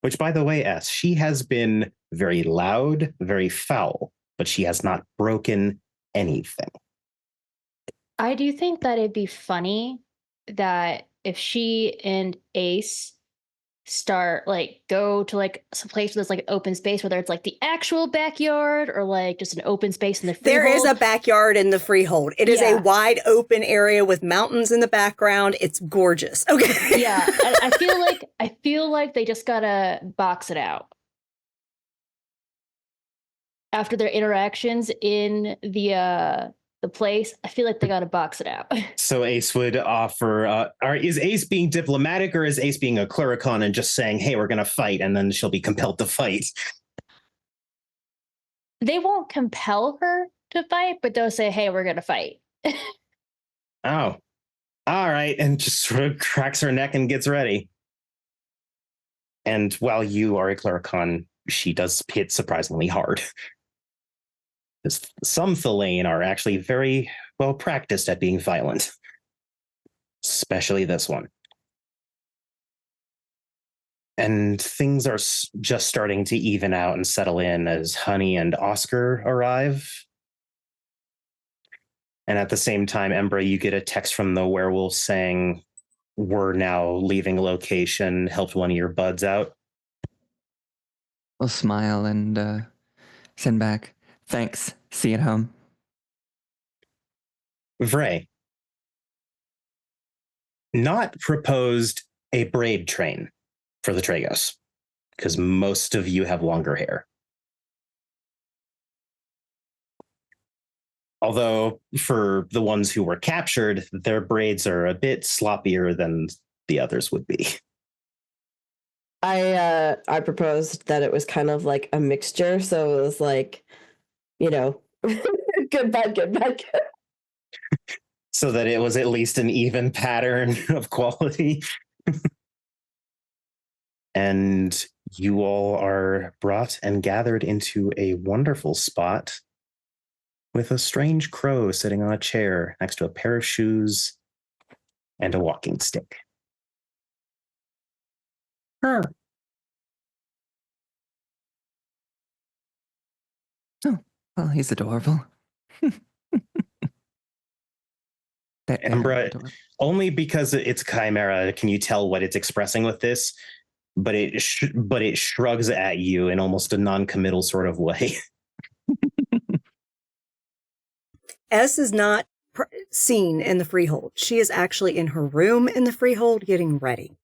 Which, by the way, S, she has been very loud, very foul, but she has not broken anything. I do think that it'd be funny that if she and Ace start go to some place where there's an open space, whether it's the actual backyard or just an open space in the freehold. There is a backyard in the freehold. It is a wide open area with mountains in the background. It's gorgeous. Okay. Yeah, I feel like they just gotta box it out after their interactions in the place. I feel like they gotta box it out. So Ace would offer, is Ace being diplomatic, or is Ace being a Cluricon and just saying, hey, we're going to fight, and then she'll be compelled to fight? They won't compel her to fight, but they'll say, hey, we're going to fight. Oh, all right. And just sort of cracks her neck and gets ready. And while you are a Cluricon, she does hit surprisingly hard. Some Thulane are actually very well practiced at being violent, especially this one. And things are just starting to even out and settle in as Honey and Oscar arrive. And at the same time, Embra, you get a text from the werewolf saying, we're now leaving location, helped one of your buds out. I'll smile and send back, thanks, see you at home. Vray, not proposed a braid train for the Tragos, because most of you have longer hair. Although for the ones who were captured, their braids are a bit sloppier than the others would be. I proposed that it was kind of like a mixture, so it was good bad, good bad, good. So that it was at least an even pattern of quality. And you all are brought and gathered into a wonderful spot with a strange crow sitting on a chair next to a pair of shoes and a walking stick. Oh, well, he's adorable. Embra, only because it's Chimera can you tell what it's expressing with this, but it shrugs at you in almost a non-committal sort of way. S is not seen in the freehold. She is actually in her room in the freehold getting ready.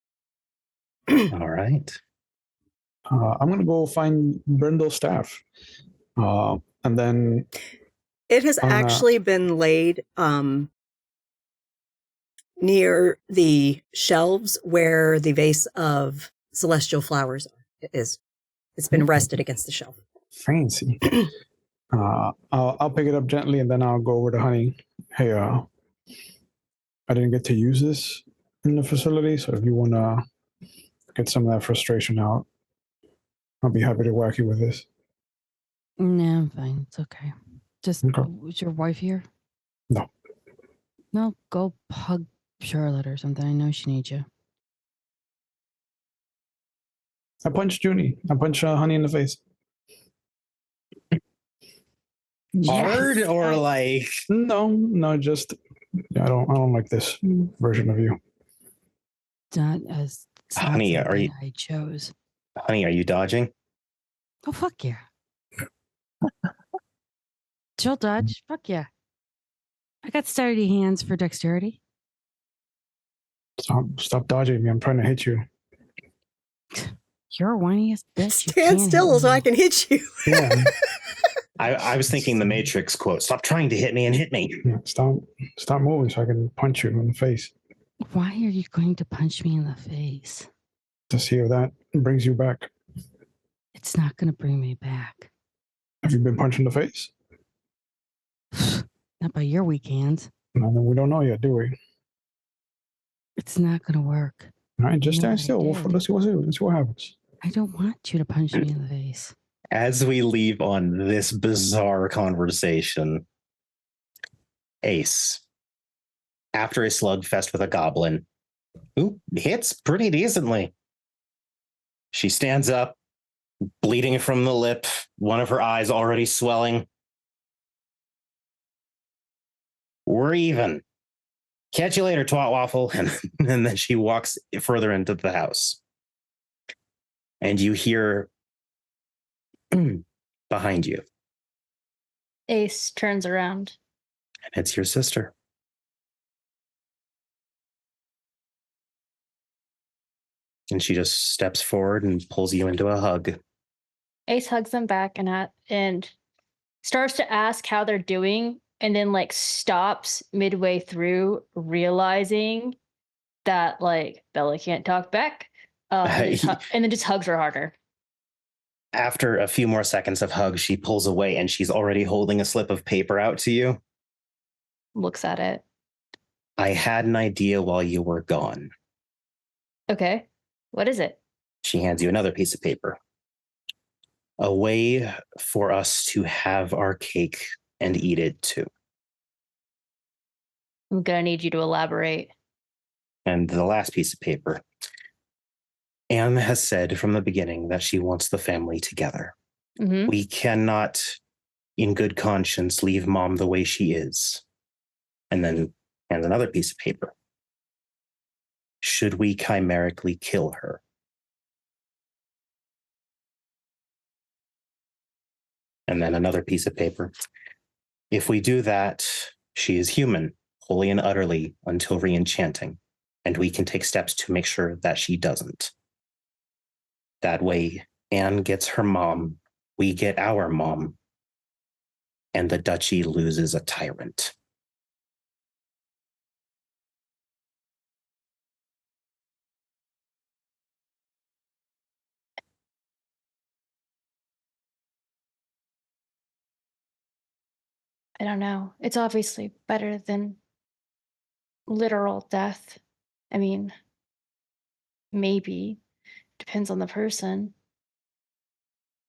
All right. I'm going to go find Brindle's staff. And then... It has actually been laid near the shelves where the vase of celestial flowers is. It's been rested against the shelf. Fancy. I'll pick it up gently and then I'll go over to Honey. Hey, I didn't get to use this in the facility, so if you want to get some of that frustration out, I'll be happy to whack you with this. No, I'm fine. It's okay. Just, Okay. Was your wife here? No. No, go hug Charlotte or something. I know she needs you. I punched Junie. I punched Honey in the face. Hard or like... No, just I don't like this version of you. Not as Honey, are you? I chose. Honey, are you dodging? Oh fuck yeah! She'll dodge. Fuck yeah! I got steady hands for dexterity. Stop dodging me. I'm trying to hit you. You're a whiniest bitch. You Stand can't still hit so me. I can hit you. Yeah. I was thinking the Matrix quote, "Stop trying to hit me and hit me." Yeah, stop moving so I can punch you in the face Why are you going to punch me in the face? to see if that brings you back. It's not going to bring me back. Have you been punched in the face? Not by your weak hands. No, then we don't know yet, do we? It's not going to work. All right, just You know stand what I still. did. Let's see what happens. I don't want you to punch me in the face. As we leave on this bizarre conversation, Ace, after a slugfest with a goblin, who hits pretty decently, she stands up, bleeding from the lip, one of her eyes already swelling. We're even. Catch you later, twat waffle. And then she walks further into the house. And you hear behind you, Ace turns around. and it's your sister. And she just steps forward and pulls you into a hug. Ace hugs them back and starts to ask how they're doing, and then like stops midway through, realizing that like Bella can't talk back, and then just hugs her harder. After a few more seconds of hugs, she pulls away and she's already holding a slip of paper out to you. Looks at it. I had an idea while you were gone. Okay, what is it? She hands you another piece of paper. A way for us to have our cake and eat it too. I'm gonna need you to elaborate. And the last piece of paper. Anne has said from the beginning that she wants the family together. Mm-hmm. We cannot, in good conscience, leave Mom the way she is. And then hands another piece of paper. Should we chimerically kill her? And then another piece of paper. If we do that, she is human, wholly and utterly, until re-enchanting, and we can take steps to make sure that she doesn't. That way, Anne gets her mom, we get our mom, and the duchy loses a tyrant. I don't know. It's obviously better than literal death. I mean, maybe. Depends on the person.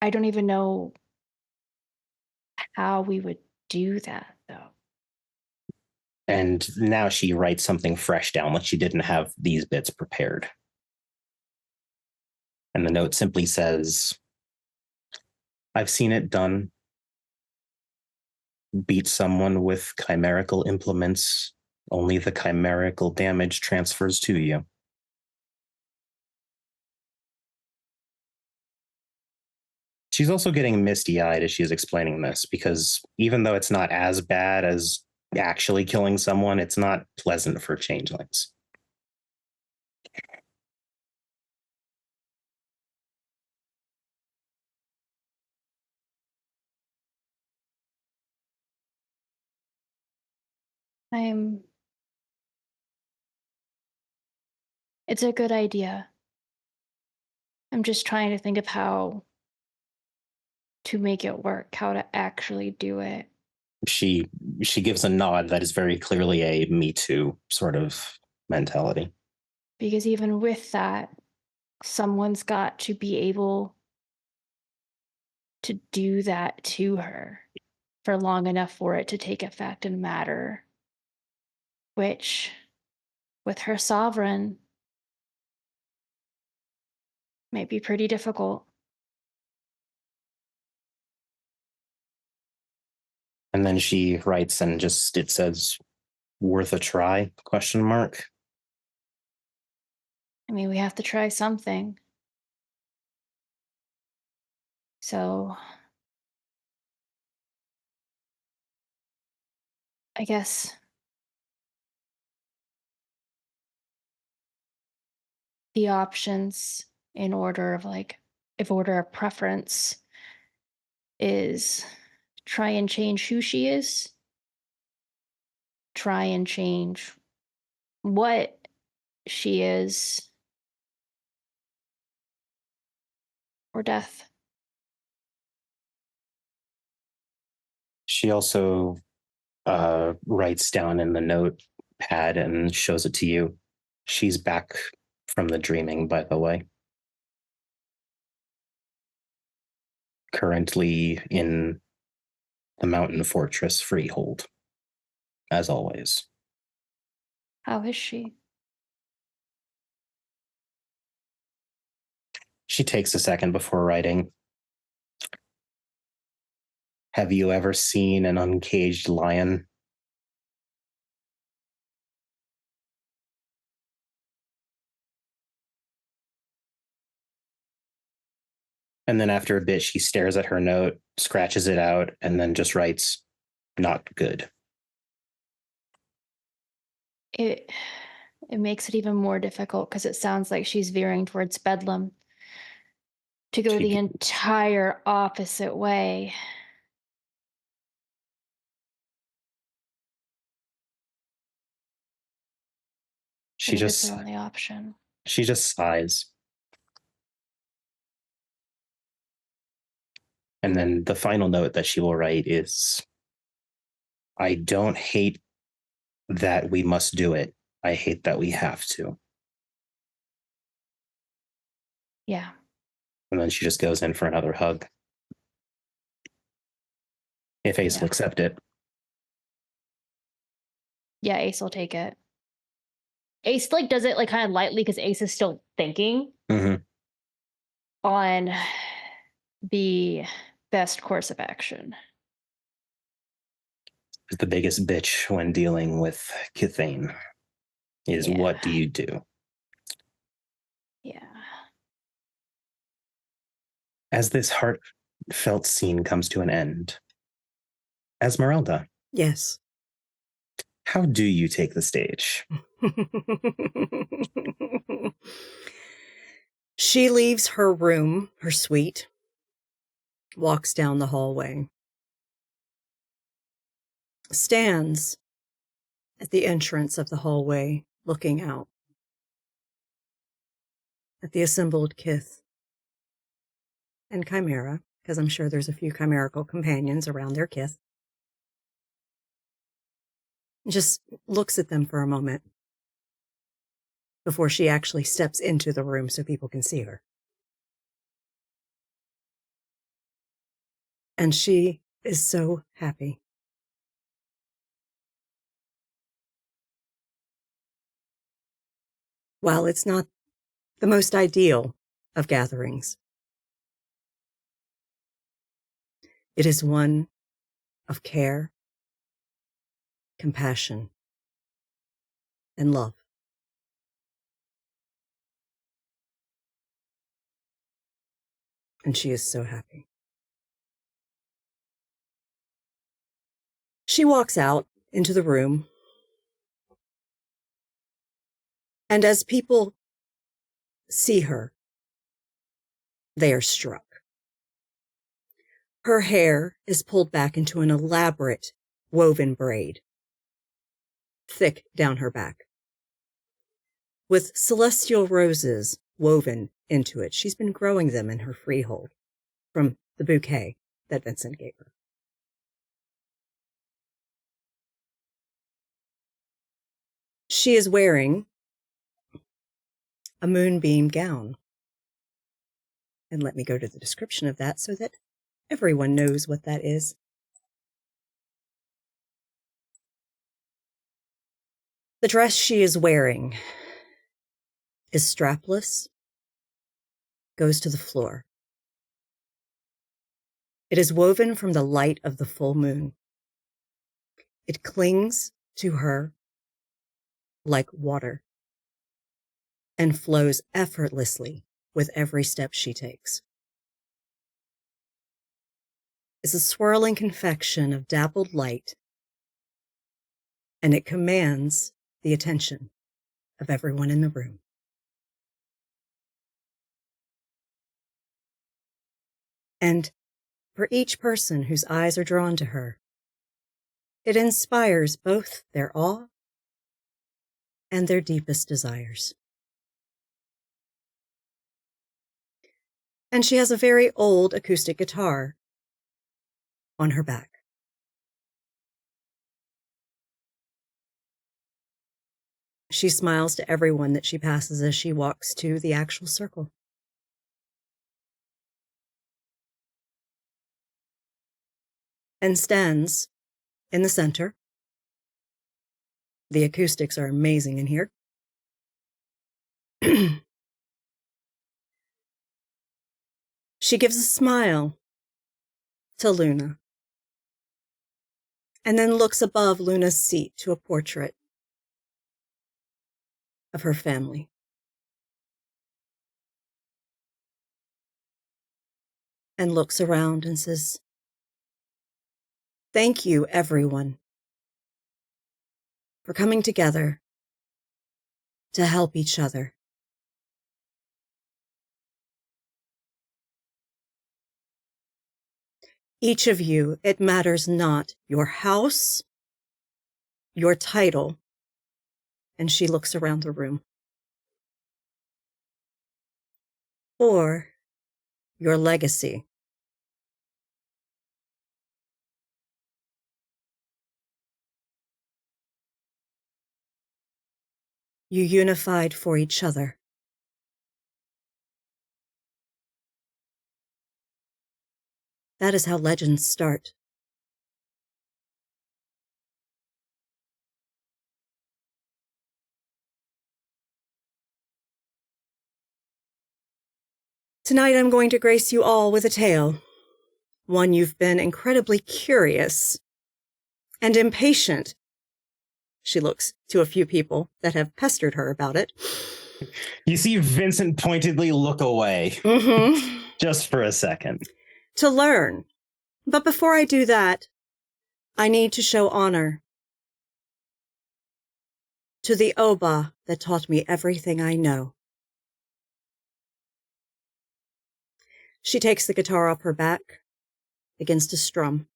I don't even know how we would do that, though. And now she writes something fresh down, like she didn't have these bits prepared. And the note simply says, I've seen it done. Beat someone with chimerical implements. Only the chimerical damage transfers to you. She's also getting misty-eyed as she's explaining this, because even though it's not as bad as actually killing someone, it's not pleasant for changelings. It's a good idea. I'm just trying to think of how to make it work, how to actually do it. She gives a nod that is very clearly a Me Too sort of mentality. Because even with that, someone's got to be able to do that to her for long enough for it to take effect and matter. Which, with her sovereign, might be pretty difficult. And then she writes and just, it says, worth a try, question mark. I mean, we have to try something. So, I guess the options in order of if order of preference is try and change who she is, try and change what she is, or death. She also writes down in the notepad and shows it to you. She's back from the dreaming, by the way. Currently in the Mountain Fortress Freehold, as always. How is she? She takes a second before writing. Have you ever seen an uncaged lion? And then after a bit, she stares at her note, scratches it out, and then just writes, not good. It makes it even more difficult because it sounds like she's veering towards Bedlam to go the entire opposite way. She just the only option. She just sighs. And then the final note that she will write is, I don't hate that we must do it. I hate that we have to. Yeah. And then she just goes in for another hug. If Ace will accept it. Yeah, Ace will take it. Ace does it kind of lightly because Ace is still thinking on the best course of action. The biggest bitch when dealing with Kithane is what do you do? Yeah. As this heartfelt scene comes to an end, Esmeralda. Yes. How do you take the stage? She leaves her room, her suite, walks down the hallway, stands at the entrance of the hallway, looking out at the assembled Kith and Chimera, because I'm sure there's a few chimerical companions around their Kith. Just looks at them for a moment before she actually steps into the room so people can see her. And she is so happy. While it's not the most ideal of gatherings, it is one of care, compassion, and love. And she is so happy. She walks out into the room, and as people see her, they are struck. Her hair is pulled back into an elaborate woven braid, thick down her back, with celestial roses woven into it. She's been growing them in her freehold from the bouquet that Vincent gave her. She is wearing a moonbeam gown. And let me go to the description of that so that everyone knows what that is. The dress she is wearing is strapless, goes to the floor. It is woven from the light of the full moon. It clings to her like water and flows effortlessly with every step she takes. It's a swirling confection of dappled light, and it commands the attention of everyone in the room. And for each person whose eyes are drawn to her, it inspires both their awe and their deepest desires. And she has a very old acoustic guitar on her back. She smiles to everyone that she passes as she walks to the actual circle. And stands in the center. The acoustics are amazing in here. She gives a smile to Luna, and then looks above Luna's seat to a portrait of her family. And looks around and says, "Thank you, everyone, for coming together to help each other. Each of you, it matters not your house, your title," and she looks around the room, "or your legacy. You unified for each other. That is how legends start. Tonight I'm going to grace you all with a tale, one you've been incredibly curious and impatient." She looks to a few people that have pestered her about it. You see Vincent pointedly look away. Mm-hmm. Just for a second. To learn. But before I do that, I need to show honor to the Oba that taught me everything I know. She takes the guitar off her back, begins to strum.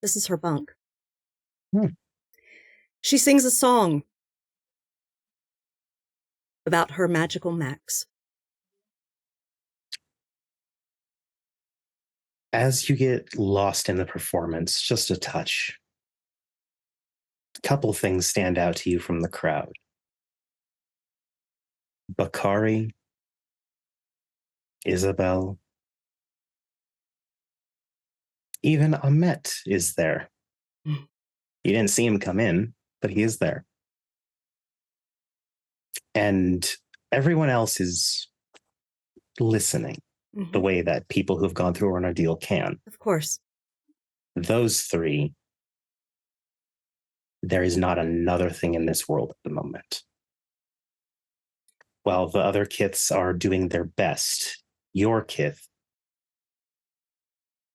This is her bunk. She sings a song about her magical Max. As you get lost in the performance, just a touch, a couple things stand out to you from the crowd. Bakari, Isabel, even Ahmet is there. You didn't see him come in, but he is there. And everyone else is listening the way that people who've gone through an ordeal can. Of course. Those three, there is not another thing in this world at the moment. While the other kiths are doing their best, your kith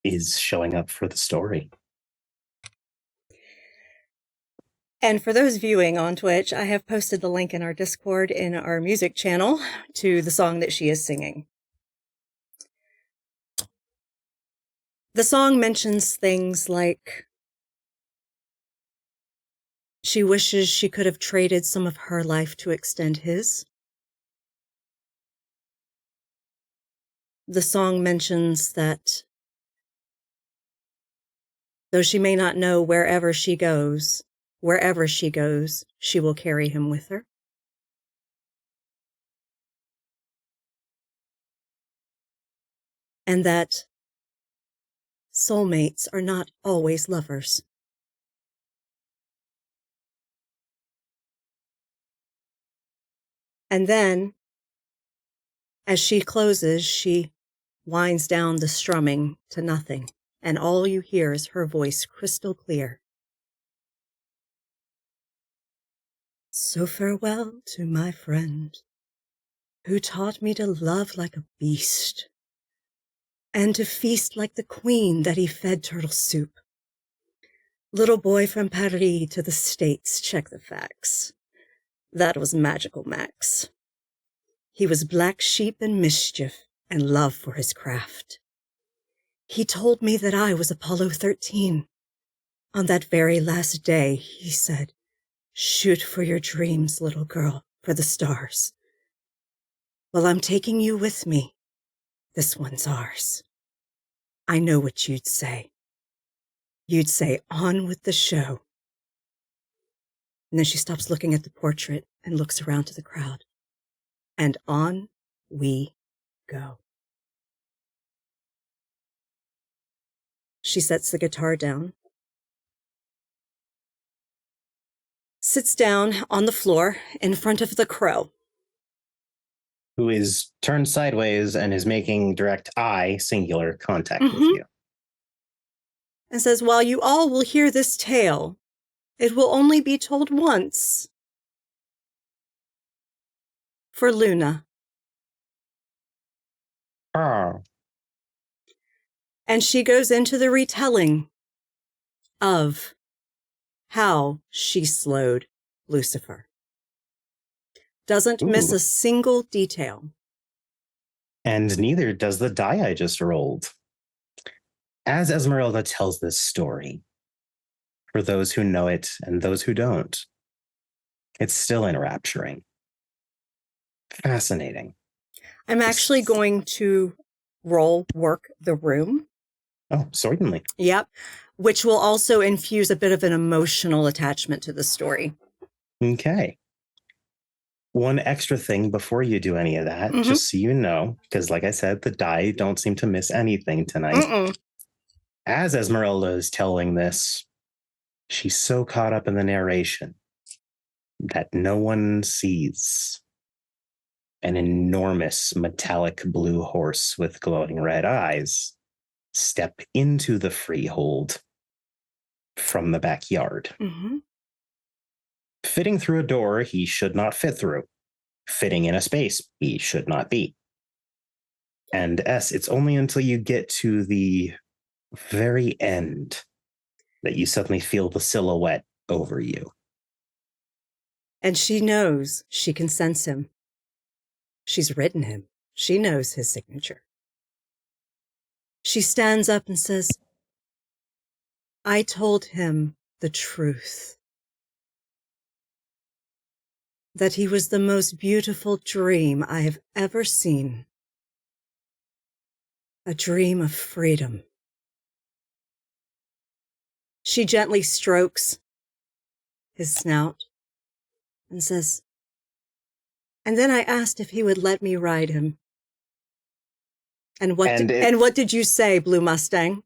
is showing up for the story. And for those viewing on Twitch, I have posted the link in our Discord in our music channel to the song that she is singing. The song mentions things like she wishes she could have traded some of her life to extend his. The song mentions that though she may not know wherever she goes, she will carry him with her. And that soulmates are not always lovers. And then, as she closes, she winds down the strumming to nothing, and all you hear is her voice crystal clear. So farewell to my friend, who taught me to love like a beast, and to feast like the queen that he fed turtle soup. Little boy from Paris to the States, check the facts. That was magical Max. He was black sheep and mischief and love for his craft. He told me that I was Apollo 13. On that very last day, he said, shoot for your dreams, little girl, for the stars. Well, I'm taking you with me. This one's ours. I know what you'd say. You'd say, on with the show. And then she stops looking at the portrait and looks around to the crowd. And on we go. She sets the guitar down, sits down on the floor in front of the crow, who is turned sideways and is making direct eye, singular contact with you. and says, while you all will hear this tale, it will only be told once. For Luna. Oh. And she goes into the retelling of how she slowed Lucifer. Doesn't miss a single detail. And neither does the die I just rolled. As Esmeralda tells this story, for those who know it and those who don't, it's still enrapturing. Fascinating. I'm actually going to work the room. Oh, certainly. Yep. Which will also infuse a bit of an emotional attachment to the story. Okay. One extra thing before you do any of that, just so you know, because like I said, the die don't seem to miss anything tonight. As Esmeralda is telling this, she's so caught up in the narration that no one sees an enormous metallic blue horse with glowing red eyes step into the freehold from the backyard. Fitting through a door he should not fit through. Fitting in a space he should not be. And it's only until you get to the very end that you suddenly feel the silhouette over you. And she knows she can sense him. She's written him. She knows his signature. She stands up and says, I told him the truth. That he was the most beautiful dream I have ever seen. A dream of freedom. She gently strokes his snout and says, and then I asked if he would let me ride him. And what did you say, Blue Mustang?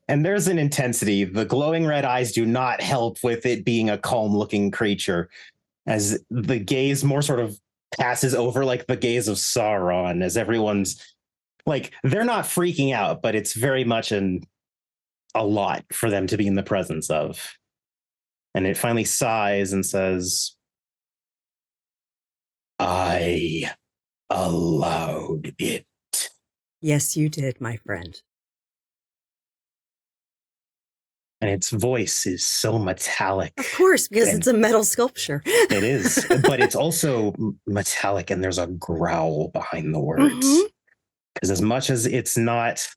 And there's an intensity. The glowing red eyes do not help with it being a calm-looking creature, as the gaze more sort of passes over like the gaze of Sauron, as everyone's like, they're not freaking out, but it's very much a lot for them to be in the presence of. And it finally sighs and says, I allowed it. Yes, you did, my friend. And its voice is so metallic. Of course, because it's a metal sculpture. It is, but it's also metallic, and there's a growl behind the words. Because as much as it's not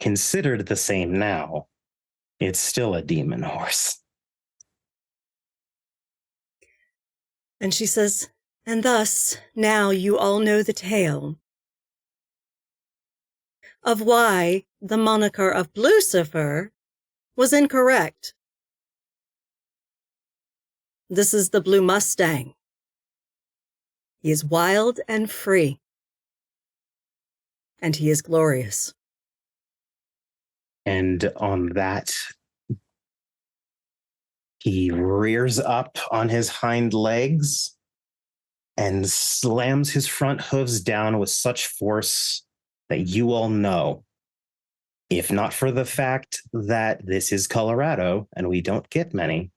considered the same now, it's still a demon horse. And she says, and thus, now you all know the tale of why the moniker of Lucifer was incorrect. This is the Blue Mustang. He is wild and free. And he is glorious. And on that, he rears up on his hind legs and slams his front hooves down with such force that you all know, if not for the fact that this is Colorado and we don't get many,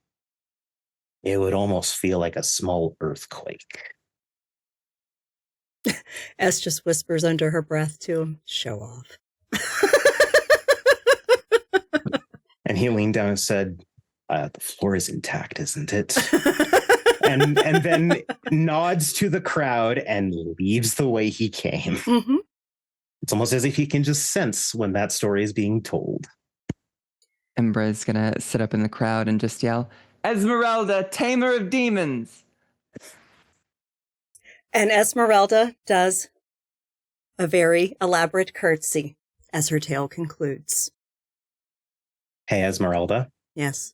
it would almost feel like a small earthquake. S just whispers under her breath to him, show off. And he leaned down and said, the floor is intact, isn't it? and then nods to the crowd and leaves the way he came. It's almost as if he can just sense when that story is being told. Embra is gonna sit up in the crowd and just yell, Esmeralda, tamer of demons! And Esmeralda does a very elaborate curtsy as her tale concludes. Hey, Esmeralda. Yes.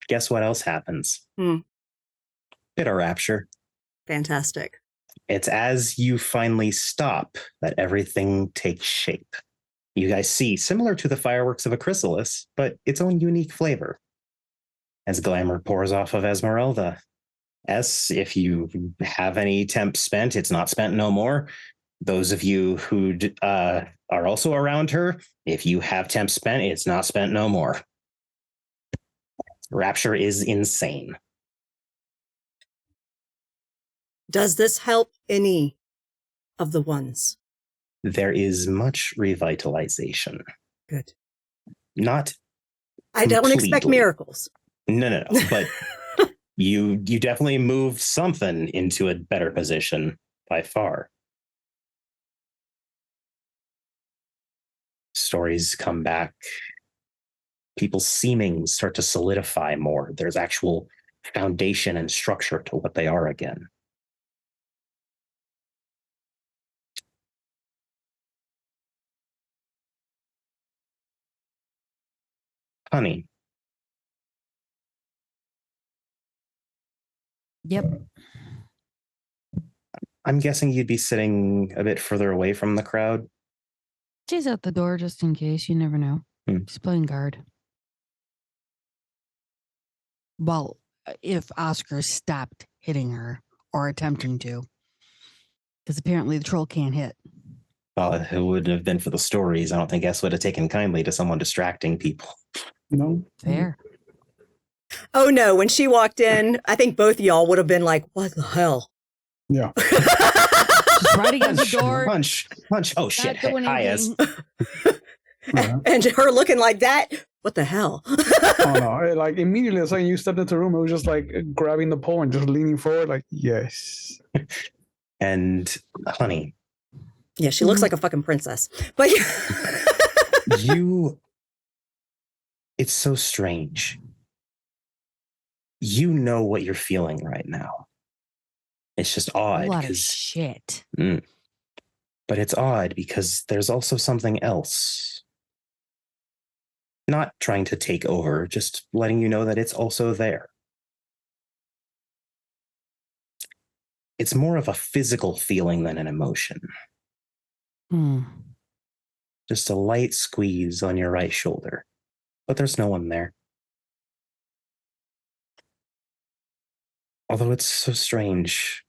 Guess what else happens? Bit of rapture. Fantastic. It's as you finally stop that everything takes shape. You guys see, similar to the fireworks of a chrysalis, but its own unique flavor. As glamour pours off of Esmeralda. If you have any temp spent, it's not spent no more. Those of you who are also around her, if you have temp spent, it's not spent no more. Rapture is insane. Does this help any of the ones? There is much revitalization. Good. Not I don't expect completely. miracles. No. But you definitely moved something into a better position by far. Stories come back. People's seemings start to solidify more. There's actual foundation and structure to what they are again. Honey. Yep. I'm guessing you'd be sitting a bit further away from the crowd. She's at the door just in case. You never know. She's playing guard. Well, if Oscar stopped hitting her or attempting to. Because apparently the troll can't hit. Well, it wouldn't have been for the stories. I don't think S would have taken kindly to someone distracting people. No. Fair. Oh no, when she walked in, I think both of y'all would have been like, what the hell? Yeah. She's right against the door. Punch. Oh shit. Hi, Es. And her looking like that, what the hell? Oh no! Like immediately, the second you stepped into the room, it was just like grabbing the pole and just leaning forward, like yes. And honey. Yeah, she looks like a fucking princess. But it's so strange. You know what you're feeling right now. It's just odd. A lot of shit. But it's odd because there's also something else. Not trying to take over, just letting you know that it's also there. It's more of a physical feeling than an emotion. Just a light squeeze on your right shoulder. But there's no one there. Although it's so strange.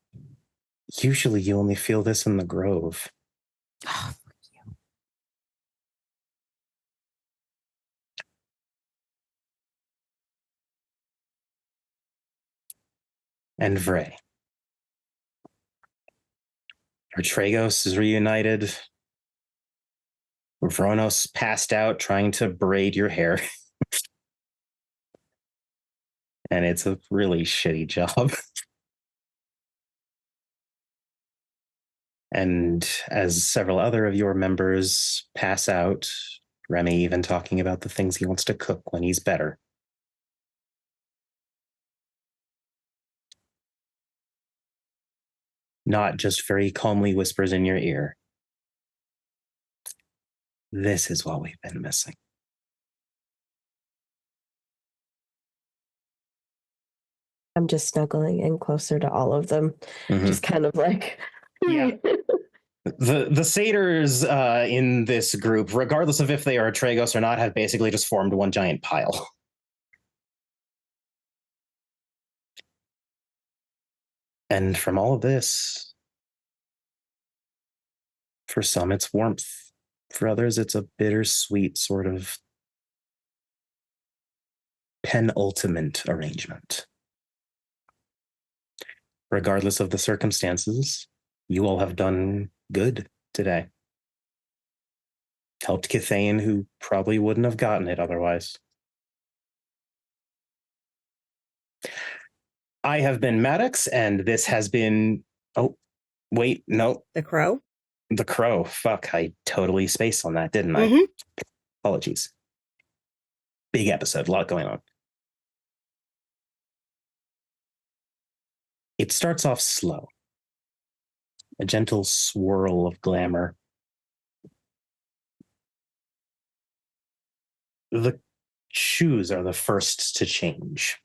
Usually you only feel this in the grove. Oh, fuck you. And Vray. Artragos is reunited. Vronos passed out trying to braid your hair. And it's a really shitty job. And as several other of your members pass out, Remy even talking about the things he wants to cook when he's better. Not just very calmly whispers in your ear. This is what we've been missing. I'm just snuggling in closer to all of them. Just kind of like... Yeah. The satyrs in this group, regardless of if they are Tragos or not, have basically just formed one giant pile. And from all of this, for some it's warmth. For others, it's a bittersweet sort of penultimate arrangement. Regardless of the circumstances, you all have done good today. Helped Kithane, who probably wouldn't have gotten it otherwise. I have been Maddox, and this has been... Oh, wait, no. The Crow? The crow. Fuck, I totally spaced on that, didn't I? Mhm. Apologies. Big episode, a lot going on. It starts off slow. A gentle swirl of glamour. The shoes are the first to change.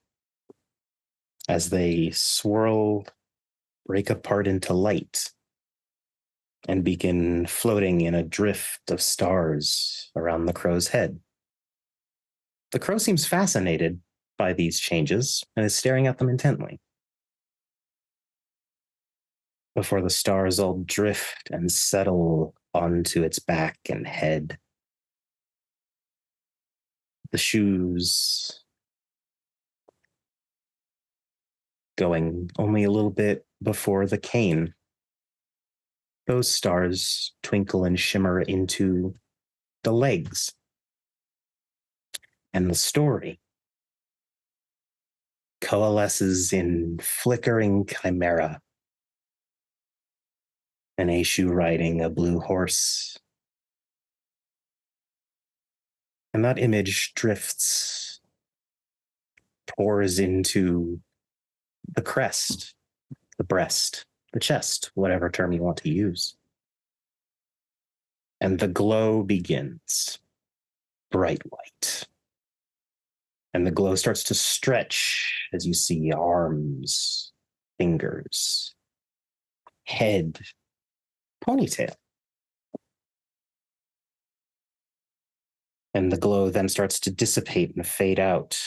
As they swirl, break apart into light, and begin floating in a drift of stars around the crow's head. The crow seems fascinated by these changes and is staring at them intently. Before the stars all drift and settle onto its back and head. The shoes going only a little bit before the cane. Those stars twinkle and shimmer into the legs. And the story coalesces in flickering chimera. An Aishu riding a blue horse. And that image drifts, pours into the crest, the breast, the chest, whatever term you want to use. And the glow begins, bright white. And the glow starts to stretch as you see arms, fingers, head, ponytail. And the glow then starts to dissipate and fade out,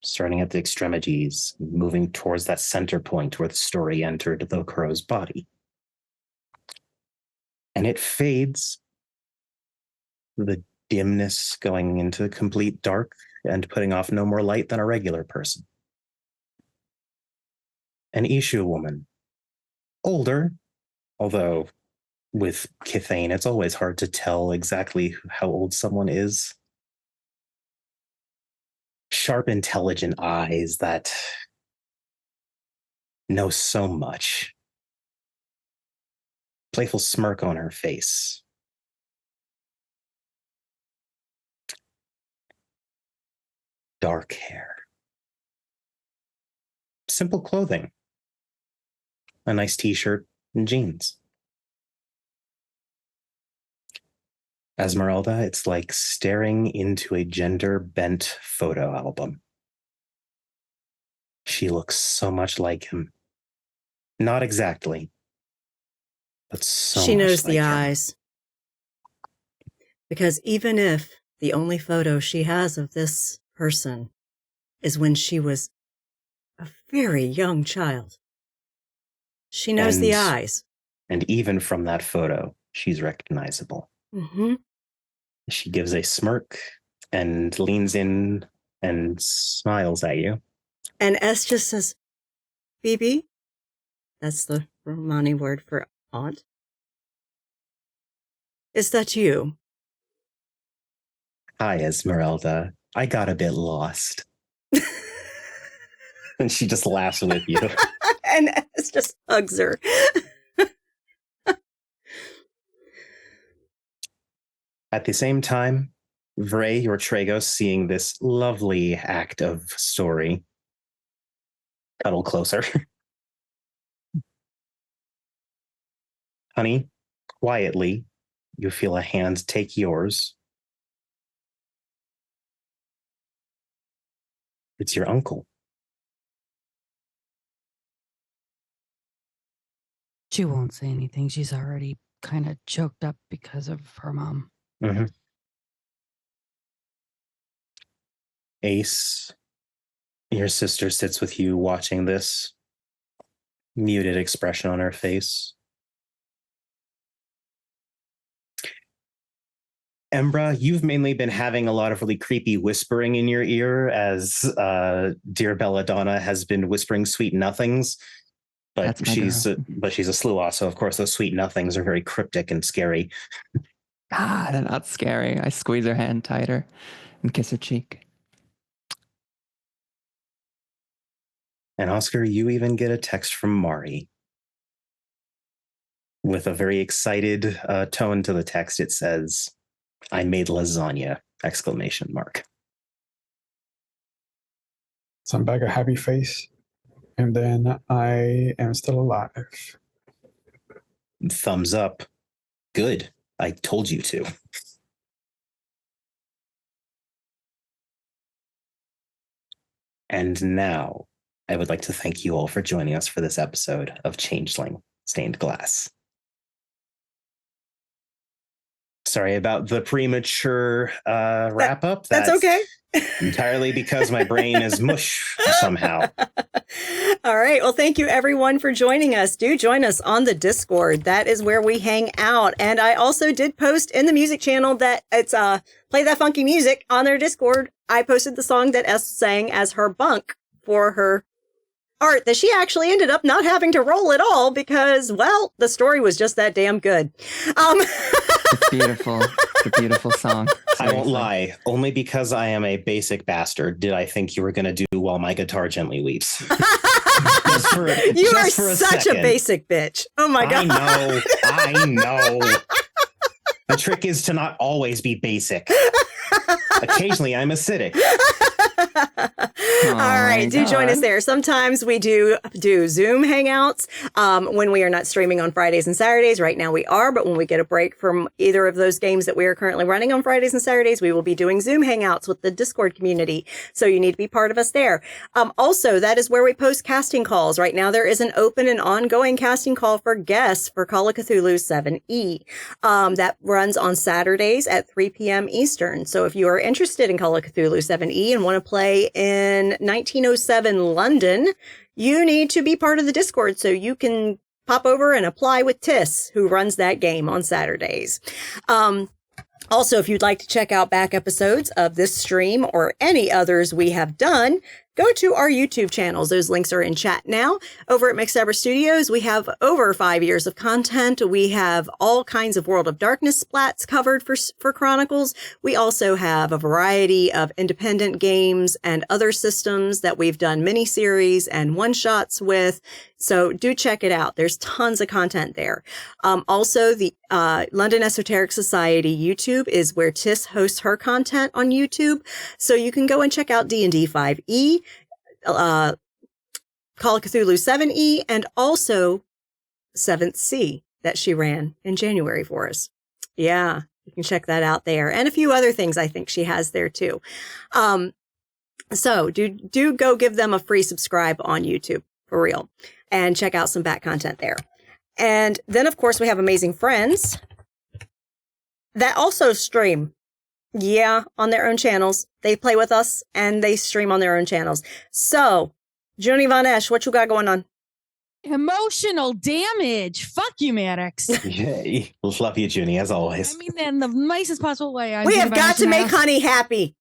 starting at the extremities, moving towards that center point where the story entered the crow's body. And it fades, the dimness going into complete dark and putting off no more light than a regular person. An Ishu woman, older, although with Kithane, it's always hard to tell exactly how old someone is. Sharp, intelligent eyes that know so much. Playful smirk on her face. Dark hair. Simple clothing. A nice t-shirt and jeans. Esmeralda, it's like staring into a gender-bent photo album. She looks so much like him. Not exactly, but so She much knows like the him. eyes. Because even if the only photo she has of this person is when she was a very young child, she knows the eyes. And even from that photo, she's recognizable. Mm-hmm. She gives a smirk and leans in and smiles at you. And S just says, Phoebe, that's the Romani word for aunt. Is that you? Hi, Esmeralda. I got a bit lost. And she just laughs with you. And S just hugs her. At the same time, Vray, your Tragos, seeing this lovely act of story, cuddle closer. Honey, quietly, you feel a hand take yours. It's your uncle. She won't say anything. She's already kind of choked up because of her mom. Mm-hmm. Ace, your sister sits with you watching this. Muted expression on her face. Embra, you've mainly been having a lot of really creepy whispering in your ear as dear Belladonna has been whispering sweet nothings. But she's a Sluagh, so of course those sweet nothings are very cryptic and scary. Ah, they're not scary. I squeeze her hand tighter and kiss her cheek. And Oscar, you even get a text from Mari. With a very excited tone to the text, it says, "I made lasagna!" Exclamation mark. Send back a happy face, and then I am still alive. Thumbs up. Good. I told you to. And now, I would like to thank you all for joining us for this episode of Changeling Stained Glass. Sorry about the premature wrap up. That's okay. Entirely because my brain is mush somehow. All right. Well, thank you everyone for joining us. Do join us on the Discord. That is where we hang out. And I also did post in the music channel that it's Play That Funky Music on their Discord. I posted the song that S sang as her bunk for her art that she actually ended up not having to roll at all because, well, the story was just that damn good. It's beautiful. It's a beautiful song. I won't lie. Only because I am a basic bastard did I think you were going to do While My Guitar Gently Weeps. You are such a basic bitch. Oh my God. I know. The trick is to not always be basic. Occasionally, I'm acidic. All right, do join us there. Sometimes we do Zoom hangouts when we are not streaming on Fridays and Saturdays. Right now we are, but when we get a break from either of those games that we are currently running on Fridays and Saturdays, we will be doing Zoom hangouts with the Discord community. So you need to be part of us there. Also, that is where we post casting calls. Right now there is an open and ongoing casting call for guests for Call of Cthulhu 7E. That runs on Saturdays at 3 p.m. Eastern. So if you are interested in Call of Cthulhu 7E and want to play in 1907 London, you need to be part of the Discord so you can pop over and apply with Tiss, who runs that game on Saturdays. Also, if you'd like to check out back episodes of this stream or any others we have done, go to our YouTube channels. Those links are in chat now. Over at McStabber Studios, we have over 5 years of content. We have all kinds of World of Darkness splats covered for Chronicles. We also have a variety of independent games and other systems that we've done miniseries and one-shots with. So do check it out. There's tons of content there. Also, the London Esoteric Society YouTube is where Tiss hosts her content on YouTube. So you can go and check out D&D 5e, Call of Cthulhu 7e, and also 7th C that she ran in January for us. Yeah, you can check that out there. And a few other things I think she has there too. So do go give them a free subscribe on YouTube, for real, and check out some back content there. And then, of course, we have amazing friends that also stream. Yeah, on their own channels. They play with us and they stream on their own channels. So, Junie Von Esch, what you got going on? Emotional damage. Fuck you, Maddox. Yay. Love you, Junie, as always. I mean, in the nicest possible way. We have got to make Honey happy.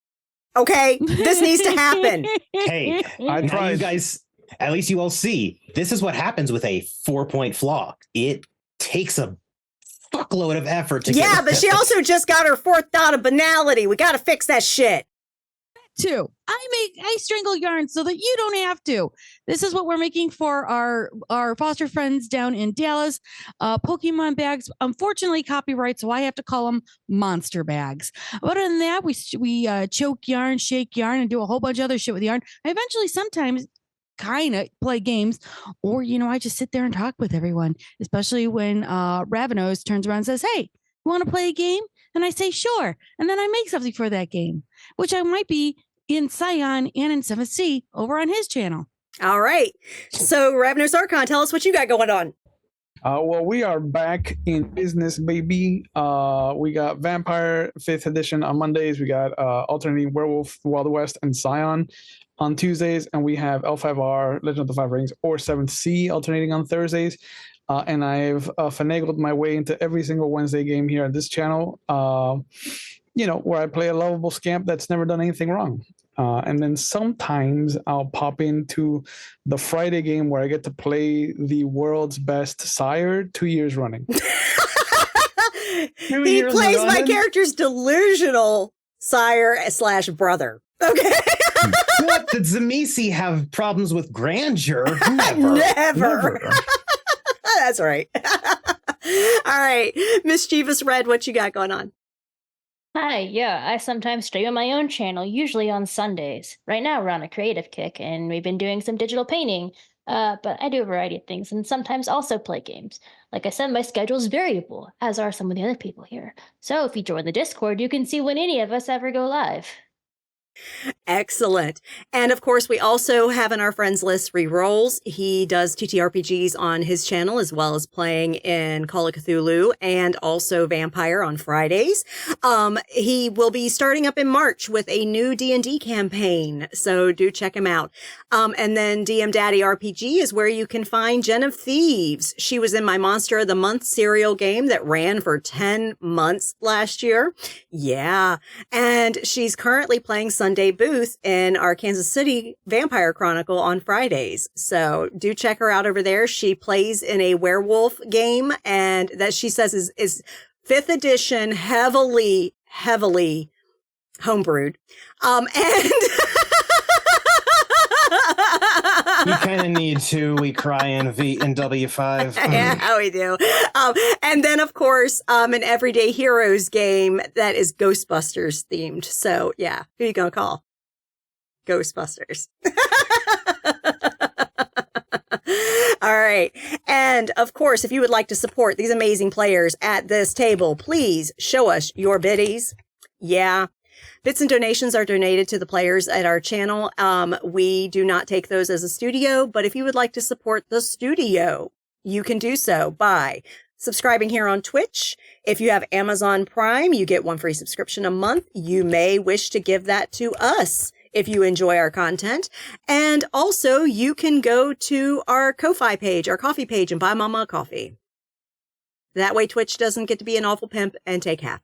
Okay? This needs to happen. Hey, now you guys, at least you all see, this is what happens with a 4-point flaw. It takes a fuckload of effort to get but she also just got her 4th dot of banality. We got to fix that shit. Too. I strangle yarn so that you don't have to. This is what we're making for our foster friends down in Dallas. Pokemon bags, unfortunately copyright, so I have to call them monster bags. Other than that, we choke yarn, shake yarn, and do a whole bunch of other shit with yarn. I eventually sometimes kind of play games, or I just sit there and talk with everyone, especially when Ravenos turns around and says, "Hey, you want to play a game?" And I say, "Sure." And then I make something for that game, which I might be in Scion and in 7th C over on his channel. All right. So Ravenos Archon, tell us what you got going on. Well, we are back in business, baby. We got Vampire 5th edition on Mondays. We got alternating Werewolf, Wild West, and Scion on Tuesdays. And we have L5R, Legend of the Five Rings, or 7th C alternating on Thursdays. And I've finagled my way into every single Wednesday game here at this channel, where I play a lovable scamp that's never done anything wrong. And then sometimes I'll pop into the Friday game where I get to play the world's best sire 2 years running. He plays my character's delusional sire / brother. Okay. What? Did Zamisi have problems with grandeur? Never. That's right. All right. Mischievous Red, what you got going on? Hi, yeah, I sometimes stream on my own channel, usually on Sundays. Right now, we're on a creative kick, and we've been doing some digital painting. But I do a variety of things, and sometimes also play games. Like I said, my schedule is variable, as are some of the other people here. So if you join the Discord, you can see when any of us ever go live. Excellent. And of course, we also have in our friends list Rerolls. He does TTRPGs on his channel, as well as playing in Call of Cthulhu and also Vampire on Fridays. He will be starting up in March with a new D&D campaign, so do check him out. And then DM Daddy RPG is where you can find Jen of Thieves. She was in my Monster of the Month serial game that ran for 10 months last year. Yeah. And she's currently playing Sunday Booth in our Kansas City Vampire Chronicle on Fridays. So do check her out over there. She plays in a werewolf game, and that she says is 5th edition, heavily homebrewed. And You kind of need to. We cry in W5. yeah, we do. And then, of course, an Everyday Heroes game that is Ghostbusters themed. So, yeah, who you gonna call? Ghostbusters. All right. And of course, if you would like to support these amazing players at this table, please show us your biddies. Yeah. Bits and donations are donated to the players at our channel. We do not take those as a studio, but if you would like to support the studio, you can do so by subscribing here on Twitch. If you have Amazon Prime, you get 1 free subscription a month. You may wish to give that to us if you enjoy our content. And also, you can go to our KoFi page, our coffee page, and buy Mama a coffee. That way, Twitch doesn't get to be an awful pimp and take half.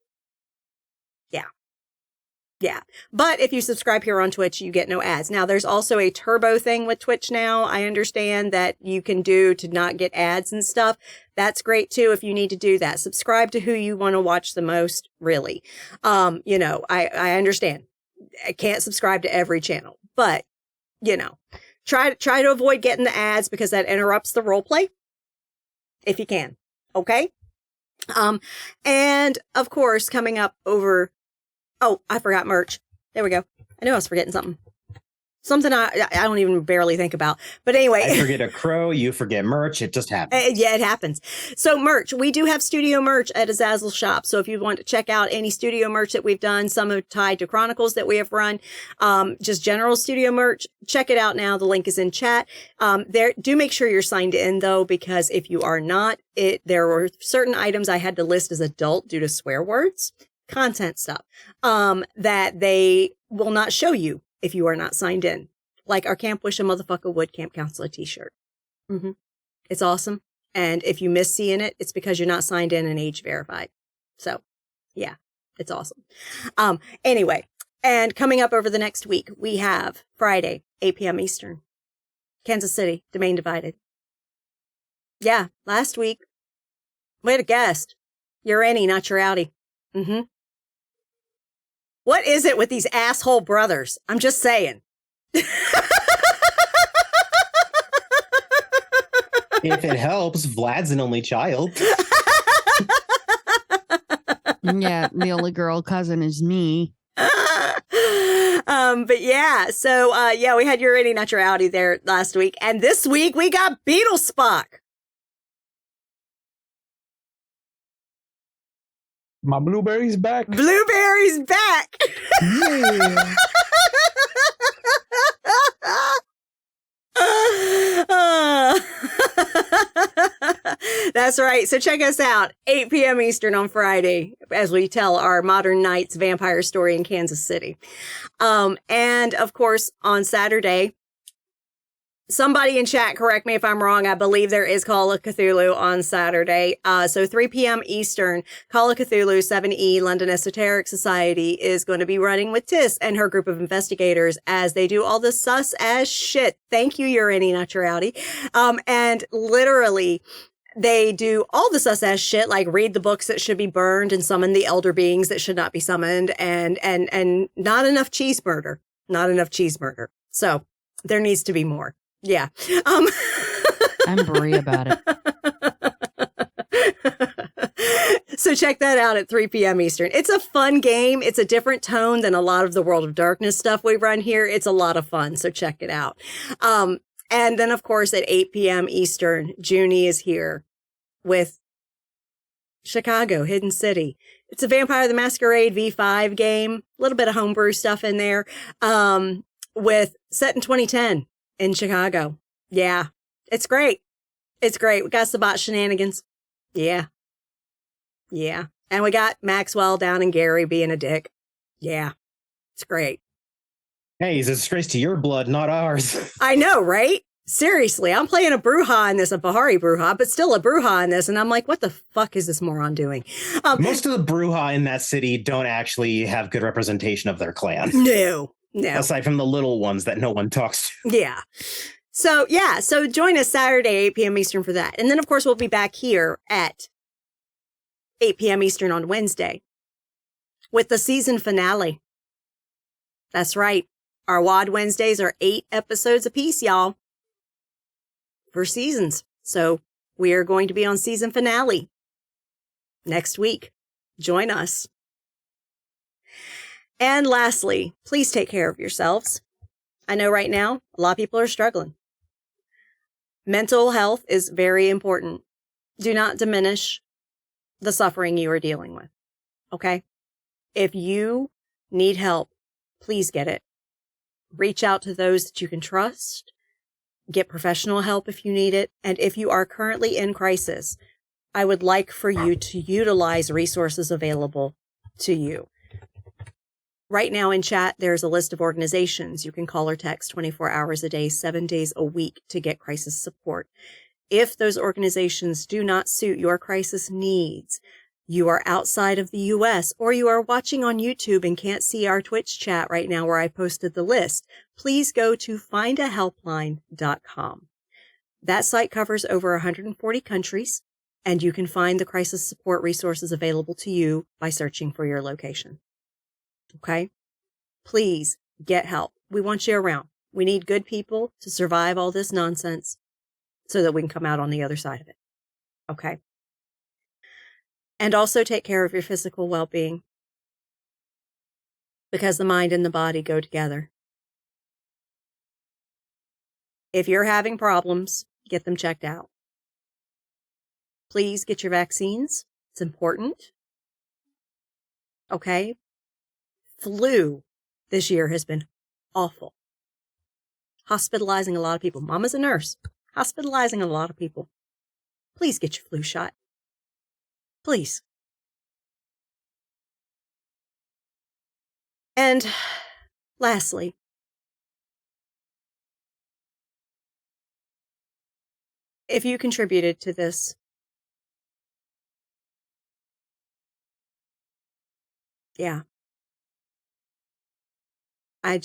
Yeah. But if you subscribe here on Twitch, you get no ads. Now, there's also a turbo thing with Twitch now. I understand that you can do to not get ads and stuff. That's great too if you need to do that. Subscribe to who you want to watch the most, really. I understand. I can't subscribe to every channel, but try to avoid getting the ads because that interrupts the role play if you can. Okay. And of course, coming up over. Oh, I forgot merch. There we go. I knew I was forgetting something. Something I don't even barely think about. But anyway. I forget a crow. You forget merch. It just happens. Yeah, it happens. So merch. We do have studio merch at Azazel Shop. So if you want to check out any studio merch that we've done, some are tied to Chronicles that we have run, just general studio merch, check it out now. The link is in chat. Do make sure you're signed in, though, because if you are not, there were certain items I had to list as adult due to swear words. Content stuff that they will not show you if you are not signed in, like our Camp Wish a Motherfucker Would Camp Counselor t-shirt. It's awesome, and if you miss seeing it, it's because you're not signed in and age verified. So yeah, it's awesome. Anyway, and coming up over the next week, we have Friday 8 p.m. Eastern, Kansas City, Domain Divided. Yeah, last week we had a guest. You're any, not your outie. What is it with these asshole brothers? I'm just saying. If it helps, Vlad's an only child. Yeah, the only girl cousin is me. But yeah, so we had your Ready Not Your Outie there last week, and this week we got Beetle Spock. My blueberry's back. Blueberry's back. Yeah. That's right. So check us out, 8 p.m. Eastern on Friday, as we tell our Modern Knights vampire story in Kansas City. And of course, on Saturday, somebody in chat, correct me if I'm wrong, I believe there is Call of Cthulhu on Saturday. So 3 p.m. Eastern, Call of Cthulhu 7E London Esoteric Society is going to be running with Tiss and her group of investigators as they do all the sus as shit. Thank you, you're any, not your outie. And literally, they do all the sus ass shit, like read the books that should be burned and summon the elder beings that should not be summoned, and not enough cheese murder. Not enough cheese murder. So there needs to be more. Yeah. I'm Brie about it. check that out at 3 p.m. Eastern. It's a fun game. It's a different tone than a lot of the World of Darkness stuff we run here. It's a lot of fun, so check it out. And then, of course, at 8 p.m. Eastern, Junie is here with Chicago, Hidden City. It's a Vampire the Masquerade V5 game. A little bit of homebrew stuff in there. With set in 2010 in Chicago. Yeah, it's great. It's great. We got Sabat shenanigans. Yeah. Yeah. And we got Maxwell down and Gary being a dick. Yeah. It's great. Hey, he's a disgrace to your blood, not ours. I know, right? Seriously, I'm playing a Bruja in this, a Bahari Bruja, but still a Bruja in this. And I'm like, what the fuck is this moron doing? Most of the Bruja in that city don't actually have good representation of their clan. No. Aside from the little ones that no one talks to. Yeah. So join us Saturday, 8 p.m. Eastern for that. And then, of course, we'll be back here at 8 p.m. Eastern on Wednesday with the season finale. That's right. Our WOD Wednesdays are 8 episodes apiece, y'all, for seasons. So we are going to be on season finale next week. Join us. And lastly, please take care of yourselves. I know right now, a lot of people are struggling. Mental health is very important. Do not diminish the suffering you are dealing with. Okay? If you need help, please get it. Reach out to those that you can trust. Get professional help if you need it. And if you are currently in crisis, I would like for you to utilize resources available to you. Right now in chat, there's a list of organizations you can call or text 24 hours a day, 7 days a week to get crisis support. If those organizations do not suit your crisis needs, you are outside of the U.S., or you are watching on YouTube and can't see our Twitch chat right now where I posted the list, please go to findahelpline.com. That site covers over 140 countries, and you can find the crisis support resources available to you by searching for your location. Okay? Please get help. We want you around. We need good people to survive all this nonsense so that we can come out on the other side of it. Okay? And also take care of your physical well-being, because the mind and the body go together. If you're having problems, get them checked out. Please get your vaccines. It's important. Okay? Flu this year has been awful. Hospitalizing a lot of people. Mama's a nurse. Hospitalizing a lot of people. Please get your flu shot. Please. And lastly, if you contributed to this, yeah, I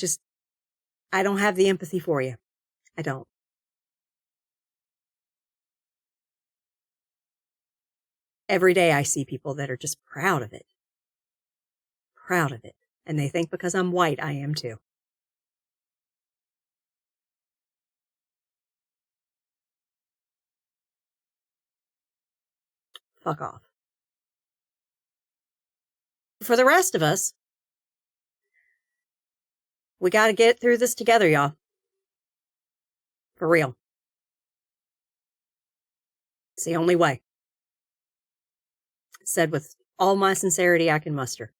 don't have the empathy for you. I don't. Every day I see people that are just proud of it. Proud of it. And they think because I'm white, I am too. Fuck off. For the rest of us, we got to get through this together, y'all. For real. It's the only way. Said with all my sincerity I can muster.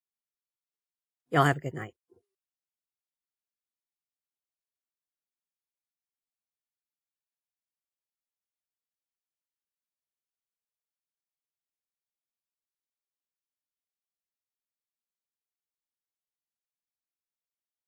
Y'all have a good night.